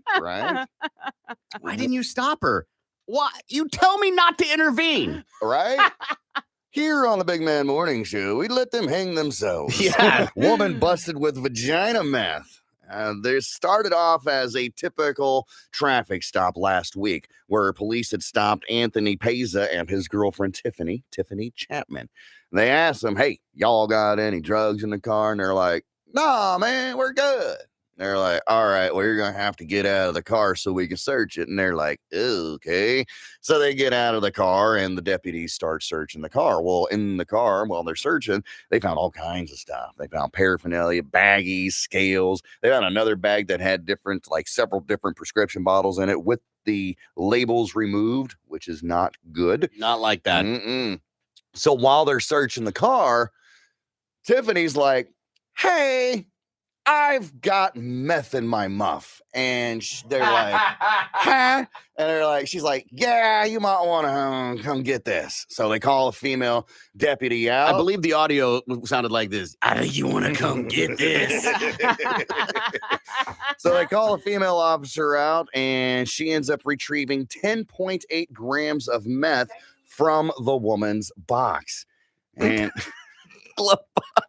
Why didn't you stop her? Why? You tell me not to intervene. Right? Here on the Big Man Morning Show, we let them hang themselves. Yeah. Woman busted with vagina meth. They started off as a typical traffic stop last week where police had stopped Anthony Peza and his girlfriend Tiffany Chapman. They asked them, hey, y'all got any drugs in the car? And they're like, nah, man, we're good. They're like, all right, well, you're going to have to get out of the car so we can search it. And they're like, okay. So they get out of the car and the deputies start searching the car. Well, in the car, while they're searching, they found all kinds of stuff. They found paraphernalia, baggies, scales. They found another bag that had several different prescription bottles in it with the labels removed, which is not good. Not like that. So while they're searching the car, Tiffany's like, hey, I've got meth in my muff. And they're like, huh? And she's like, yeah, you might want to come get this. So they call a female deputy out. I believe the audio sounded like this. You want to come get this? So they call a female officer out, and she ends up retrieving 10.8 grams of meth from the woman's box. And glove box.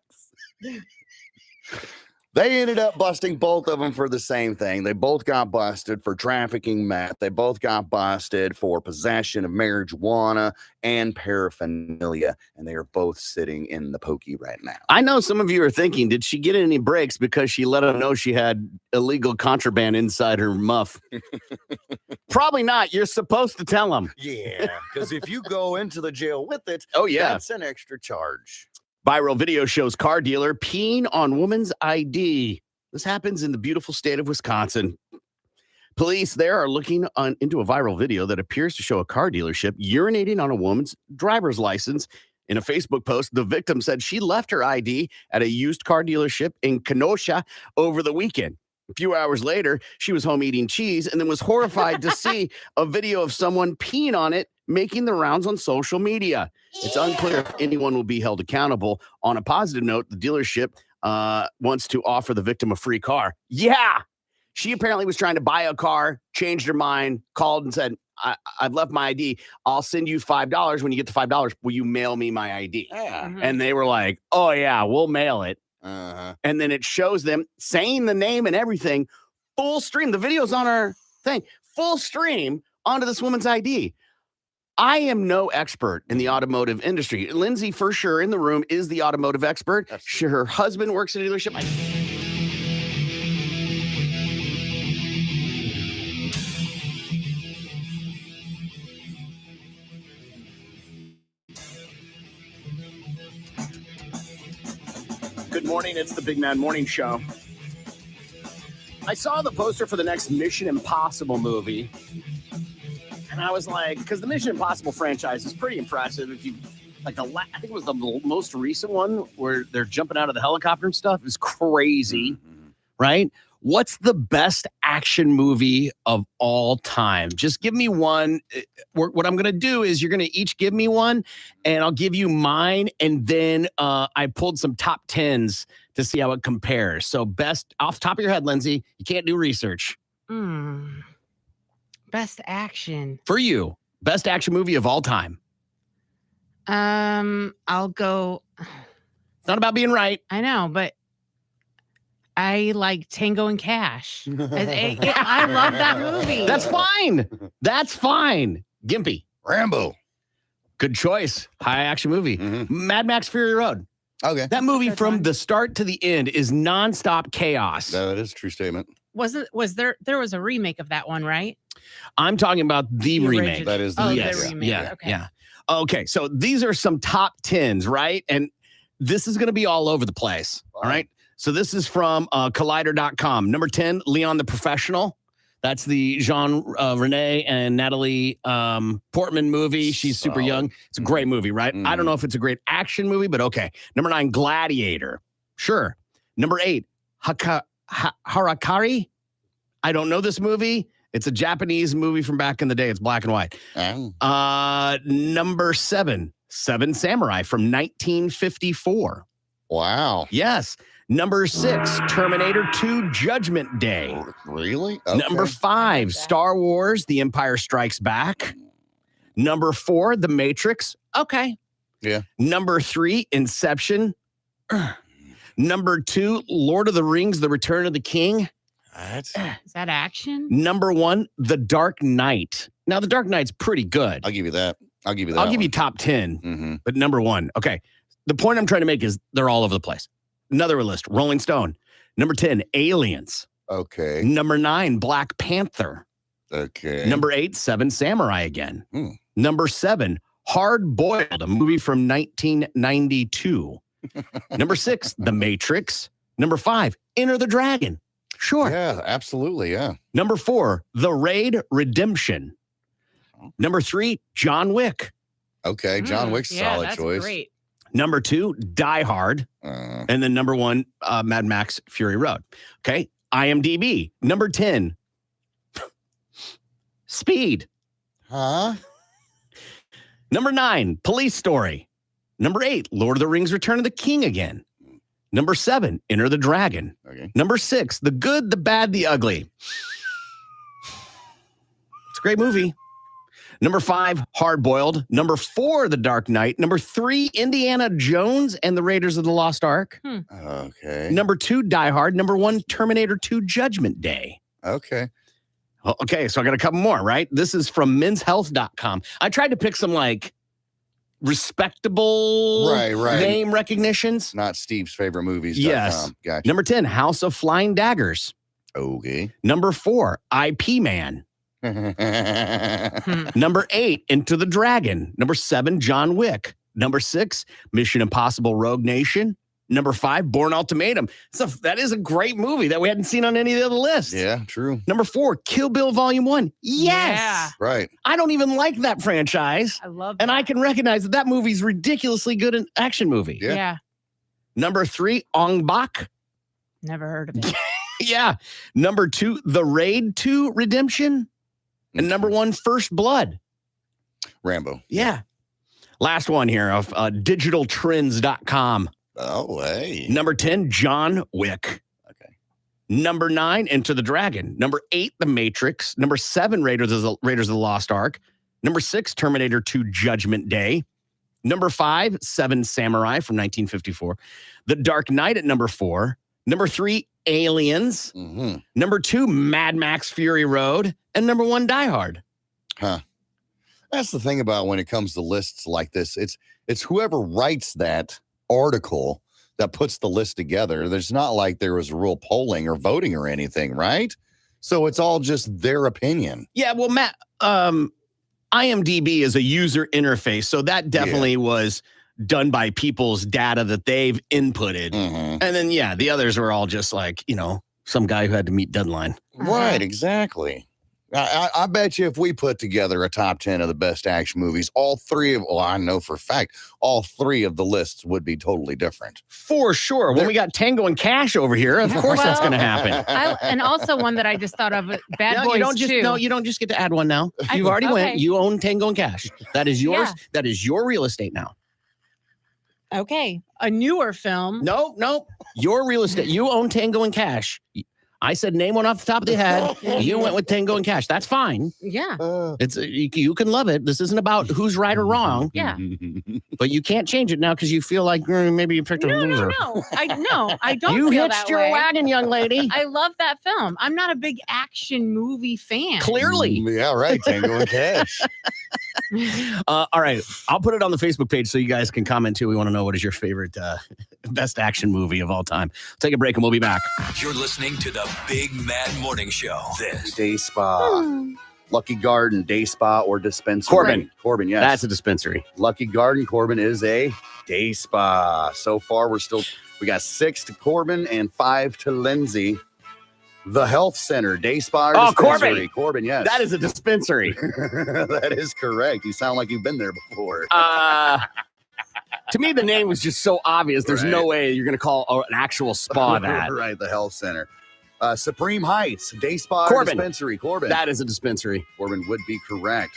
They ended up busting both of them for the same thing. They both got busted for trafficking meth. They both got busted for possession of marijuana and paraphernalia. And they are both sitting in the pokey right now. I know some of you are thinking, did she get any breaks because she let them know she had illegal contraband inside her muff? Probably not. You're supposed to tell them. Yeah, because if you go into the jail with it, that's an extra charge. Viral video shows car dealer peeing on woman's ID. This happens in the beautiful state of Wisconsin. Police there are looking into a viral video that appears to show a car dealership urinating on a woman's driver's license. In a Facebook post, the victim said she left her ID at a used car dealership in Kenosha over the weekend. A few hours later, she was home eating cheese and then was horrified to see a video of someone peeing on it making the rounds on social media. It's unclear if anyone will be held accountable. On a positive note, the dealership wants to offer the victim a free car. Yeah. She apparently was trying to buy a car, changed her mind, called and said, I've left my ID. I'll send you $5. When you get the $5, will you mail me my ID? Yeah. And they were like, oh, yeah, we'll mail it. And then it shows them saying the name and everything, full stream. The video's on our thing, full stream onto this woman's ID. I am no expert in the automotive industry. Lindsay, for sure, in the room, is the automotive expert. Her husband works at a dealership. Good morning. It's the Big Man Morning Show. I saw the poster for the next Mission Impossible movie. And I was like, because the Mission Impossible franchise is pretty impressive. If you I think it was the most recent one where they're jumping out of the helicopter and stuff is crazy, right? What's the best action movie of all time? Just give me one. What I'm going to do is you're going to each give me one, and I'll give you mine. And then I pulled some top 10s to see how it compares. So best off the top of your head, Lindsay, you can't do research. Best action. For you, best action movie of all time. I'll go. It's not about being right. I know, but I like Tango and Cash. I love that movie. That's fine. That's fine. Gimpy. Rambo. Good choice. High action movie. Mad Max Fury Road. Okay. That movie from the start to the end is nonstop chaos. That is a true statement. There was a remake of that one, right? I'm talking about the remake. Original. That is the the remake. Yeah. Okay. Yeah. Okay. So these are some top 10s, right? And this is going to be all over the place. All right. So this is from Collider.com. Number 10, Leon the Professional. That's the Jean Rene and Natalie Portman movie. She's super young. It's a great movie, right? I don't know if it's a great action movie, but okay. Number 9, Gladiator. Sure. Number 8, Harakiri. I don't know this movie. It's a Japanese movie from back in the day. It's black and white. Number 7, Seven Samurai from 1954. Wow. Yes. Number 6, Terminator 2 Judgment Day. Really? Okay. Number 5, Star Wars The Empire Strikes Back. Number 4, The Matrix. Okay. Yeah. Number 3, Inception. Number 2, Lord of the Rings The Return of the King. Is that action? Number 1, The Dark Knight. Now, The Dark Knight's pretty good. I'll give you that. I'll give you top 10, but number 1. Okay. The point I'm trying to make is they're all over the place. Another list, Rolling Stone. Number 10, Aliens. Okay. Number 9, Black Panther. Okay. Number 8, Seven Samurai again. Number 7, Hard Boiled, a movie from 1992. Number 6, The Matrix. Number 5, Enter the Dragon. Sure. Yeah, absolutely. Yeah. Number 4, The Raid Redemption. Number 3, John Wick. Okay. John Wick's a solid that's choice. Great. Number 2, Die Hard. And then number 1, Mad Max Fury Road. Okay. IMDb. Number 10, Speed. Huh? Number 9, Police Story. Number 8, Lord of the Rings Return of the King again. Number 7, Enter the Dragon. Okay. Number 6, The Good, the Bad, the Ugly. It's a great movie. Number 5, Hard Boiled. Number 4, The Dark Knight. Number 3, Indiana Jones and the Raiders of the Lost Ark. Okay. Number 2, Die Hard. Number 1, Terminator 2 Judgment Day. Okay. Well, okay, so I got a couple more, right? This is from menshealth.com. I tried to pick some like respectable name recognitions. Not Steve's favorite movies. Yes. Gotcha. Number 10, House of Flying Daggers. Okay. Number 4, IP Man. Number 8, Into the Dragon. Number 7, John Wick. Number 6, Mission Impossible Rogue Nation. Number 5, Bourne Ultimatum. That is a great movie that we hadn't seen on any of the other lists. Yeah, true. Number 4, Kill Bill Volume 1. Yes. Yeah. Right. I don't even like that franchise. I love and I can recognize that movie's ridiculously good an action movie. Yeah. Number 3, Ong Bak. Never heard of it. Yeah. Number 2, The Raid 2 Redemption. And number 1, First Blood. Rambo. Yeah. Last one here of digitaltrends.com. Oh, hey. Number 10, John Wick. Okay. Number 9, Enter the Dragon. Number 8, The Matrix. Number 7, Raiders of the Lost Ark. Number 6, Terminator 2 Judgment Day. Number 5, Seven Samurai from 1954. The Dark Knight at number 4. Number 3, Aliens. Number 2, Mad Max Fury Road. And number 1, Die Hard. Huh. That's the thing about when it comes to lists like this. It's whoever writes that article that puts the list together. There's not like there was real polling or voting or anything, right? So it's all just their opinion. Yeah, well, Matt, IMDb is a user interface, so that definitely was done by people's data that they've inputted. And then, the others were all just like, some guy who had to meet deadline. Right, exactly. I bet you if we put together a top 10 of the best action movies, I know for a fact, all 3 of the lists would be totally different. For sure. When we got Tango and Cash over here, of course that's going to happen. And also one that I just thought of, Bad Boys you don't 2. No, you don't just get to add one now. You've already went. You own Tango and Cash. That is yours. Yeah. That is your real estate now. Okay. A newer film. No. Your real estate. You own Tango and Cash. I said name one off the top of the head. You went with Tango and Cash. That's fine. Yeah. It's you can love it. This isn't about who's right or wrong. Yeah. But you can't change it now because you feel like maybe you picked a loser. No. I don't. You feel hitched that your way. wagon, young lady. I love that film. I'm not a big action movie fan. Clearly. Yeah, right. Tango and Cash. All right. I'll put it on the Facebook page so you guys can comment too. We want to know what is your favorite best action movie of all time. Take a break and we'll be back. You're listening to the Big Mad Morning Show. This Day Spa, Lucky Garden, Day Spa, or dispensary. Corbin, yes. That's a dispensary. Lucky Garden, Corbin is a day spa. So far, we got 6 to Corbin and 5 to Lindsay. The Health Center, Day Spa, Oh, Dispensary. Corbin, yes. That is a dispensary. That is correct. You sound like you've been there before. To me, the name was just so obvious. There's no Right. way you're going to call an actual spa that. Right, the Health Center. Supreme Heights, Day Spa, Corbin. Dispensary. Corbin. That is a dispensary. Corbin would be correct.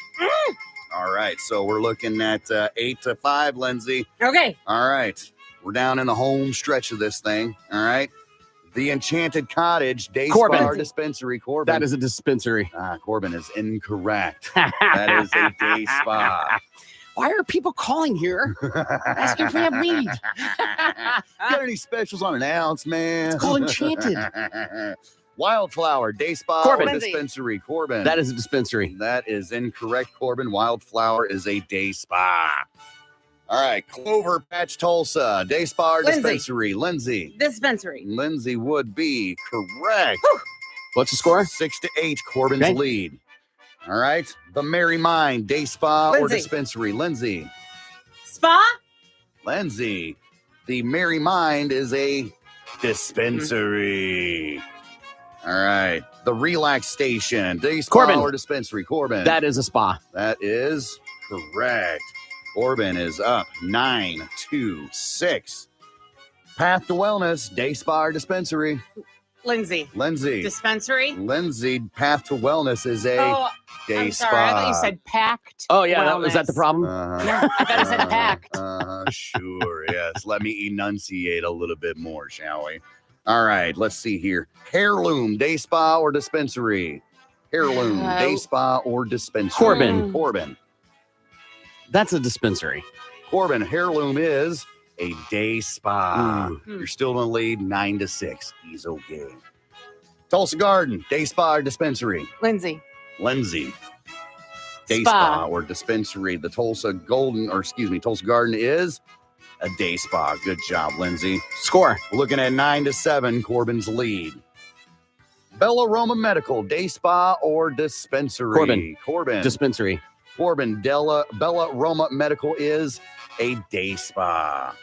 All right, so we're looking at 8-5, Lindsay. Okay. All right, we're down in the home stretch of this thing. All right. The Enchanted Cottage, Day Corbin. Spa, Dispensary. Corbin. That is a dispensary. Corbin is incorrect. That is a day spa. Why are people calling here asking for that weed? Got any specials on an ounce, man? It's called Enchanted. Wildflower, Day Spa, Corbin. or Dispensary. Corbin. That is a dispensary. That is incorrect, Corbin. Wildflower is a day spa. All right, Clover Patch, Tulsa, Day Spa, or Lindsay. Dispensary. Lindsay. Dispensary. Lindsay would be correct. What's the score? 6-8, Corbin's Okay. lead. All right, the Merry Mind, Day Spa, or Lindsay. Dispensary. Lindsay. Spa. Lindsay. The Merry Mind is a dispensary. All right, the Relax Station, Day Spa, Corbin. or Dispensary. Corbin. That is a spa. That is correct. Corbin is up 9-6. Path to Wellness, Day Spa, or Dispensary. Lindsay. Lindsay. Dispensary. Lindsay, Path to Wellness is a Oh, day I'm spa. sorry. I thought you said packed. Oh, yeah. Was that the wellness. problem? Yeah, I thought it said packed. Sure, yes. Let me enunciate a little bit more, shall we? All right, let's see here. Heirloom, Day Spa, or Dispensary? Heirloom, Day Spa, or Dispensary? Corbin. Corbin. That's a dispensary. Corbin, Heirloom is a day spa. Mm. You're still in the lead, 9-6. He's okay. Tulsa Garden, Day Spa, or Dispensary? Lindsay. Lindsay. Day Spa. Spa or Dispensary. The Tulsa Garden is a day spa. Good job, Lindsay. Score. We're looking at 9-7, Corbin's lead. Bella Roma Medical, Day Spa or Dispensary? Corbin. Corbin. Dispensary. Corbin. Bella Roma Medical is a day spa.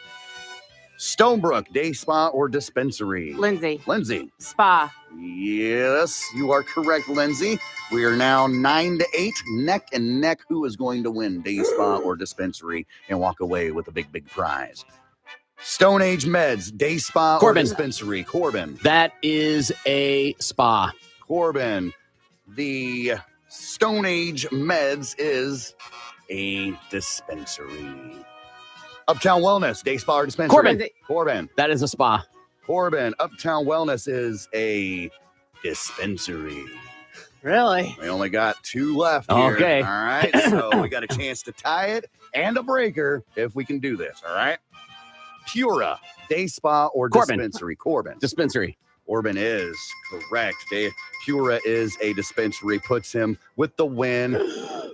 Stonebrook, Day Spa or Dispensary? Lindsay. Lindsay. Spa. Yes, you are correct, Lindsay. We are now 9-8, neck and neck. Who is going to win, Day Spa or Dispensary, and walk away with a big, big prize? Stone Age Meds, Day Spa Corbin. or Dispensary? Corbin. That is a spa. Corbin. The Stone Age Meds is a dispensary. Uptown Wellness, Day Spa or Dispensary? Corbin. Corbin. That is a spa. Corbin. Uptown Wellness is a dispensary. Really? We only got 2 left here. Okay. All right. So we got a chance to tie it and a breaker if we can do this. All right. Pura, Day Spa or Corbin. Dispensary? Corbin. Dispensary. Corbin is correct. Pura is a dispensary, puts him with the win,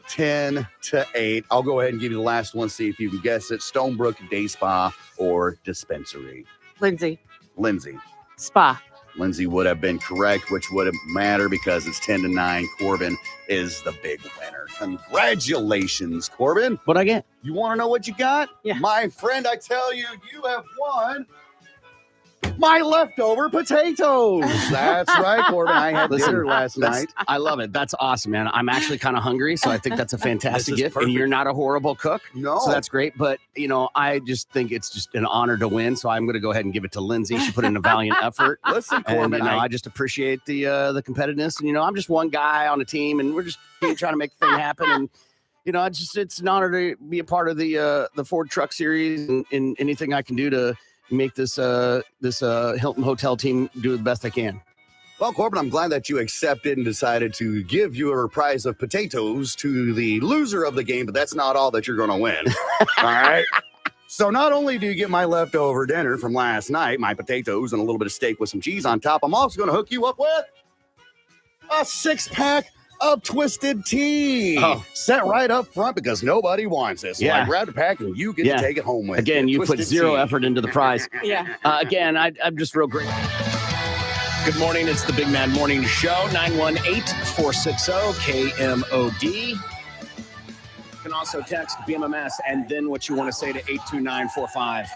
10-8. I'll go ahead and give you the last one, see if you can guess it. Stonebrook, Day Spa or Dispensary? Lindsay. Lindsay. Spa. Lindsay would have been correct, which wouldn't matter because it's 10-9. Corbin is the big winner. Congratulations, Corbin. What'd I get? You want to know what you got? Yeah. My friend, I tell you, you have won my leftover potatoes. That's right, Corbin. I had dinner last night. I love it. That's awesome, man. I'm actually kind of hungry, so I think that's a fantastic This is gift. perfect. And you're not a horrible cook. No. So that's great. But, I just think it's just an honor to win. So I'm going to go ahead and give it to Lindsay. She put in a valiant effort. Listen, And, Corbin, I just appreciate the competitiveness. And, I'm just one guy on a team, and we're just trying to make the thing happen. And, it's an honor to be a part of the Ford Truck Series and anything I can do to make this Hilton Hotel team do the best I can. Well, Corbin, I'm glad that you accepted and decided to give your prize of potatoes to the loser of the game, but that's not all that you're going to win. All right. So not only do you get my leftover dinner from last night, my potatoes and a little bit of steak with some cheese on top, I'm also going to hook you up with a 6-pack of Twisted Tea. Oh. Set right up front because nobody wants this. So Yeah. I grabbed a pack and you get Yeah. to take it home with Again, you put Twisted zero Tea. effort into the prize. Yeah. Again, I'm just real grateful. Good morning. It's the Big Man Morning Show, 918-460-KMOD. You can also text BMMS and then what you want to say to 82945.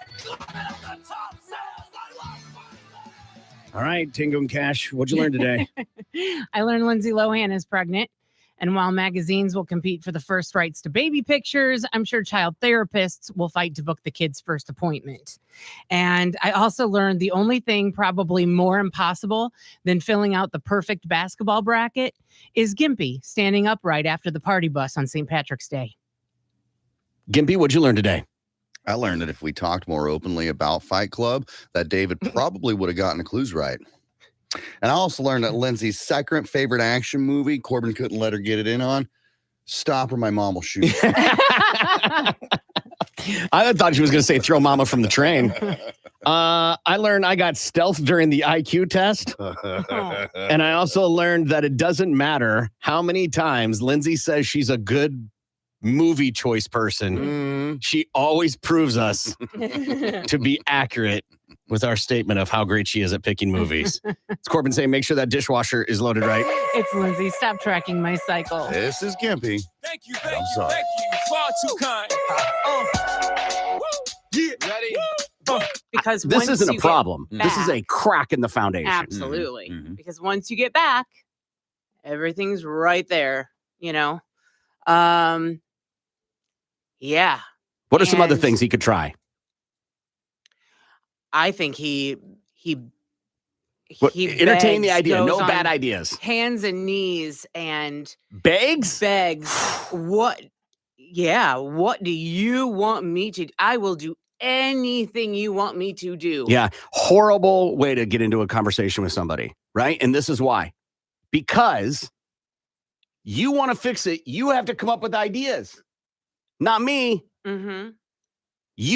All right, Tingo and Cash, what'd you learn today? I learned Lindsay Lohan is pregnant. And while magazines will compete for the first rights to baby pictures, I'm sure child therapists will fight to book the kid's first appointment. And I also learned the only thing probably more impossible than filling out the perfect basketball bracket is Gimpy standing upright after the party bus on St. Patrick's Day. Gimpy, what'd you learn today? I learned that if we talked more openly about Fight Club, that David probably would have gotten the clues right. And I also learned that Lindsay's second favorite action movie, Corbin couldn't let her get it in on, Stop or My Mom Will Shoot. I thought she was going to say throw mama from the train. I learned I got stealth during the IQ test. And I also learned that it doesn't matter how many times Lindsay says she's a good movie choice person. She always proves us to be accurate with our statement of how great she is at picking movies. It's Corbin saying, make sure that dishwasher is loaded right. It's Lindsay. Stop tracking my cycle. This is Gimpy. Thank you, I'm sorry. thank you. Far too kind. Yeah, ready? Because This once isn't a you get problem. This is a back- crack in the foundation. Absolutely. Mhm. Because once you get back, everything's right there, Yeah. What are some other And- things he could try? I think he Entertain the begs, idea. No goes bad on ideas. hands and knees and Begs? begs. What do you want me to? I will do anything you want me to do. Yeah. Horrible way to get into a conversation with somebody, right? And this is why. Because you want to fix it, you have to come up with ideas. Not me. Mm-hmm.